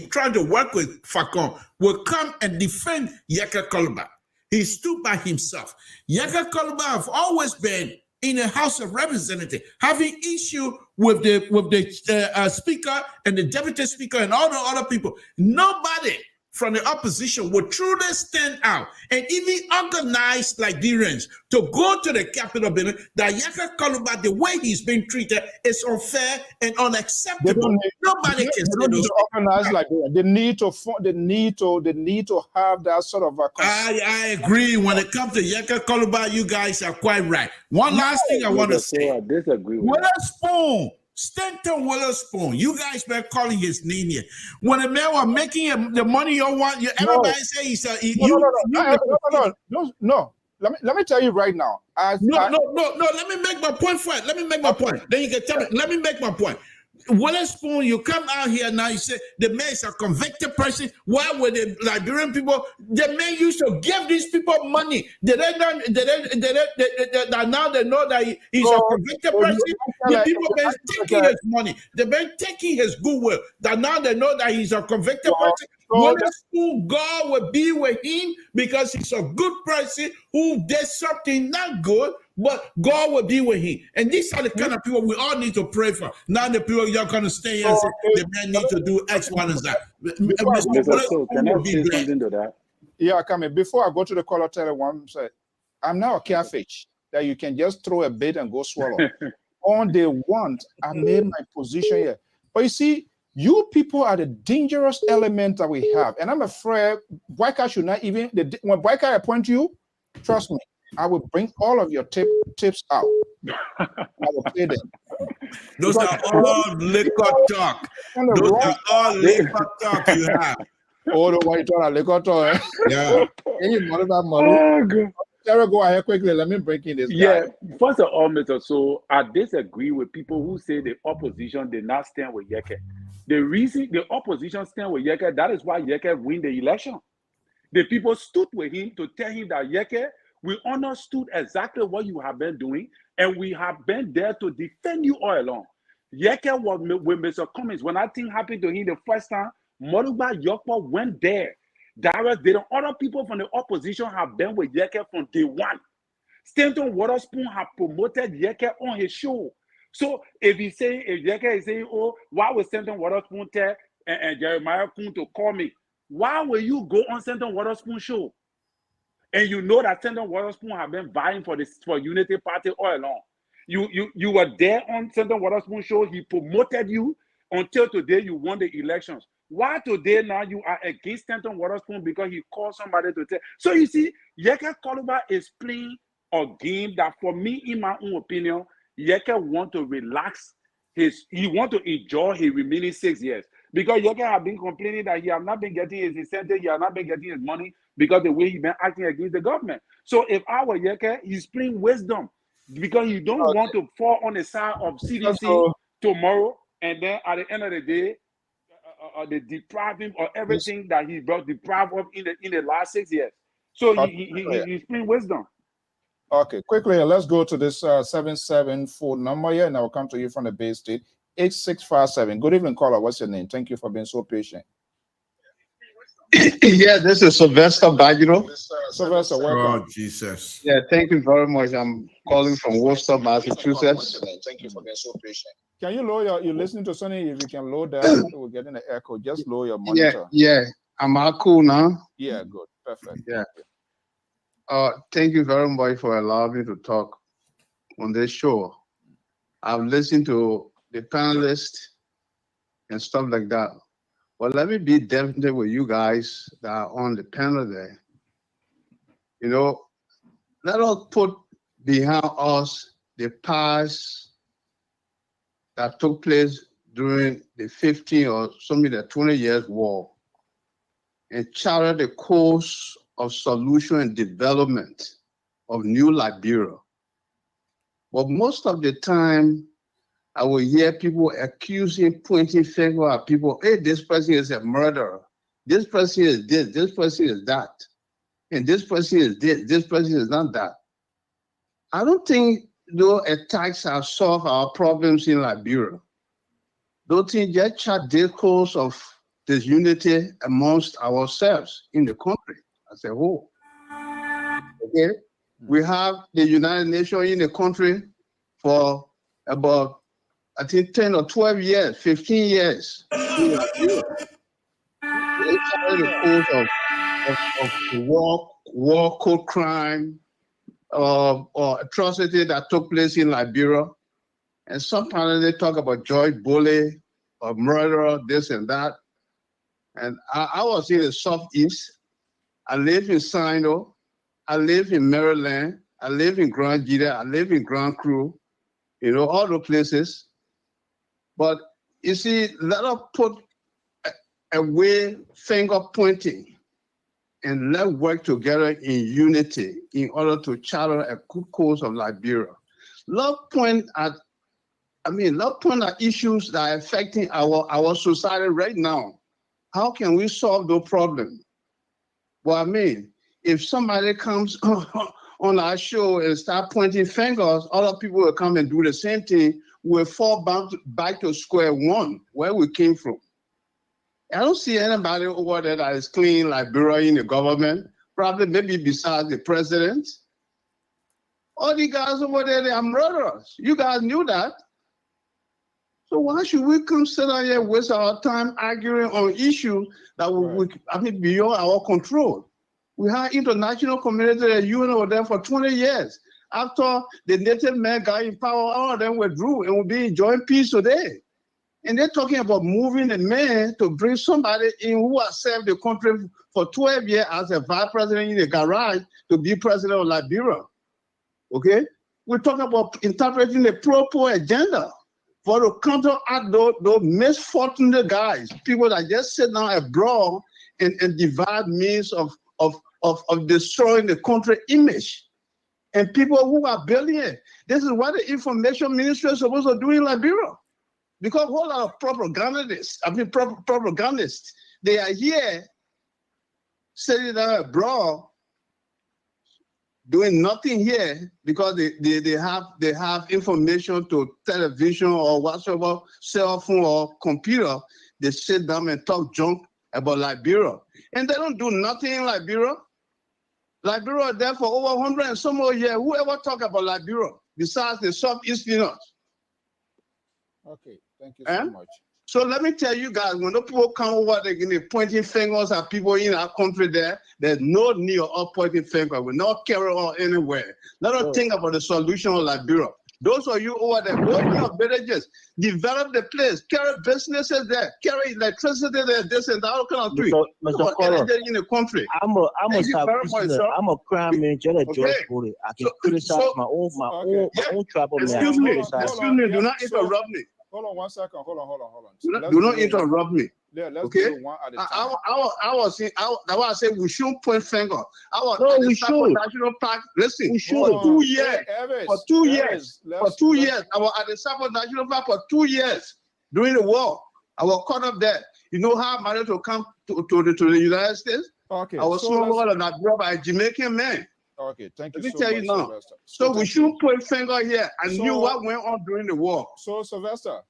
trying to work with Falcon will come and defend Yeka Koluba. He stood by himself. Yeka Koluba have always been in the House of Representatives, having issue with the speaker and the deputy speaker and all the other people. Nobody from the opposition would truly stand out and even organize Nigerians to go to the Capitol building. That Yaka Koluba, the way he's being treated is unfair and unacceptable. Nobody can say those organize like that. They need to have that sort of a. I agree. When it comes to Yaka Koluba, you guys are quite right. One last thing I want to say. I disagree with Witherspoon, Stanton Witherspoon. You guys been calling his name here. When the man was making the money you want, everybody say he's no. Let me tell you right now. No. Let me make my point first. Let me make my point. Then you can tell me. Let me make my point. Witherspoon, you come out here now, you say the man is a convicted person. Why would the Liberian people, the man used to give these people money? Now they know that he's a convicted person. The people been taking his money. They've been taking his goodwill. That now they know that he's a convicted person. Witherspoon, God will be with him because he's a good person who did something not good, but God will be with him. And these are the kind of people we all need to pray for. Not the people you're going to stay here and say, the man need to do X, Y, and Z. Can I say something to that? Yeah, come before I go to the caller, tell one, say, I'm now a catfish that you can just throw a bait and go swallow. All they want, I made my position here. But you see, you people are the dangerous element that we have. And I'm afraid Boyka should not even, when Boyka appoint you, trust me, I will bring all of your tips out. I will pay them. Those are all liquor talk. Those are all liquor talk you have. Oh, the white talk, liquor talk. Eh? Yeah. Any money about money. Sarah, go ahead quickly. Let me break in this. Yeah, first of all, Mr. So I disagree with people who say the opposition did not stand with Yeke. The reason the opposition stand with Yeke, that is why Yeke win the election. The people stood with him to tell him that Yeke, we understood exactly what you have been doing, and we have been there to defend you all along. Yeke was with Mr. Cummings. When that thing happened to him the first time, Moruba Yokpo went there. The other people from the opposition have been with Yeke from day one. Stanton Waterspoon have promoted Yeke on his show. So if Yeke is saying, oh, why would Stanton Waterspoon tell and Jeremiah Kuhn to call me? Why will you go on Stanton Waterspoon show? And you know that Stanton Waterspoon have been vying for Unity Party all along. You were there on Stanton Waterspoon show. He promoted you until today you won the elections. Why today now you are against Stanton Waterspoon because he called somebody to tell? So you see, Yeke Koluba is playing a game that, for me, in my own opinion, Yeke want to relax he want to enjoy his remaining 6 years. Because Yeke have been complaining that he have not been getting his incentive, he have not been getting his money because the way he been acting against the government. So if I were Yeke, he's playing wisdom because he don't want to fall on the side of CDC tomorrow, and then at the end of the day, they deprive him of everything that he brought deprived of in the last 6 years. So he's playing wisdom. Okay, quickly, let's go to this 774 number here, and I'll come to you from the Bay State. 8657. Good evening, caller. What's your name? Thank you for being so patient. Yeah, this is Sylvester Bagino. Sylvester, welcome. Oh, Jesus. Yeah, thank you very much. I'm calling from Worcester, Massachusetts. Thank you for being so patient. Can you lower you're listening to Sonny? If you can lower that, we're getting an echo. Just lower your monitor. Yeah. Am I cool now? Yeah, good. Perfect. Yeah. Thank you very much for allowing me to talk on this show. I've listened to the panelists and stuff like that. But let me be definite with you guys that are on the panel there. You know, let us put behind us the past that took place during the 15 or something the 20 years war and chart the course of solution and development of new Liberia. But most of the time, I will hear people accusing, pointing finger at people. Hey, this person is a murderer. This person is this person is that. And this person is this person is not that. I don't think those attacks have solved our problems in Liberia. Don't think just chat discourse of disunity amongst ourselves in the country as a whole. Okay? We have the United Nations in the country for about, I think, 10 or 12 years, 15 years. In Liberia. They started the cause of war, code crime, or atrocity that took place in Liberia. And sometimes they talk about George Bully or murder, this and that. And I was in the Southeast. I live in Sino. I live in Maryland. I live in Grand Gita. I live in Grand Cru. You know, all the places. But you see, let us put away finger pointing and let's work together in unity in order to charter a good course of Liberia. Let's point at issues that are affecting our society right now. How can we solve the problem? Well, I mean, if somebody comes on our show and start pointing fingers, other people will come and do the same thing. We'll fall back to square one, where we came from. I don't see anybody over there that is clean Liberia in the government, probably maybe besides the president. All the guys over there, they are murderers. You guys knew that. So why should we come sit down here and waste our time arguing on issues that beyond our control? We have international community, the UN over there for 20 years. After the native men got in power, all of them withdrew and will be enjoying peace today. And they're talking about moving a man to bring somebody in who has served the country for 12 years as a vice president in the garage to be president of Liberia. Okay? We're talking about interpreting the pro-poor agenda for to counteract those misfortunate guys, people that just sit down abroad and divide means of destroying the country image. And people who are billionaires. This is what the information ministry is supposed to do in Liberia. Because a whole lot of propagandists, they are here sitting down abroad doing nothing here because they have information to television or whatsoever, cell phone or computer. They sit down and talk junk about Liberia. And they don't do nothing in Liberia. Liberia is there for over 100 and some more years. Whoever talk about Liberia besides the Southeasterners? Okay, thank you so much. So let me tell you guys, when the people come over, they're pointing fingers at people in our country there's no need of pointing fingers. We're not carry on anywhere. Let us think about the solution of Liberia. Those of you over there, go to your villages, develop the place, carry businesses there, carry electricity there, this and that, all kind of things. Mr. Coro, in the country. I'm a crime manager at George Bully. I can criticize my own tribal man. Excuse me, do not interrupt me. Hold on 1 second. Hold on. Do not interrupt me. Yeah, let's okay? do one at a time. That's why I said we shouldn't point finger. We should. National Park. Listen, we should. For 2 years. For 2 years. For 2 years. I was at the South National Park for 2 years during the war. I was caught up there. You know how I managed to come to the United States? Okay. I was so that brought by a Jamaican man. Okay, thank you. Let me tell you now. So we shouldn't point finger here. I knew what went on during the war. So Sylvester.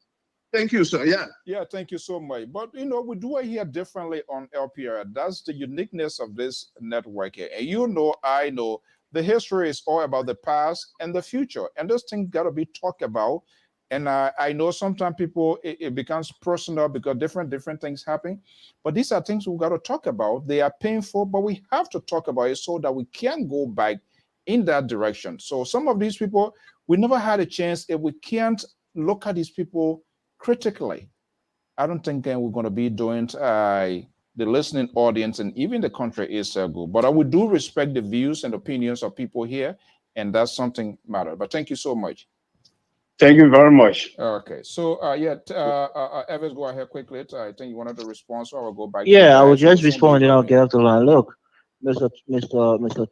Thank you, sir. Yeah. Yeah, thank you so much. But we do it here differently on LPR. That's the uniqueness of this network here. And I know the history is all about the past and the future. And this thing gotta be talked about. And I know sometimes people it becomes personal because different things happen. But these are things we got to talk about. They are painful, but we have to talk about it so that we can go back in that direction. So some of these people, we never had a chance. If we can't look at these people critically, I don't think we're going to be doing the listening audience and even the country is good. But I would do respect the views and opinions of people here, and that's something matter. But thank you so much. Thank you very much. Okay, so Evans, go ahead quickly. I think you wanted to respond, so I will go back. Yeah, I will just respond, and I'll get off the line. Look, Mr.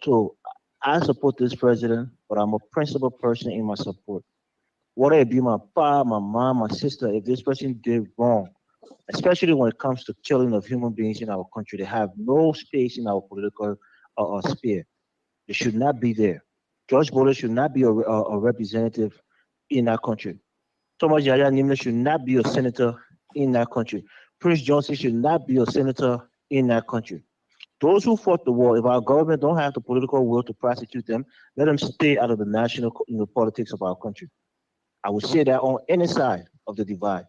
Tool, I support this president, but I'm a principled person in my support. whether it be my father, my mom, my sister, if this person did wrong, especially when it comes to killing of human beings in our country, they have no space in our political sphere. They should not be there. George Bush should not be a representative in our country. Thomas Yaya Nimna should not be a senator in that country. Prince Johnson should not be a senator in that country. Those who fought the war, if our government don't have the political will to prosecute them, let them stay out of the national politics of our country. I would say that on any side of the divide.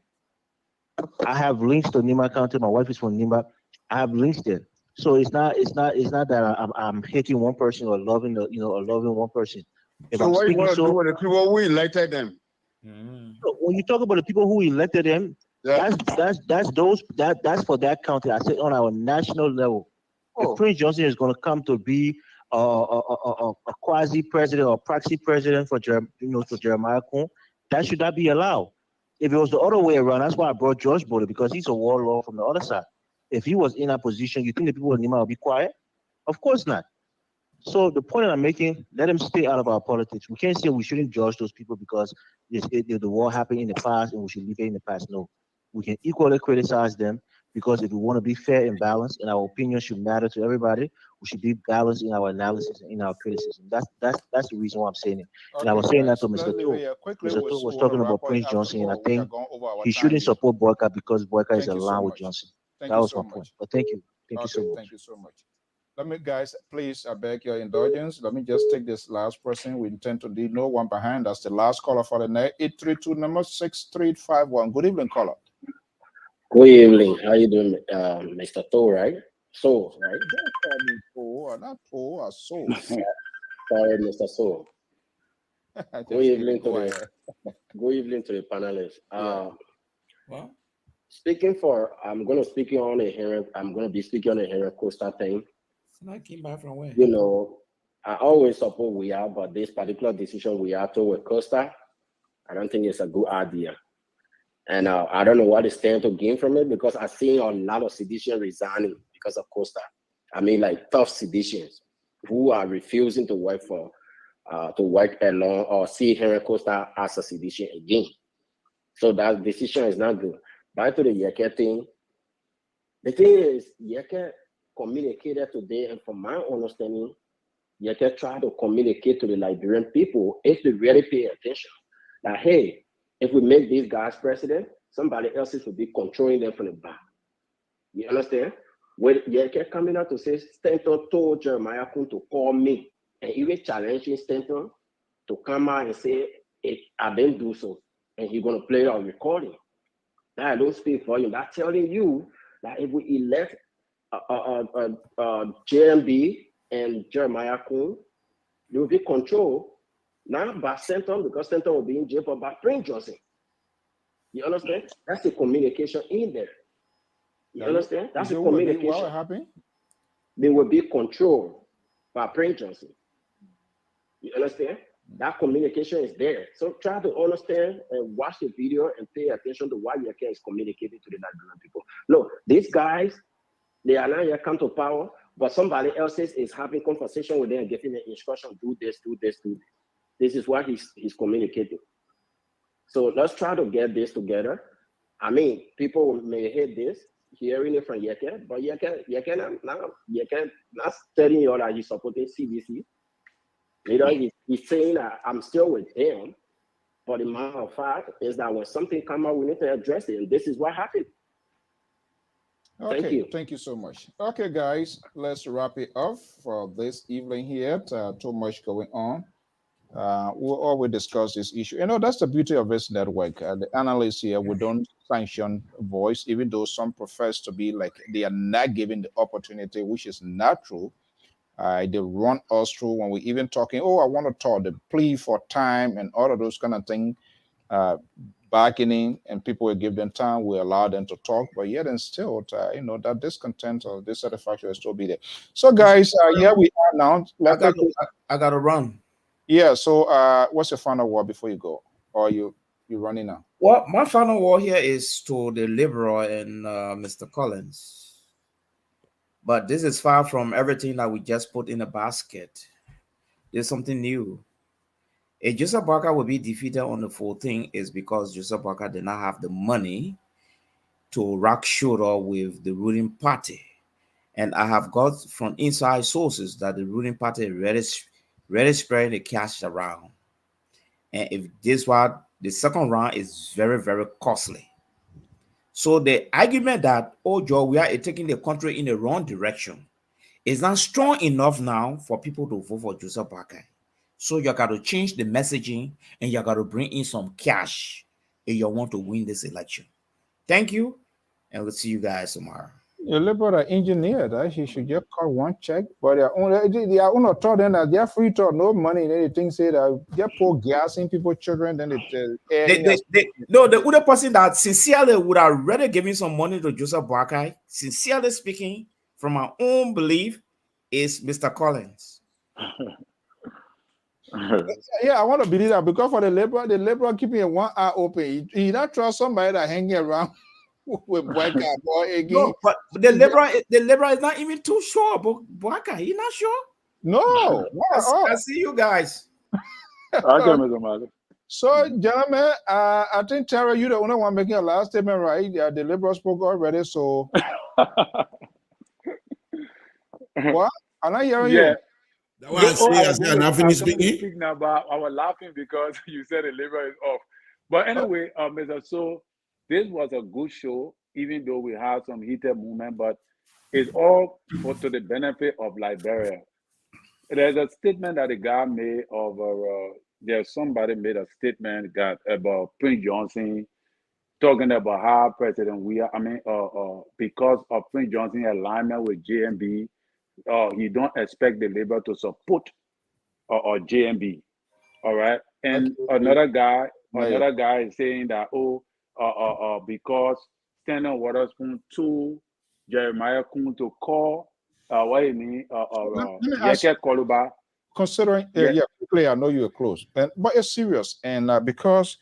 I have links to Nima County. My wife is from Nima. I have links there. So it's not that I'm hating one person or loving or loving one person. If So I'm what you speaking want to do so, with the people who elected them? so when you talk about the people who elected them, Yeah. that's for that county. I said on our national level. If Oh. Prince Johnson is going to come to be a quasi president or proxy president for for Jeremiah Kuhn, that should not be allowed. If it was the other way around, that's why I brought George Boda, because he's a warlord from the other side. If he was in that position, you think the people in Nima would be quiet? Of course not. So the point that I'm making, let them stay out of our politics. We can't say we shouldn't judge those people because the war happened in the past and we should leave it in the past. No, we can equally criticize them because if we want to be fair and balanced, and our opinion should matter to everybody, we should be balanced in our analysis and in our criticism. That's the reason why I'm saying it. And I Okay, was saying that guys, to let's Mr. leave it Tool. here quickly. Mr. We Tool was want to talking wrap about up. Prince Johnson, and I We have think gone over our he time shouldn't here. support Boycott because Boycott is Thank you so aligned with much. Johnson. Thank That you was so my point. much. But thank you. Thank you so Okay, much. thank you so much. Let me, guys, please, I beg your indulgence. Let me just take this last person. We intend to leave no one behind. That's the last caller for the night. 832 number 6351. Good evening, caller. Good evening. How you doing, Mr. To, right? So, right? Don't call me Po, not Po, or So. Sorry, Mr. So. Good evening to the good evening to the panelists. Well, Speaking for, I'm going to be speaking on a Henry Costa thing. And I came back from where? You know, I always support we are, but this particular decision we are toward Costa, I don't think it's a good idea. And I don't know what is stand to gain from it because I've seen a lot of sedition resigning because of Costa. I mean, like tough seditions who are refusing to work along or see Henry Costa as a sedition again. So that decision is not good. Back to the Yeke thing. The thing is, Yeke communicated today, and from my understanding, Yeke tried to communicate to the Liberian people if they really pay attention. That, hey, if we make these guys president, somebody else will be controlling them from the back. You understand? When Yeke coming out to say, Stanton told Jeremiah Kuhn to call me, and even challenging Stanton to come out and say, I didn't do so, and he's going to play our recording. That I don't speak for you. That's telling you that if we elect JMB and Jeremiah Kuhn, there will be control not by Stanton, because Stanton will be in jail, but by Prince Johnson. You understand? That's the communication in there. You understand? That's the communication. What happened? They will be controlled by Prince Johnson. You understand? That communication is there. So try to understand and watch the video and pay attention to what Yeke is communicating to the Nigerian people. No, these guys, they are not yet come to power, but somebody else is having conversation with them and giving them instruction, do this, do this, do this. This is what he's communicating. So let's try to get this together. I mean, people may hate this, hearing it from Yeke, but Yeke not telling you that he's supporting CBC. You know, he's saying that I'm still with him, but the matter of fact is that when something comes out, we need to address it, and this is what happened. Okay, thank you so much. Okay, guys, let's wrap it up for this evening here. Too much going on. We'll always discuss this issue. You know, that's the beauty of this network. The analysts here, we don't sanction voice, even though some profess to be like they are not given the opportunity, which is not true. They run us through when we even talking, oh, I want to talk, the plea for time and all of those kind of things, bargaining, and people will give them time, we allow them to talk, but yet and still, you know, that discontent or dissatisfaction will still be there. So guys, here we are now. I got to run. Yeah, so what's your final word before you go? Or you running now? Well, my final word here is to the Liberal and Mr. Collins. But this is far from everything that we just put in a basket. There's something new. If Joseph Barker will be defeated on the 14th is because Joseph Barker did not have the money to rock shoulder with the ruling party. And I have got from inside sources that the ruling party really spreading the cash around. And if this one, the second round is very, very costly. So the argument that, oh, Joe, we are taking the country in the wrong direction is not strong enough now for people to vote for Joseph Barker. So you got to change the messaging and you got to bring in some cash if you want to win this election. Thank you, and we'll see you guys tomorrow. Your liberal engineer that he should just cut one check, but they are only told them that they're free to no money and anything. Say that they pour gas in people's children, then no, the other person that sincerely would have rather given some money to Joseph Barker, sincerely speaking, from my own belief, is Mr. Collins. Yeah, I want to believe that because for the liberal keeping one eye open. He not trust somebody that hanging around with Boyka boy again. No, but the liberal is not even too sure about Boyka. He's not sure. No, I see you guys. So, gentlemen, I think Tara, you're the only one making a last statement, right? Yeah, the liberal spoke already, so what? I'm not hearing you. That was nothing speaking. Now, but I was laughing because you said the liberal is off. But anyway, Mr. So this was a good show, even though we had some heated movement, but it's all to the benefit of Liberia. There's a statement that the guy made of somebody made a statement about Prince Johnson, talking about how President because of Prince Johnson's alignment with JMB, he don't expect the Labour to support JMB. All right, and another guy is saying that because Stanton Waterspoon told Jeremiah Kuhn to call Koluba. Considering, quickly, I know you're close, but it's serious, and because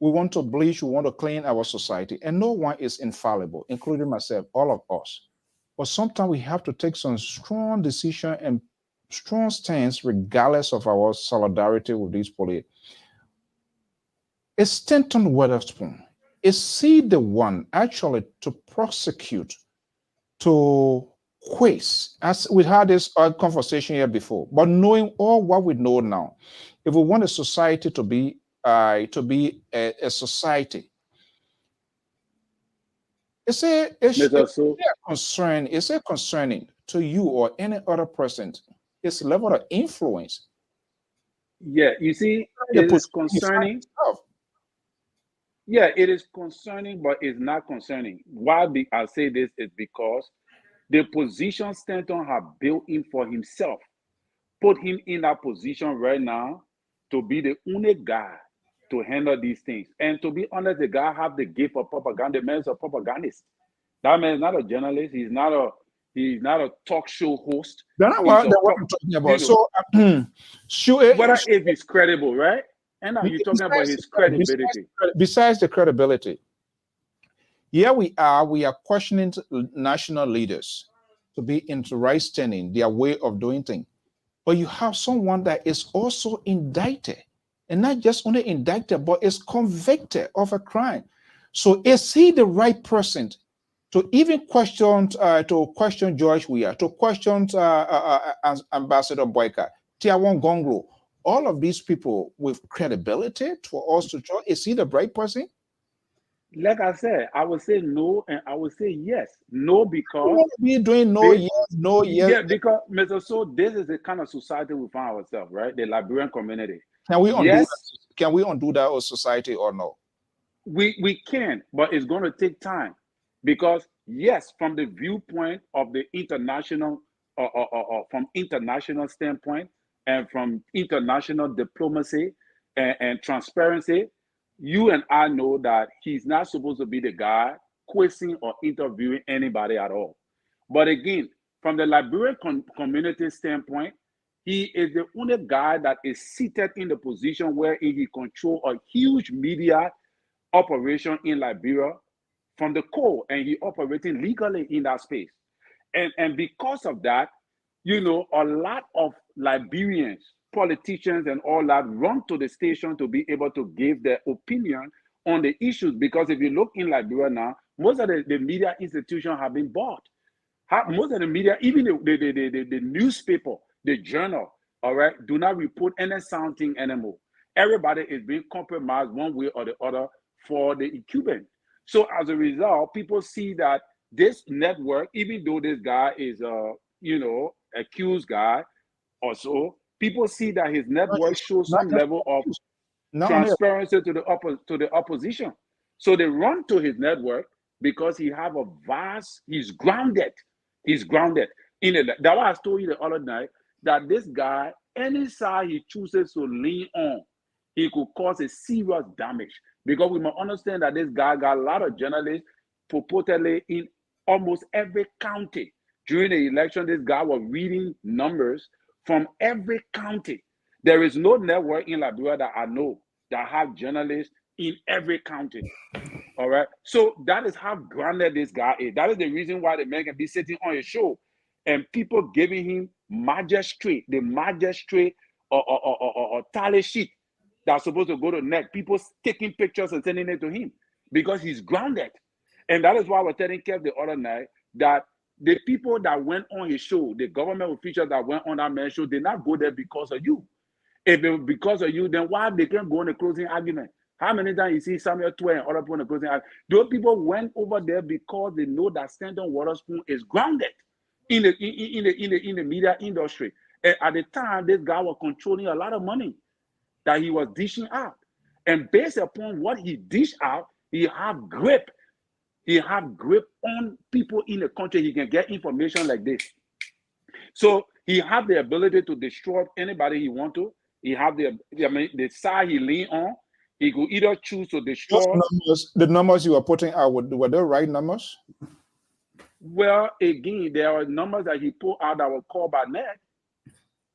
we want to bleach, we want to clean our society, and no one is infallible, including myself, all of us. But sometimes we have to take some strong decision and strong stance, regardless of our solidarity with these police. Is Stanton Weatherspoon, is he the one actually to prosecute, to quiz? As we had this conversation here before, but knowing all what we know now, if we want a society to be a society, is it concerning to you or any other person? Its level of influence. Yeah, you see, it is concerning. Yeah, it is concerning, but it's not concerning. Why I say this is because the position Stanton has built in for himself put him in that position right now to be the only guy to handle these things. And to be honest, the guy have the gift of propaganda. The man is a propagandist. That man is not a journalist. He's not a talk show host. That's what I'm talking about. So, whether if he's credible, right? And you're talking about his credibility. Besides the credibility, here we are questioning national leaders to be into right standing, their way of doing things. But you have someone that is also indicted, and not just only indicted, but is convicted of a crime. So is he the right person to even question George Weah, to question Ambassador Boyka, Tiawan Gongro, all of these people with credibility for us to judge? Is he the right person? Like I said, I would say no, and I would say yes. No, because we're doing yes. Yeah, because Mr. So this is the kind of society we find ourselves, right? The Liberian community. Can we undo that? Can we undo that as society or no? We can, but it's going to take time. Because yes, from the viewpoint of the international, from international standpoint, and from international diplomacy and transparency, you and I know that he's not supposed to be the guy quizzing or interviewing anybody at all. But again, from the Liberian community standpoint, he is the only guy that is seated in the position where he controls a huge media operation in Liberia from the core, and he operating legally in that space. And because of that, a lot of Liberians politicians and all that run to the station to be able to give their opinion on the issues. Because if you look in Liberia now, most of the media institutions have been bought. Most of the media, even the newspaper, the journal, all right, do not report any sound thing anymore. Everybody is being compromised one way or the other for the incumbent. So as a result, people see that this network, even though this guy is accused guy or so, people see that his network shows some level of transparency to the opposition. So they run to his network because he have a vast, he's grounded. He's grounded in it. That's why I told you the other night that this guy, any side he chooses to lean on, he could cause a serious damage. Because we must understand that this guy got a lot of journalists purportedly in almost every county. During the election, this guy was reading numbers from every county. There is no network in Liberia that I know that have journalists in every county. All right. So that is how grounded this guy is. That is the reason why the man can be sitting on a show and people giving him the magistrate or tally sheet that's supposed to go to NEC. People taking pictures and sending it to him because he's grounded. And that is why I was telling Kev the other night that the people that went on his show, the government officials that went on that man's show, did not go there because of you. If it was because of you, then why they can't go on the closing argument? How many times you see Samuel Twain and other people on the closing argument? Those people went over there because they know that Stanton Waterspoon is grounded in the media industry. And at the time, this guy was controlling a lot of money that he was dishing out. And based upon what he dished out, he have grip. He have grip on people in the country. He can get information like this. So he have the ability to destroy anybody he want to. He have the side he lean on. He could either choose to destroy. The numbers you are putting out, were they right numbers? Well, again, there are numbers that he put out that were called by NEC.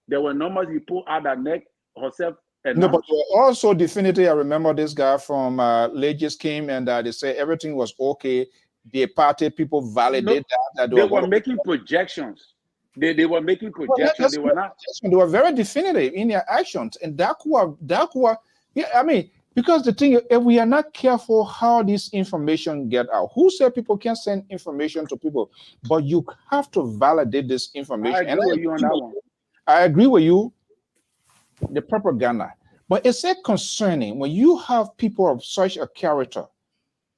There were numbers he put out that NEC herself. No, but also definitively, I remember this guy from Legis came and they said everything was okay. The party people validate that they were making projections. They were making projections. They were not. They were very definitive in their actions, and yeah, I mean, because the thing, if we are not careful how this information get out, who said people can't send information to people, but you have to validate this information. I agree with you on that one. I agree with you. The propaganda, but it's concerning when you have people of such a character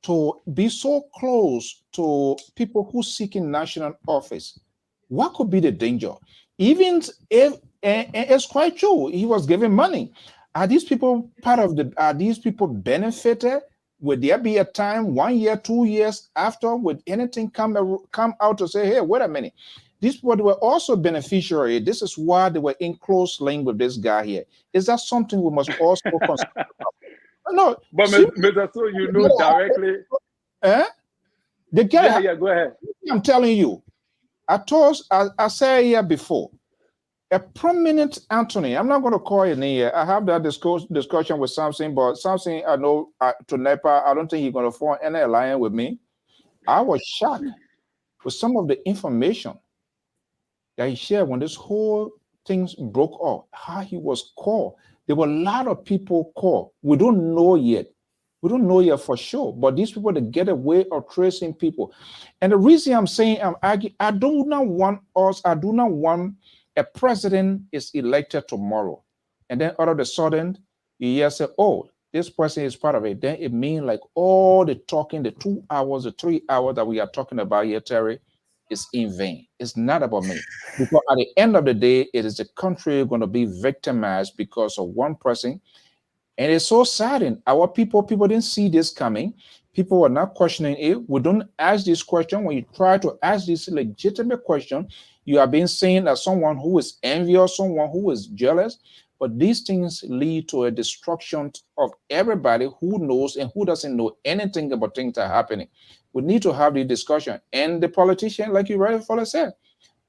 to be so close to people who seeking national office. What could be the danger? Even if, and it's quite true, he was given money. Are these people are these people benefited? Would there be a time 1 year, 2 years after, would anything come out to say, hey, wait a minute, these people were also beneficiary. This is why they were in close link with this guy here. Is that something we must also consider? No, but Mr. So you know directly. The guy, yeah, go ahead. I'm telling you, I said here before, a prominent Anthony, I'm not going to call your name here. I have that discussion with something, but something I know to NEPA, I don't think he's going to form any alliance with me. I was shocked with some of the information that he shared when this whole thing broke off, how he was called. There were a lot of people called. We don't know yet. We don't know yet for sure, but these people, they get a way of tracing people. And the reason I'm saying, I do not want a president is elected tomorrow. And then all of a sudden, you hear say, oh, this person is part of it. Then it means like all the talking, the 2 hours, the 3 hours that we are talking about here, Terry, is in vain. It's not about me. Because at the end of the day, it is the country going to be victimized because of one person. And it's so saddening. Our people didn't see this coming. People were not questioning it. We don't ask this question. When you try to ask this legitimate question, you are being seen as someone who is envious, someone who is jealous. But these things lead to a destruction of everybody who knows and who doesn't know anything about things that are happening. We need to have the discussion. And the politician, like you rightfully said,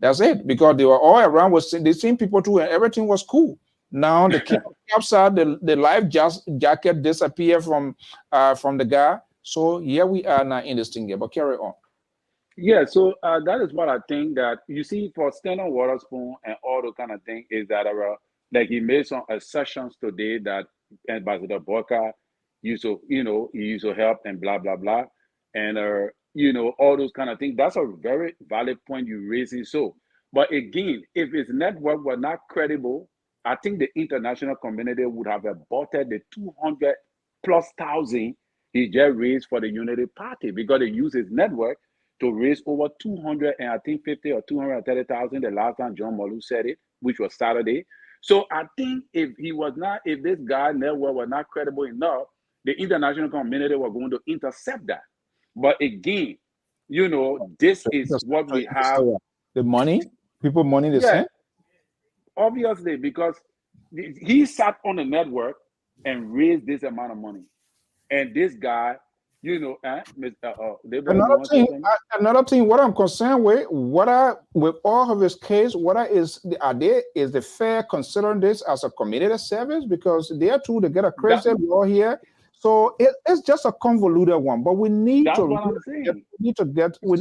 that's it. Because they were all around with the same people too, and everything was cool. Now the outside, the life jacket disappeared from the guy. So here we are now in this thing here. But carry on. Yeah, so that is what I think that you see for Stanton Waterspoon and all the kind of thing is that Like he made some assertions today that Ambassador Boyka used to, he used to help and blah blah blah, and all those kind of things. That's a very valid point you raising. So, but again, if his network were not credible, I think the international community would have aborted the 200,000+ he just raised for the Unity Party, because they use his network to raise over 200 and I think 50 or 230,000 the last time John Molu said it, which was Saturday. So I think if this guy network was not credible enough, the international community were going to intercept that. But again, this is what we have. The money, people money they send? Obviously, because he sat on the network and raised this amount of money. And this guy, another thing, what I'm concerned with, with all of his case, is the fair considering this as a community service? Because they are too to get a crazy law here. So it's just a convoluted one, but we need that's to what I'm saying. we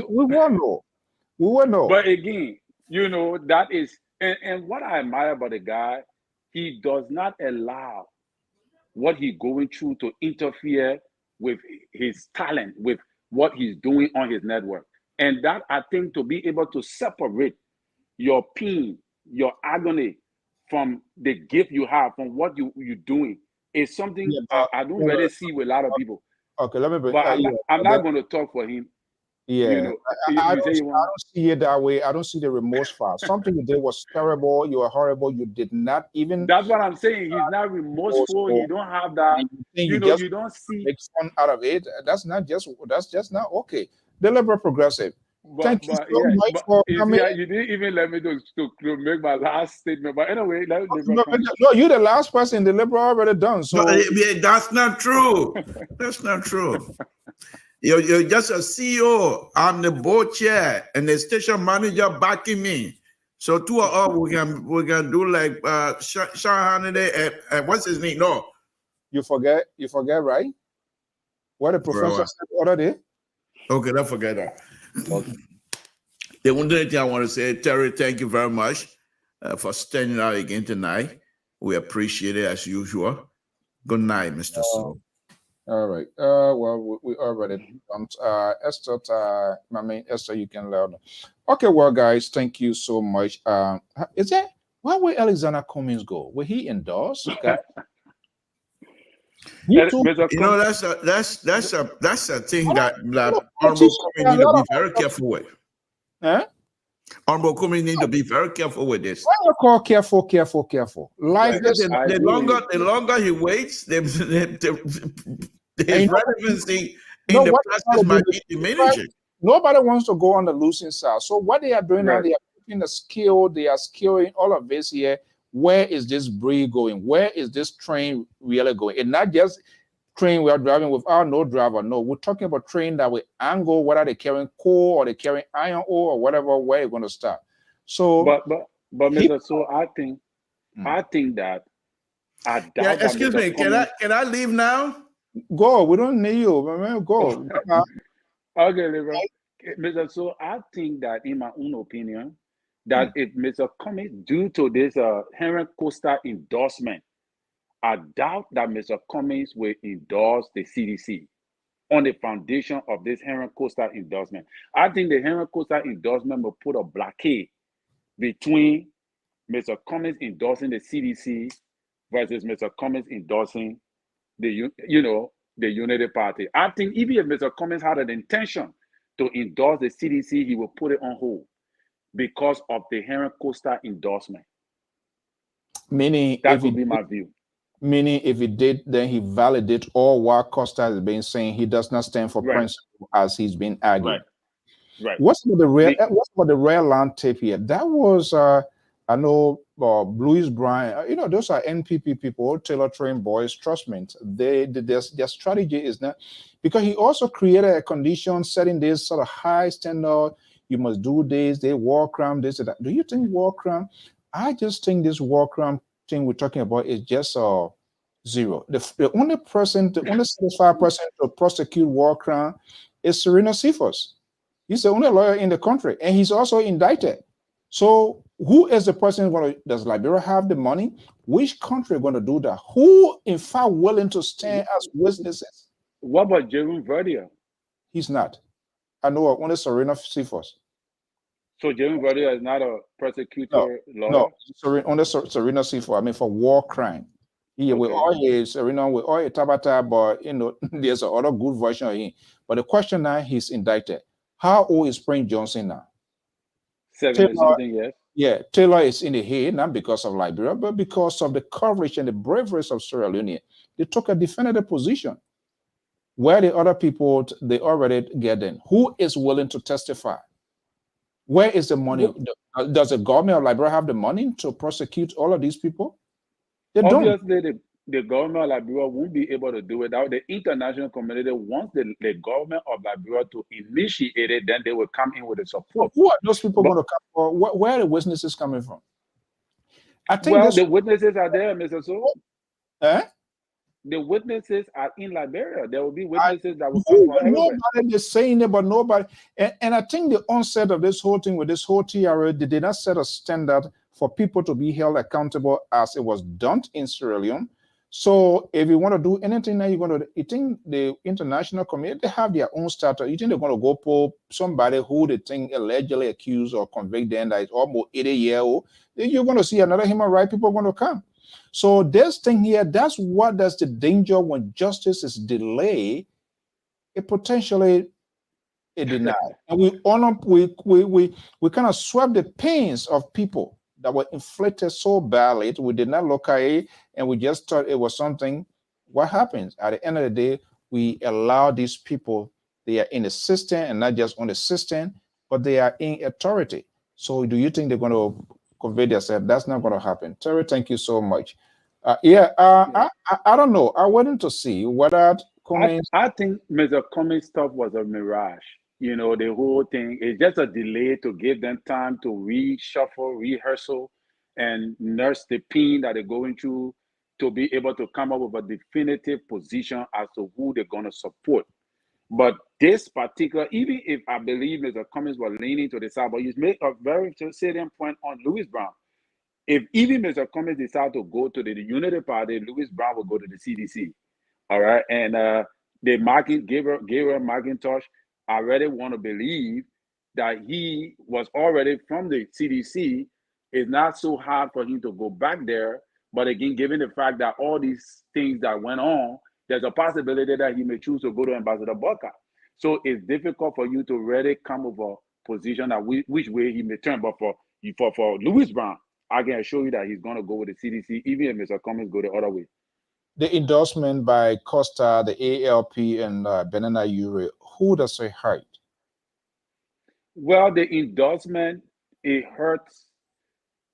will know. We will know. But again, that is and what I admire about the guy, he does not allow what he's going through to interfere with his talent, with what he's doing on his network. And that, I think, to be able to separate your pain, your agony from the gift you have, from what you're doing, is something I don't really see with a lot of people. Okay, let me break. But I'm not going to talk for him. Yeah, I don't see it that way. I don't see the remorse part. Something you did was terrible. You were horrible. You did not even. That's what I'm saying. He's not remorseful. He don't have that. You don't see. Make fun out of it. That's just not okay. Deliberate progressive. Thank you so much for coming. You didn't even let me to make my last statement. But anyway, no, you're the last person. The Liberal already done. So that's not true. That's not true. You're just a CEO. I'm the board chair and the station manager backing me. So two of us we can do like Sean Hannity and what's his name? No, you forget, right? What the professor said the other day. Okay, don't forget that. Okay. The only thing I want to say, Terry, thank you very much for standing out again tonight. We appreciate it as usual. Good night, Mr. Sue. All right. Well, we already dumped Esther. Esther, you can learn. Okay. Well, guys, thank you so much. Why will Alexander Cummings go? Will he endorse? Okay. That's a thing that Honorable Cummings need to be very careful with. Honorable Cummings need to be very careful with this. Why you call careful? Like the longer he waits, his relevancy in the process might be diminishing. Nobody wants to go on the losing side. So what they are doing now, they are putting the skill, they are skilling all of this here. Where is this breed going? Where is this train really going? And not just train we are driving without no driver. No, we're talking about train that we angle, whether they're carrying coal or they're carrying iron ore or whatever, where you're going to start. So, but Mr. So I think that I doubt. Yeah, excuse me. Can I leave now? Go. We don't need you, man. Go. Okay, Mr. So I think that, in my own opinion, that if Mr. Cummings, due to this Henry Costa endorsement, I doubt that Mr. Cummings will endorse the CDC on the foundation of this Henry Costa endorsement. I think the Henry Costa endorsement will put a blockade between Mr. Cummings endorsing the CDC versus Mr. Cummings endorsing the Unity Party. I think even if Mr. Cummings had an intention to endorse the CDC, he will put it on hold because of the Henry Costa endorsement. Meaning, that would be my view. Meaning, if he did, then he validates all what Costa has been saying. He does not stand for principle as he's been arguing. Right. What's about the rare land tape here? That was I know Louis Bryan. Those are NPP people, Taylor trained boys. Trust me, their strategy is not, because he also created a condition setting this sort of high standard. You must do this. They war crime. This and that. Do you think war crime? I just think this war crime thing we're talking about is just zero. The only certified person to prosecute war crime is Serena Cephas. He's the only lawyer in the country, and he's also indicted. So Who is the person going to, does Liberia have the money? Which country going to do that? Who, in fact, willing to stand as witnesses? What about Jerome Verdier? He's not. I know only Serena Cephas. So Jerome Verdier is not a prosecutor lawyer? No, only Serena Cephas. I mean, for war crime. Yeah, with all his Serena, with all his Tabata, but you know, there's another good version of him. But the question now, he's indicted. How old is Prince Johnson now? 70-something years. Yeah, Taylor is in the head, not because of Liberia, but because of the courage and the bravery of Sierra Leone. They took a definitive position. Where the other people, they already get in. Who is willing to testify? Where is the money? Does the government of Liberia have the money to prosecute all of these people? They don't. Obviously, the government of Liberia won't be able to do it. Now, the international community wants the government of Liberia to initiate it, then they will come in with the support. Who are those people going to come from? Where are the witnesses coming from? I think the witnesses are there, Mr. So. Eh? The witnesses are in Liberia. There will be witnesses that will come from everywhere. Nobody is saying it, but nobody. And I think the onset of this whole thing with this whole TRA, they did not set a standard for people to be held accountable as it was done in Sierra Leone. So if you want to do anything now, you're going to, you think the international community, they have their own starter. You think they're going to go pull somebody who they think allegedly accused or convicted that is almost 80-year-old? You're going to see another human rights people going to come. So this thing here, that's the danger when justice is delayed, it potentially is denied. And we kind of swept the pains of people that were inflicted so badly. We did not look at it and we just thought it was something. What happens? At the end of the day, we allow these people, they are in the system and not just on the system, but they are in authority. So do you think they're going to convey themselves? That's not going to happen. Terry, thank you so much. I don't know. I wanted to see whether Cummings. I think Mr. Cummings' stuff was a mirage. You know, the whole thing is just a delay to give them time to reshuffle, rehearsal, and nurse the pain that they're going through to be able to come up with a definitive position as to who they're going to support. But this particular, even if I believe Mr. Cummings was leaning to the side, but you made a very salient point on Louis Brown. If even Mr. Cummings decides to go to the Unity Party, Louis Brown will go to the CDC. All right. And the Gabriel McIntosh, I already want to believe that he was already from the CDC. It's not so hard for him to go back there. But again, given the fact that all these things that went on, there's a possibility that he may choose to go to Ambassador Booker. So it's difficult for you to really come with a position that which way he may turn. But for Louis Brown, I can assure you that he's going to go with the CDC, even if Mr. Cummings go the other way. The endorsement by Costa, the ALP, and Benana Ure, who does it hurt? Well, the endorsement, it hurts.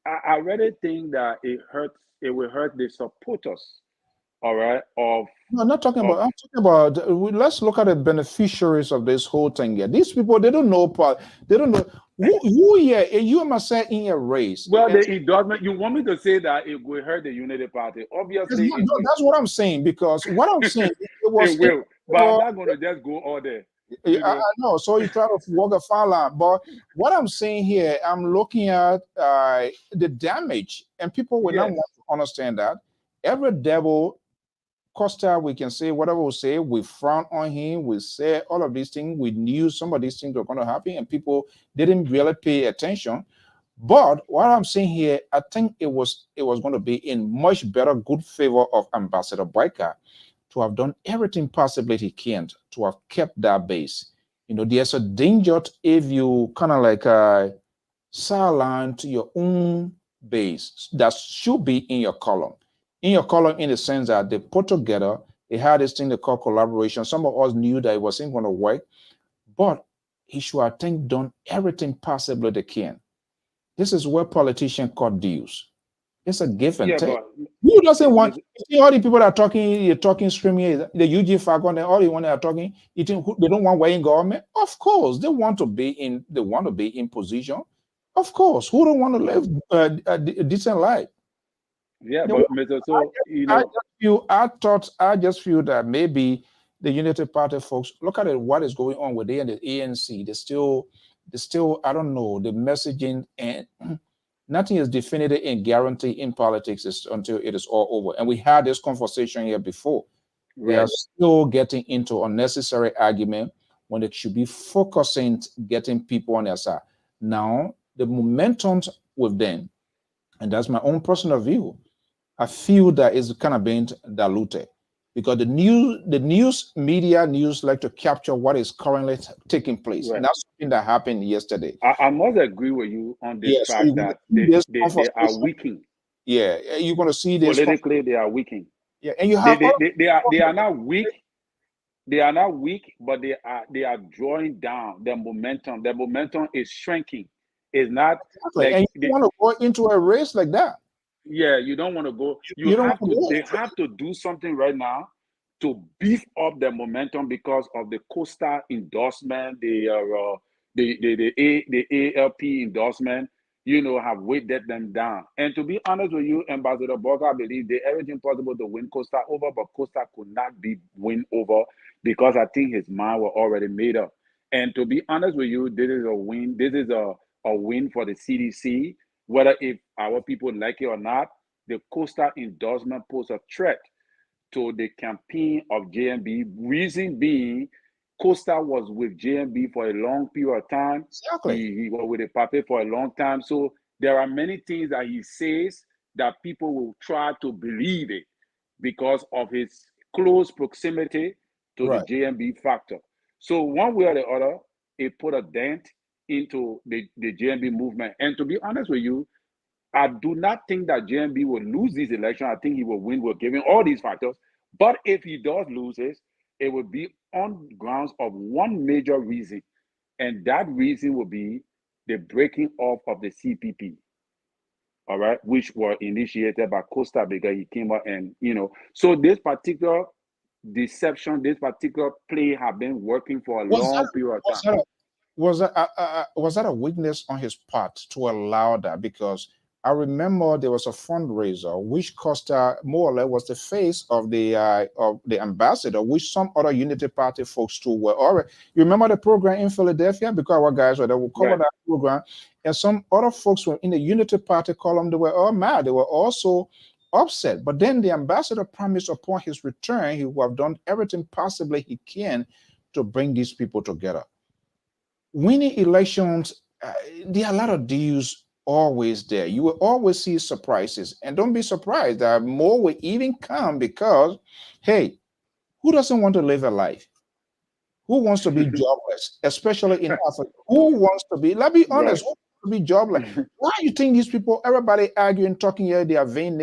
I really think that it hurts. It will hurt the supporters. All right. No, I'm not talking about. I'm talking about. Let's look at the beneficiaries of this whole thing here. These people, they don't know. They don't know who here. You must say in a race. Well, the endorsement. You want me to say that it will hurt the Unity Party? Obviously, that's what I'm saying. Because what I'm saying, it was. It will, but I'm not going to just go all there. I know. So you try to walk a foul line. But what I'm saying here, I'm looking at the damage, and people will not want to understand that every devil. Costa, we can say whatever we say, we frown on him, we say all of these things, we knew some of these things were going to happen and people didn't really pay attention. But what I'm saying here, I think it was going to be in much better good favor of Ambassador Boyka to have done everything possibly he can to have kept that base. You know, there's a danger if you kind of like sideline to your own base that should be in your column. In your column, in the sense that they put together, they had this thing they call collaboration. Some of us knew that it wasn't going to work, but he should, I think, done everything possible they can. This is where politicians cut deals. It's a give and take. Who doesn't want? You see all the people that are talking, you're talking, screaming, the UG Falcon, and all the ones that are talking, you think they don't want way in government? Of course, they want to be in. They want to be in position. Of course, who don't want to live a decent life? Yeah, but Mr. So, you know, I just feel that maybe the Unity Party folks look at it, what is going on with them and the ANC. They still, I don't know, the messaging and Nothing is definitive and guaranteed in politics until it is all over. And we had this conversation here before. We are still getting into unnecessary argument when it should be focusing getting people on their side. Now, the momentum with them, and that's my own personal view, I feel that it's kind of being diluted because the news media like to capture what is currently taking place. Right. That's something that happened yesterday. I must agree with you on this fact that they are weakening. Yeah, you're going to see this politically. They are weakening. Yeah, and you have they are not weak. They are not weak, but they are drawing down their momentum. Their momentum is shrinking. It's not like, and you want to go into a race like that. Yeah, you don't want to go. They have to do something right now to beef up their momentum because of the Costa endorsement, the ALP endorsement. Have weighted them down. And to be honest with you, Ambassador Boga, I believe they everything possible to win Costa over, but Costa could not be win over because I think his mind was already made up. And to be honest with you, this is a win. This is a win for the CDC. Whether if our people like it or not, the Costa endorsement poses a threat to the campaign of JMB. Reason being, Costa was with JMB for a long period of time. Exactly. He was with the party for a long time. So there are many things that he says that people will try to believe it because of his close proximity to the JMB factor. So one way or the other, it put a dent into the JMB movement. And to be honest with you, I do not think that JMB will lose this election. I think he will win with giving all these factors. But if he does lose it will be on grounds of one major reason. And that reason will be the breaking off of the CPP. All right, which were initiated by Costa because he came up and, so this particular deception, this particular play have been working for a long period of time. Was that a weakness on his part to allow that? Because I remember there was a fundraiser which Costa more or less was the face of the ambassador, which some other Unity Party folks too were already. You remember the program in Philadelphia? Because our guys were there, will cover that program, and some other folks were in the Unity Party column. They were all mad. They were also upset. But then the ambassador promised upon his return he would have done everything possibly he can to bring these people together. Winning elections, there are a lot of deals always there. You will always see surprises, and don't be surprised that more will even come because, hey, who doesn't want to live a life? Who wants to be jobless, especially in Africa? Who wants to be, let's be honest, who wants to be jobless? Why do you think these people, everybody arguing, talking here, they are vain,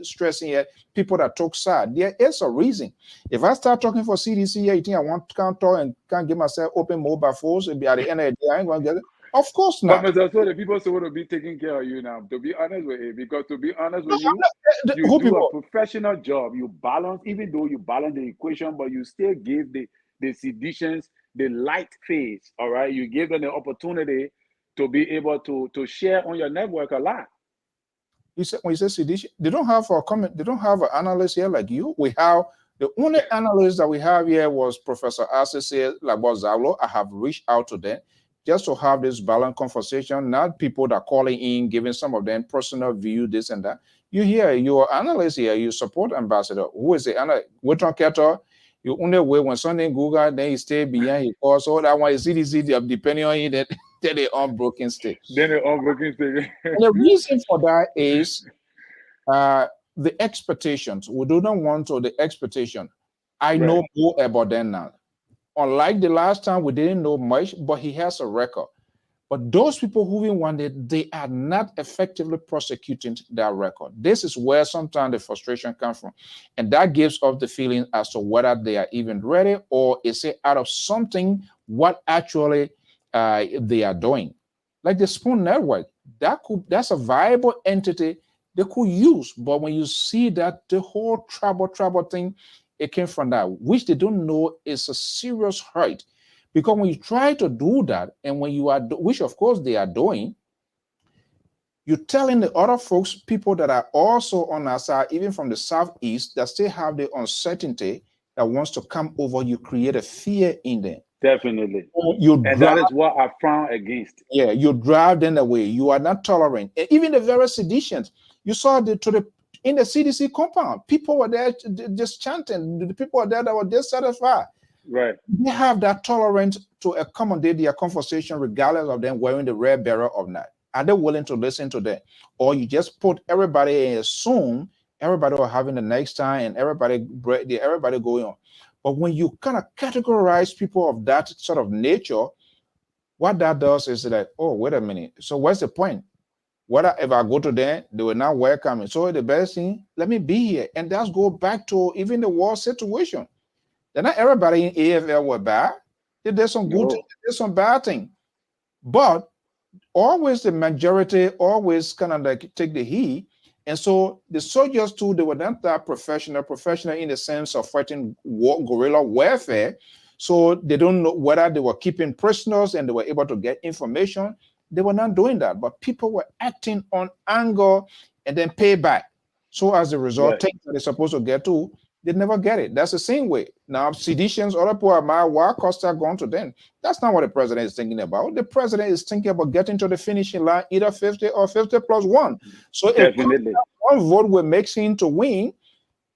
stressing here, people that talk sad? There is a reason. If I start talking for CDC here, you think I can't talk and can't get myself open mobile phones, it'll be at the end of the day, I ain't going to get it. Of course not. But Mr. So the people want to be taking care of you now. To be honest with you, because to be honest with you, you do a professional job. You balance, even though you balance the equation, but you still give the seditions the light phase. All right, you give them the opportunity to be able to share on your network a lot. You said when you say sedition, they don't have a comment. They don't have an analyst here like you. We have the only analyst that we have here was Professor Asese Labozalo. I have reached out to them just to have this balanced conversation, not people that are calling in, giving some of them personal view, this and that. You hear your analyst here, you support ambassador. Who is the analyst? Witron Keto, you only way when something Google, then you stay behind your course. So that one is CDC, depending on you, that they're unbroken state. Then they're unbroken state. And the reason for that is the expectations. We do not want to the expectation. I know more about them now. Unlike the last time, we didn't know much, but he has a record. But those people who we wanted, they are not effectively prosecuting that record. This is where sometimes the frustration comes from. And that gives us the feeling as to whether they are even ready or is it out of something, what actually they are doing. Like the Spoon Network, that's a viable entity they could use. But when you see that the whole trouble thing, it came from that, which they don't know is a serious hurt. Because when you try to do that, and when you are, which of course they are doing, you're telling the other folks, people that are also on our side, even from the Southeast, that still have the uncertainty that wants to come over, you create a fear in them. Definitely. You And drive, that is what I frown against. yeah, you drive them away. You are not tolerant. And even the very seditions, you saw in the CDC compound, people were there just chanting. The people were there that were dissatisfied. Right. They have that tolerance to accommodate their conversation regardless of them wearing the red beret or not. Are they willing to listen to them? Or you just put everybody and assume everybody are having the next time and everybody going on. But when you kind of categorize people of that sort of nature, what that does is that, oh, wait a minute. So what's the point? If I go to them, they will not welcome me. So the best thing, let me be here. And that's go back to even the war situation. Then not everybody in AFL were bad. They did some good things, they did some bad things. But always the majority always kind of like take the heat. And so the soldiers too, they were not that professional in the sense of fighting guerrilla warfare. So they don't know whether they were keeping prisoners and they were able to get information. They were not doing that, but people were acting on anger and then pay back. So as a result, things that they're supposed to get to, they never get it. That's the same way. Now, seditions, other people are mad, why Costa gone to them? That's not what the president is thinking about. The president is thinking about getting to the finishing line, either 50 or 50 plus 1. So if one vote will make him to win,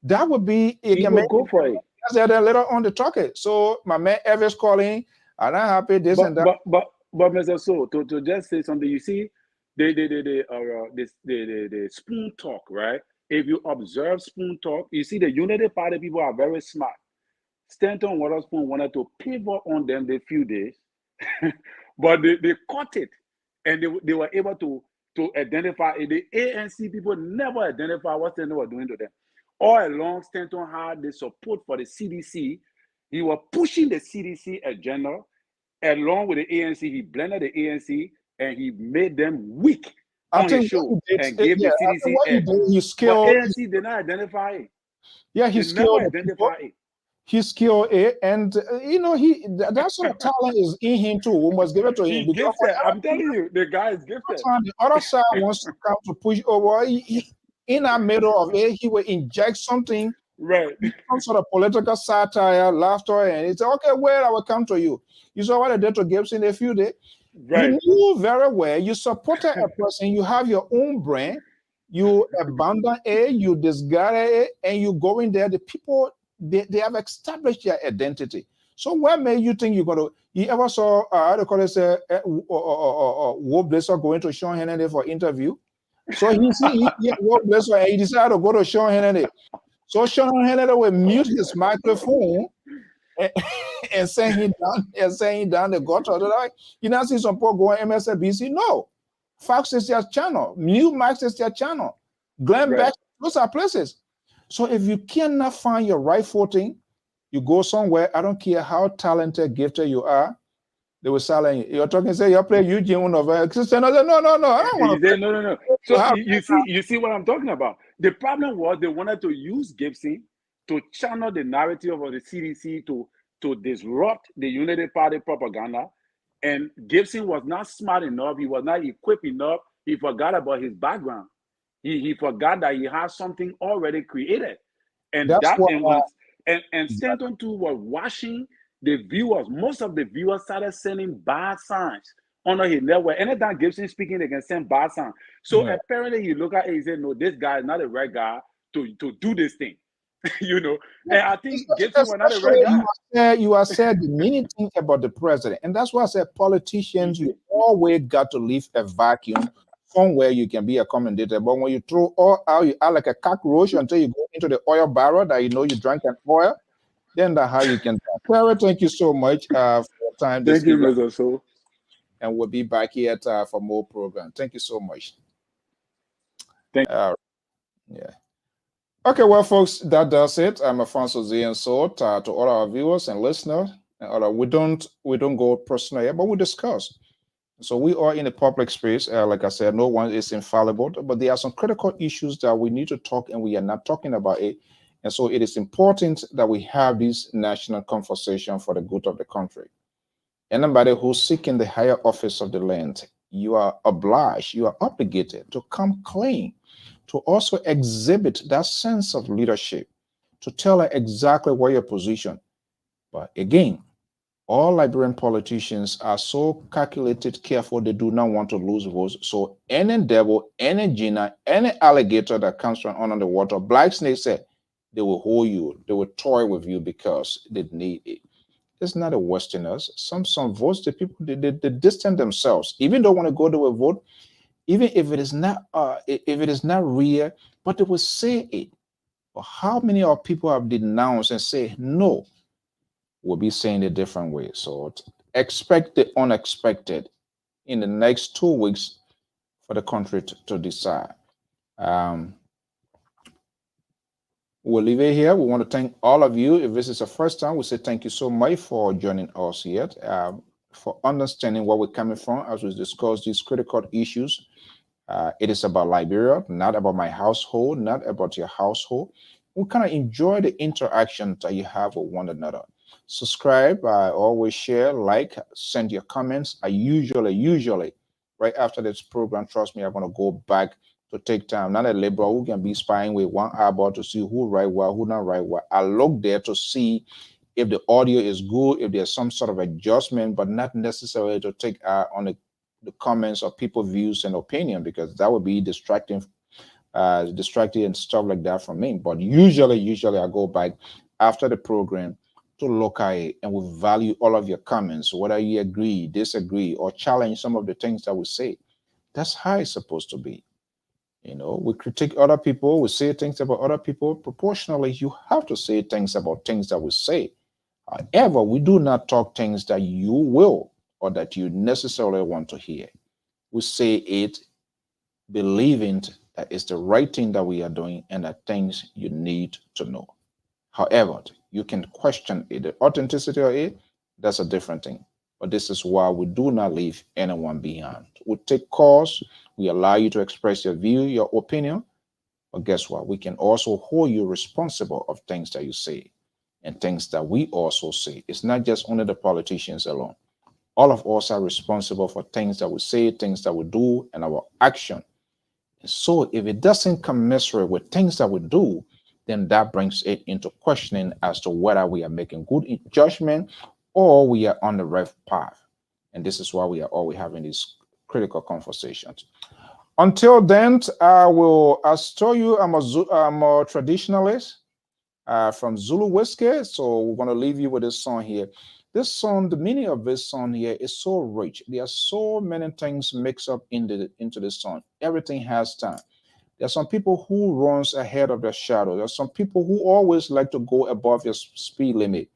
that would be, it he can will make go for it. They're later on the target. So my man Evans calling, I'm not happy, this and that. But Mr. So to just say something, you see, the spoon talk, right? If you observe spoon talk, you see the Unity Party people are very smart. Stanton Waterspoon wanted to pivot on them the few days, but they caught it, and they were able to identify it. The ANC people never identify what Stanton was doing to them. All along, Stanton had the support for the CDC. He was pushing the CDC agenda. Along with the ANC, he blended the ANC and he made them weak on his show and gave the CDC edge. But ANC did not identify it. Yeah, he never identify it. He skilled it, and you know, that sort of talent is in him too. We must give it to him. Gifted. I'm telling you, the guy is gifted. The other side wants to come to push over. In the middle of it, he will inject something, right? Some sort of political satire, laughter, and it's okay. Well, I will come to you. You saw what I did to Gibson a few days. Right. You knew very well. You supported a person. You have your own brand. You abandon it. You discard it, and you go in there. The people. They have established their identity. So where may you think you're going to, you ever saw, how do you call it, Wolf Blesser going to Sean Hannity for interview? So he Wolf Blesser, and he decided to go to Sean Hannity. So Sean Hannity will mute his microphone and send him down the gutter. Like, you now see some people going MSNBC. No. Fox is their channel. Newsmax is their channel. Glenn Beck, those are places. So if you cannot find your right footing, you go somewhere. I don't care how talented, gifted you are. They will silence you. You're talking, say you're playing Eugene over. No, I don't want to. No. So you see what I'm talking about. The problem was they wanted to use Gibson to channel the narrative of the CDC to disrupt the Unity Party propaganda. And Gibson was not smart enough. He was not equipped enough. He forgot about his background. He forgot that he has something already created, and Stanton too was watching the viewers. Most of the viewers started sending bad signs under his network. Anytime Gibson speaking, they can send bad signs. So apparently, you look at it and say, "No, this guy is not the right guy to do this thing." You know, and I think Gibson was not the right guy. You are said the meaning thing about the president, and that's why I said politicians. You always got to leave a vacuum. Somewhere you can be accommodated, but when you throw all out, you are like a cockroach until you go into the oil barrel that you know you drank an oil. Then that's how you can. Clara, thank you so much for your time. Thank you, Mr. So. And we'll be back here for more program. Thank you so much. Thank you. Yeah. Okay, well, folks, that does it. I'm Alfonso Z and so to all our viewers and listeners. And we don't go personal here, but we discuss. So we are in a public space. Like I said, no one is infallible, but there are some critical issues that we need to talk, and we are not talking about it. And so it is important that we have this national conversation for the good of the country. Anybody who's seeking the higher office of the land, you are obliged, you are obligated to come clean, to also exhibit that sense of leadership, to tell her exactly where your position. But again, all Liberian politicians are so calculated, careful, they do not want to lose votes. So any devil, any Gina, any alligator that comes from under the water, Black Snake said, they will hold you, they will toy with you because they need it. It's not the Westerners. Some votes, the people, they distance themselves. Even don't want to go to a vote, even if it is not real, but they will say it. But how many of people have denounced and say no? We'll be saying it different ways. So expect the unexpected in the next 2 weeks for the country to decide. We'll leave it here. We want to thank all of you. If this is the first time, we say thank you so much for joining us here, for understanding where we're coming from as we discuss these critical issues. It is about Liberia, not about my household, not about your household. We kind of enjoy the interaction that you have with one another. Subscribe, always share, like, send your comments. I usually, right after this program, trust me, I'm going to go back to take time. Not a liberal who can be spying with one eyeball to see who write well, who not write well. I look there to see if the audio is good, if there's some sort of adjustment, but not necessarily to take on the comments of people's views and opinion, because that would be distracting and stuff like that from me. But usually I go back after the program to look at it, and we value all of your comments, whether you agree, disagree, or challenge some of the things that we say. That's how it's supposed to be. You know, we critique other people, we say things about other people. Proportionally, you have to say things about things that we say. However, we do not talk things that you will or that you necessarily want to hear. We say it believing that it's the right thing that we are doing and that things you need to know. However, you can question it. The authenticity of it, that's a different thing. But this is why we do not leave anyone behind. We take calls, we allow you to express your view, your opinion, but guess what? We can also hold you responsible of things that you say and things that we also say. It's not just only the politicians alone. All of us are responsible for things that we say, things that we do, and our action. And so if it doesn't commensurate with things that we do, then that brings it into questioning as to whether we are making good judgment or we are on the right path. And this is why we are always having these critical conversations. Until then, I'll tell you, I'm a traditionalist from Zulu Whiskey. So we're going to leave you with this song here. This song, the meaning of this song here is so rich. There are so many things mixed up into this song. Everything has time. There are some people who runs ahead of their shadow. There are some people who always like to go above your speed limit.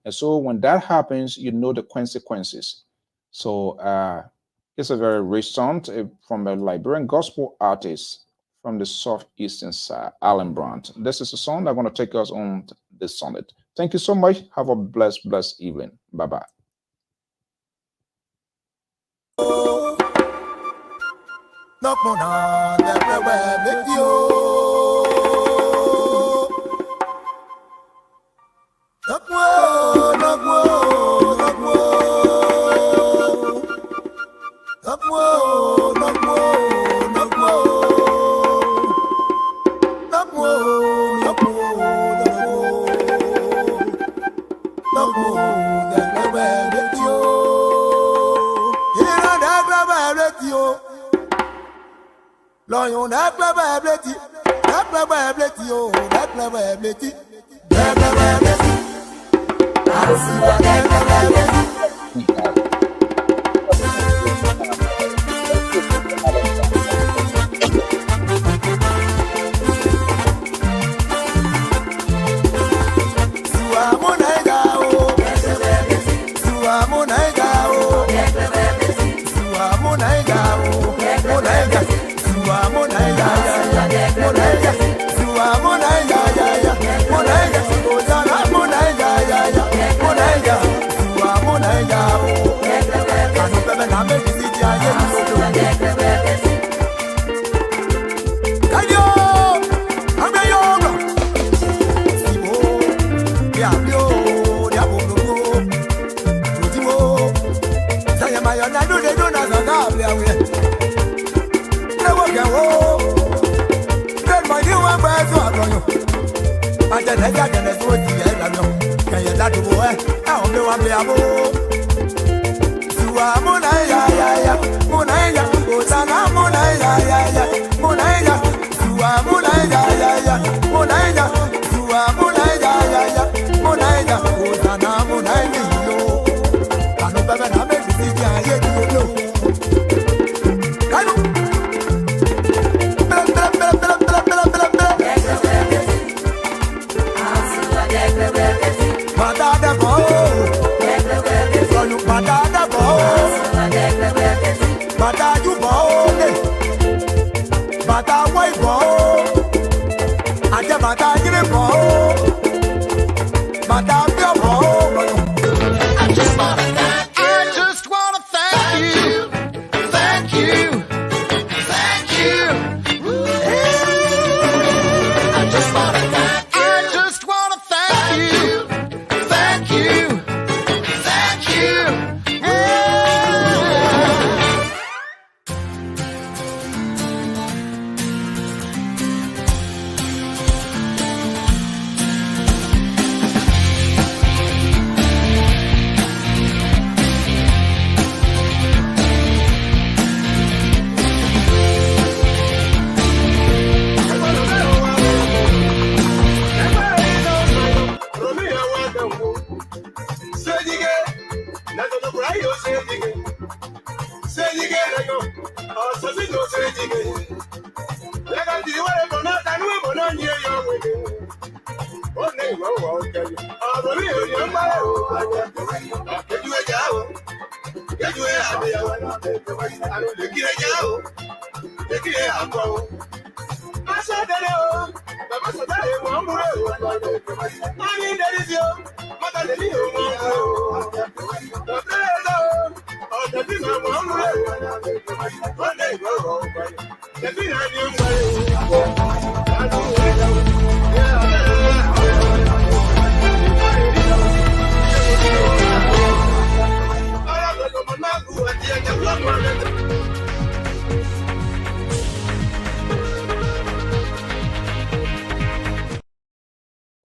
And so when that happens, you know the consequences. So it's a very rich song from a Liberian gospel artist from the southeastern side, Alan Brandt. This is a song that's going to take us on this summit. Thank you so much. Have a blessed evening. Bye-bye. Lion, that clever ability, oh, that clever ability, I see what that clever ability. I Kaya that boy, I only want to be a boy. Suwa munaya ya ya, munaya, Osana munaya ya ya, munaya, Suwa munaya ya ya, munaya, Suwa munaya ya ya, munaya, Osana munaya yo. Kanu bebe na me sisi ya ye yo. Kanu. Badada go, solu badada go, badaju go, badawai go, aja badajire go, badabio go. I just wanna thank you, thank you, thank you. I just wanna thank you. I just wanna thank you. Thank you. Thank you.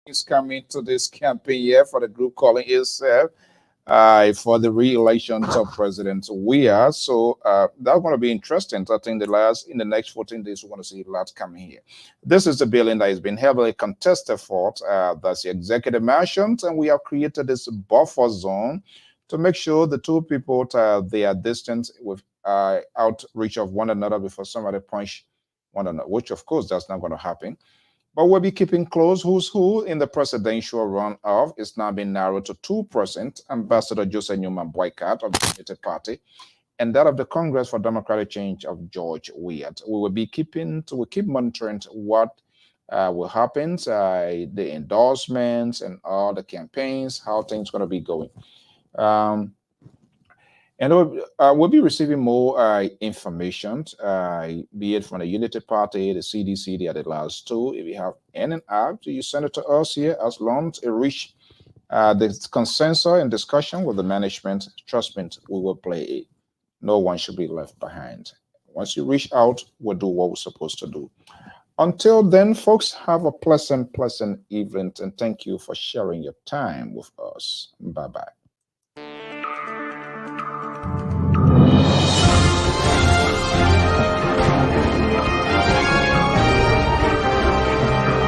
Is coming to this campaign here for the group calling itself for the re-election of President Weah. So that's going to be interesting. I think in the next 14 days, we're going to see a lot coming here. This is the billing that has been heavily contested for. That's the executive mansion, and we have created this buffer zone to make sure the two people they are distant with outreach of one another before somebody punch one another, which of course that's not going to happen. But we'll be keeping close who's who in the presidential runoff. It's now been narrowed to 2%. Ambassador Joseph Newman Boycott of the Unity Party, and that of the Congress for Democratic Change of George Weah. We'll keep monitoring what will happen, the endorsements and all the campaigns, how things going to be going. And we'll be receiving more information, be it from the Unity Party, the CDC, the other last two. If you have any app, you send it to us here. As long as it reach the consensus and discussion with the management, trust me, we will play it. No one should be left behind. Once you reach out, we'll do what we're supposed to do. Until then, folks, have a pleasant evening, and thank you for sharing your time with us. Bye-bye.